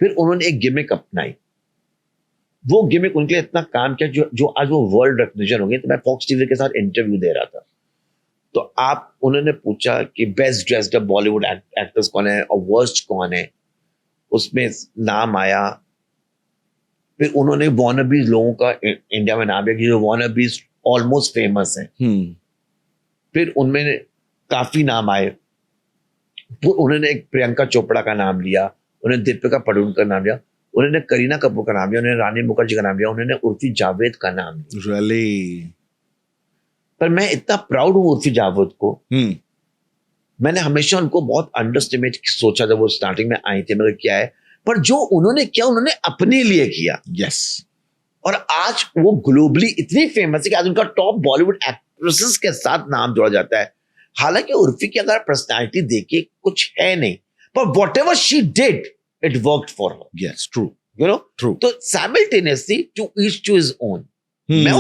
[SPEAKER 1] फिर उन्होंने एक गिमिक अपनाई। वो गिमिक उनके लिए इतना काम किया जो आज वो वर्ल्ड रिकॉग्निशन हो गई। तो मैं फॉक्स टीवी के साथ इंटरव्यू दे रहा था, तो उन्होंने पूछा कि best dressed up Bollywood actors कौन है और वर्स्ट कौन है, उसमें नाम आया। फिर उन्होंने वॉनबीज लोगों का इंडिया में नाम दिया कि जो वॉनबीज ऑलमोस्ट फेमस हैं। फिर उनमें काफी नाम आए। उन्होंने एक प्रियंका चोपड़ा का नाम लिया, उन्होंने दीपिका पादुकोण का नाम लिया, उन्होंने करीना कपूर का नाम लिया, उन्होंने रानी मुखर्जी का नाम लिया, उन्होंने उर्फी जावेद का नाम लिया।
[SPEAKER 2] Really?
[SPEAKER 1] पर मैं इतना प्राउड हूँ उर्फी जावेद को। मैंने हमेशा उनको बहुत अंडरस्टिमेट सोचा जब वो स्टार्टिंग में आई थी, मगर क्या है, पर जो उन्होंने किया उन्होंने अपने लिए किया।
[SPEAKER 2] यस।
[SPEAKER 1] और आज वो ग्लोबली इतनी फेमस है कि आज उनका टॉप बॉलीवुड एक्ट्रेसेस के साथ नाम जोड़ा जाता है। हालांकि उर्फी की अगर पर्सनालिटी देखे कुछ है नहीं, पर whatever she did it worked for her,
[SPEAKER 2] yes true
[SPEAKER 1] you know.
[SPEAKER 2] True.
[SPEAKER 1] तो simultaneously to each to his own. मैं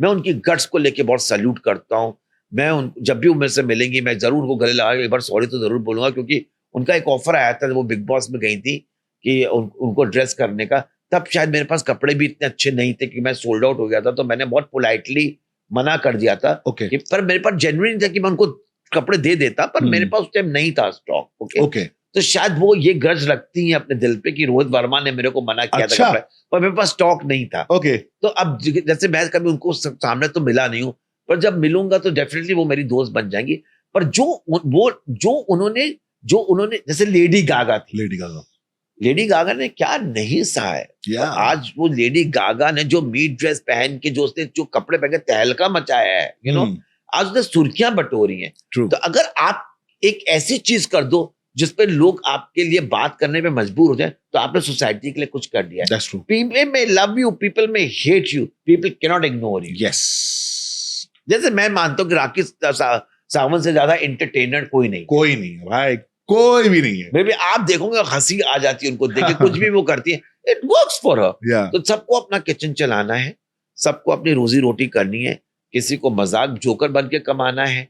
[SPEAKER 1] उनकी गट्स को लेके बहुत सैल्यूट करता हूँ. जब भी वो मेरे से मिलेंगी मैं जरूर उनको गले लगा के एक बार सॉरी तो जरूर बोलूंगा, क्योंकि उनका एक ऑफर आया था जब वो बिग बॉस में गई थी कि उनको ड्रेस करने का. तब शायद मेरे पास कपड़े भी इतने अच्छे नहीं थे कि मैं सोल्ड आउट हो गया था, तो मैंने बहुत पोलाइटली मना कर दिया था.
[SPEAKER 2] Okay.
[SPEAKER 1] कि पर मेरे पास जेन्युइन था कि मैं उनको कपड़े दे देता, पर मेरे पास उस टाइम नहीं था स्टॉक. ओके. तो शायद वो ये ग्रज रखती हैं अपने दिल पे कि रोहित वर्मा ने मेरे को मना किया था कपड़े, पर मेरे पास स्टॉक नहीं था.
[SPEAKER 2] ओके.
[SPEAKER 1] तो अब जैसे मैं कभी उनको सामने तो मिला नहीं हूँ, पर जब मिलूंगा तो डेफिनेटली वो मेरी दोस्त बन जाएंगी. पर जो उन्होंने जैसे लेडी गागा ने क्या नहीं सहा है.
[SPEAKER 2] Yeah.
[SPEAKER 1] तो आज वो लेडी गागा ने जो मीट ड्रेस पहन के जो कपड़े पहन के तहलका मचाया है, यू नो, आज उसने सुर्खियां बटोरी हैं. तो अगर आप एक ऐसी चीज कर दो जिसपे लोग आपके लिए बात करने पे मजबूर हो जाए, तो आपने सोसाइटी के लिए कुछ कर दिया है. पीपल में लव यू, पीपल में hate you, people can not ignore you.
[SPEAKER 2] Yes.
[SPEAKER 1] जैसे मैं मानता हूँ कि राकेश सावंत से ज्यादा एंटरटेनर कोई नहीं
[SPEAKER 2] भाई, कोई भी नहीं है.
[SPEAKER 1] मे बी आप देखोगे हंसी आ जाती है उनको देख के, कुछ भी वो करती है, इट वर्क्स फॉर हर. तो सबको अपना किचन चलाना है, सबको अपनी रोजी रोटी करनी है, किसी को मजाक जोकर बन के कमाना है.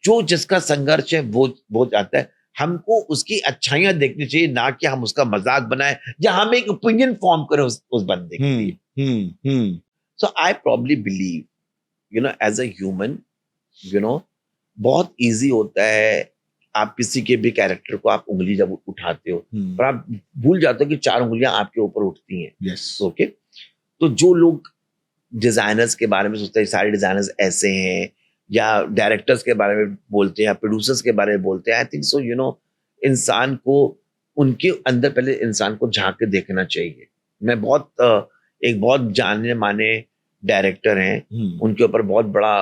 [SPEAKER 1] जो जिसका संघर्ष है वो जाता है. हमको उसकी अच्छाइयां देखनी चाहिए, ना कि हम उसका मजाक बनाए या हम एक ओपिनियन फॉर्म करें उस बंदे के लिए. So I probably believe, you know, as a human, you know, बहुत इजी होता है. आप किसी के भी कैरेक्टर को आप उंगली जब उठाते हो, पर आप भूल जाते हो कि 4 उंगलियां आपके ऊपर उठती हैं.
[SPEAKER 2] यस.
[SPEAKER 1] ओके. तो जो लोग डिजाइनर्स के बारे में सोचते हैं सारे डिजाइनर्स ऐसे हैं, या डायरेक्टर्स के बारे में बोलते हैं, या प्रोड्यूसर्स के बारे में बोलते हैं, आई थिंक सो, यू नो, इंसान को उनके अंदर पहले इंसान को झांक के देखना चाहिए. मैं एक बहुत जाने माने डायरेक्टर हैं, उनके ऊपर बहुत बड़ा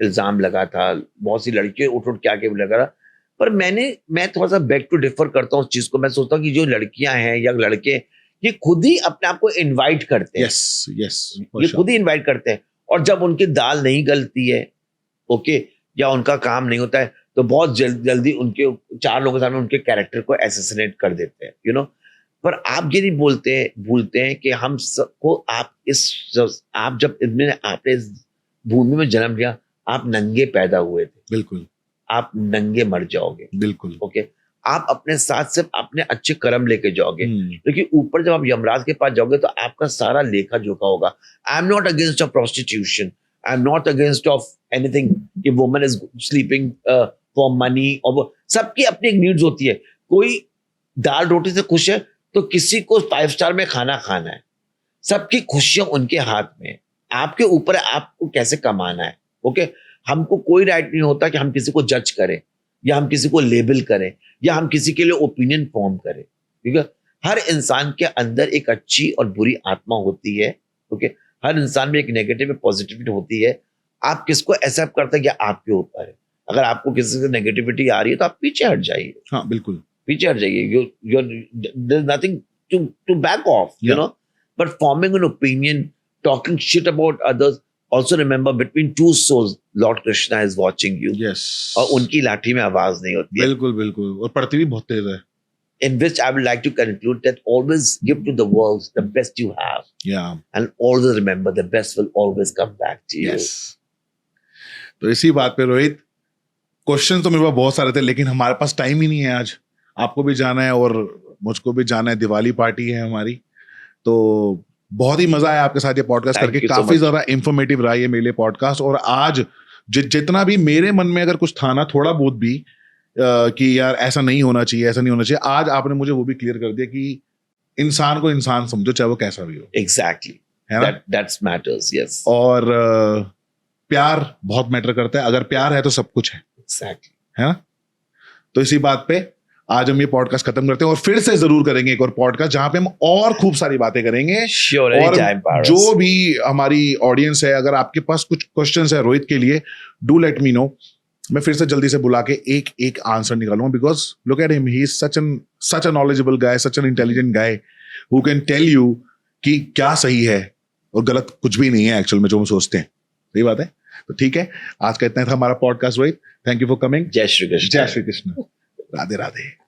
[SPEAKER 1] इल्जाम लगा था, बहुत सी लड़कियां उठ के आके लगा था. पर मैं थोड़ा सा बैक टू डिफर करता हूँ उस चीज को. मैं सोचता हूँ कि जो लड़कियां हैं या लड़के, ये खुद ही अपने आप को इनवाइट करते हैं. ये खुद ही इनवाइट करते हैं, और जब उनकी दाल नहीं गलती है, ओके, या उनका काम नहीं होता है, तो बहुत जल्दी उनके 4 लोगों के सामने उनके कैरेक्टर को एसेसिनेट कर देते हैं, यू नो. पर आप ये नहीं भूलते हैं कि हम सबको आप जब आपने इस भूमि में जन्म लिया, आप नंगे पैदा हुए थे.
[SPEAKER 2] बिल्कुल.
[SPEAKER 1] आप नंगे मर जाओगे.
[SPEAKER 2] बिल्कुल.
[SPEAKER 1] ओके. आप अपने साथ सिर्फ अपने अच्छे कर्म लेके जाओगे, क्योंकि ऊपर जब आप यमराज के पास जाओगे तो आपका सारा लेखा जोखा होगा. I am not against of prostitution, I am not against of anything कि woman is sleeping for money, और सबकी अपनी एक नीड्स होती है. कोई दाल रोटी से खुश है तो किसी को 5 स्टार में खाना खाना है. सबकी खुशियां उनके हाथ में है, आपके ऊपर है आपको कैसे कमाना है. ओके. हमको कोई राइट नहीं होता कि हम किसी को जज करें, या हम किसी को लेबल करें, या हम किसी के लिए ओपिनियन फॉर्म करें. ठीक है. हर इंसान के अंदर एक अच्छी और बुरी आत्मा होती है. ओके. हर इंसान में एक नेगेटिव और पॉजिटिविटी होती है. आप किसको एक्सेप्ट करते हैं कि आपके ऊपर है. अगर आपको किसी से नेगेटिविटी आ रही है तो आप पीछे हट जाइए.
[SPEAKER 2] हाँ, बिल्कुल
[SPEAKER 1] पीछे हट जाइए. there's nothing to back off, you know. But forming an opinion, talking shit about others, also remember between two souls, Lord Krishna is watching you.
[SPEAKER 2] Yes.
[SPEAKER 1] और उनकी लाठी में आवाज नहीं होती है.
[SPEAKER 2] बिल्कुल बिल्कुल. और पढ़ती भी बहुत तेज है.
[SPEAKER 1] In which I would like to conclude that always give to the world the best you have.
[SPEAKER 2] Yeah.
[SPEAKER 1] And always remember the best will always come back to you.
[SPEAKER 2] Yes. तो इसी बात पे रोहित, क्वेश्चन तो मेरे पास बहुत सारे थे, लेकिन हमारे पास टाइम ही नहीं है आज. आपको भी जाना है और मुझको भी जाना है, दिवाली पार्टी है हमारी. तो बहुत ही मजा आया आपके साथ ये पॉडकास्ट करके. काफी ज्यादा इंफॉर्मेटिव रहा ये मेरे लिए पॉडकास्ट. और आज जितना भी मेरे मन में अगर कुछ था ना, थोड़ा बहुत भी कि यार ऐसा नहीं होना चाहिए, ऐसा नहीं होना चाहिए, आज आपने मुझे वो भी क्लियर कर दिया कि इंसान को इंसान समझो, चाहे वो कैसा भी हो.
[SPEAKER 1] Exactly.
[SPEAKER 2] है ना?
[SPEAKER 1] That matters. Yes.
[SPEAKER 2] और प्यार बहुत मैटर करता है. अगर प्यार है तो सब कुछ है.
[SPEAKER 1] Exactly.
[SPEAKER 2] है ना? तो इसी बात पे आज हम ये पॉडकास्ट खत्म करते हैं, और फिर से जरूर करेंगे एक और पॉडकास्ट जहां पे हम और खूब सारी बातें करेंगे.
[SPEAKER 1] Sure,
[SPEAKER 2] और
[SPEAKER 1] anytime,
[SPEAKER 2] जो भी हमारी ऑडियंस है, अगर आपके पास कुछ क्वेश्चंस है रोहित के लिए, डू लेट मी नो. मैं फिर से जल्दी से बुला के एक आंसर निकालूंगा, because look at him, he is such a knowledgeable guy, such an intelligent guy who can tell you कि क्या सही है और गलत कुछ भी नहीं है एक्चुअल में जो हम सोचते हैं. सही बात है. तो ठीक है, आज का इतना था हमारा podcast. Rohit, thank you for coming.
[SPEAKER 1] जय श्री कृष्ण।
[SPEAKER 2] जय श्री कृष्ण। राधे राधे।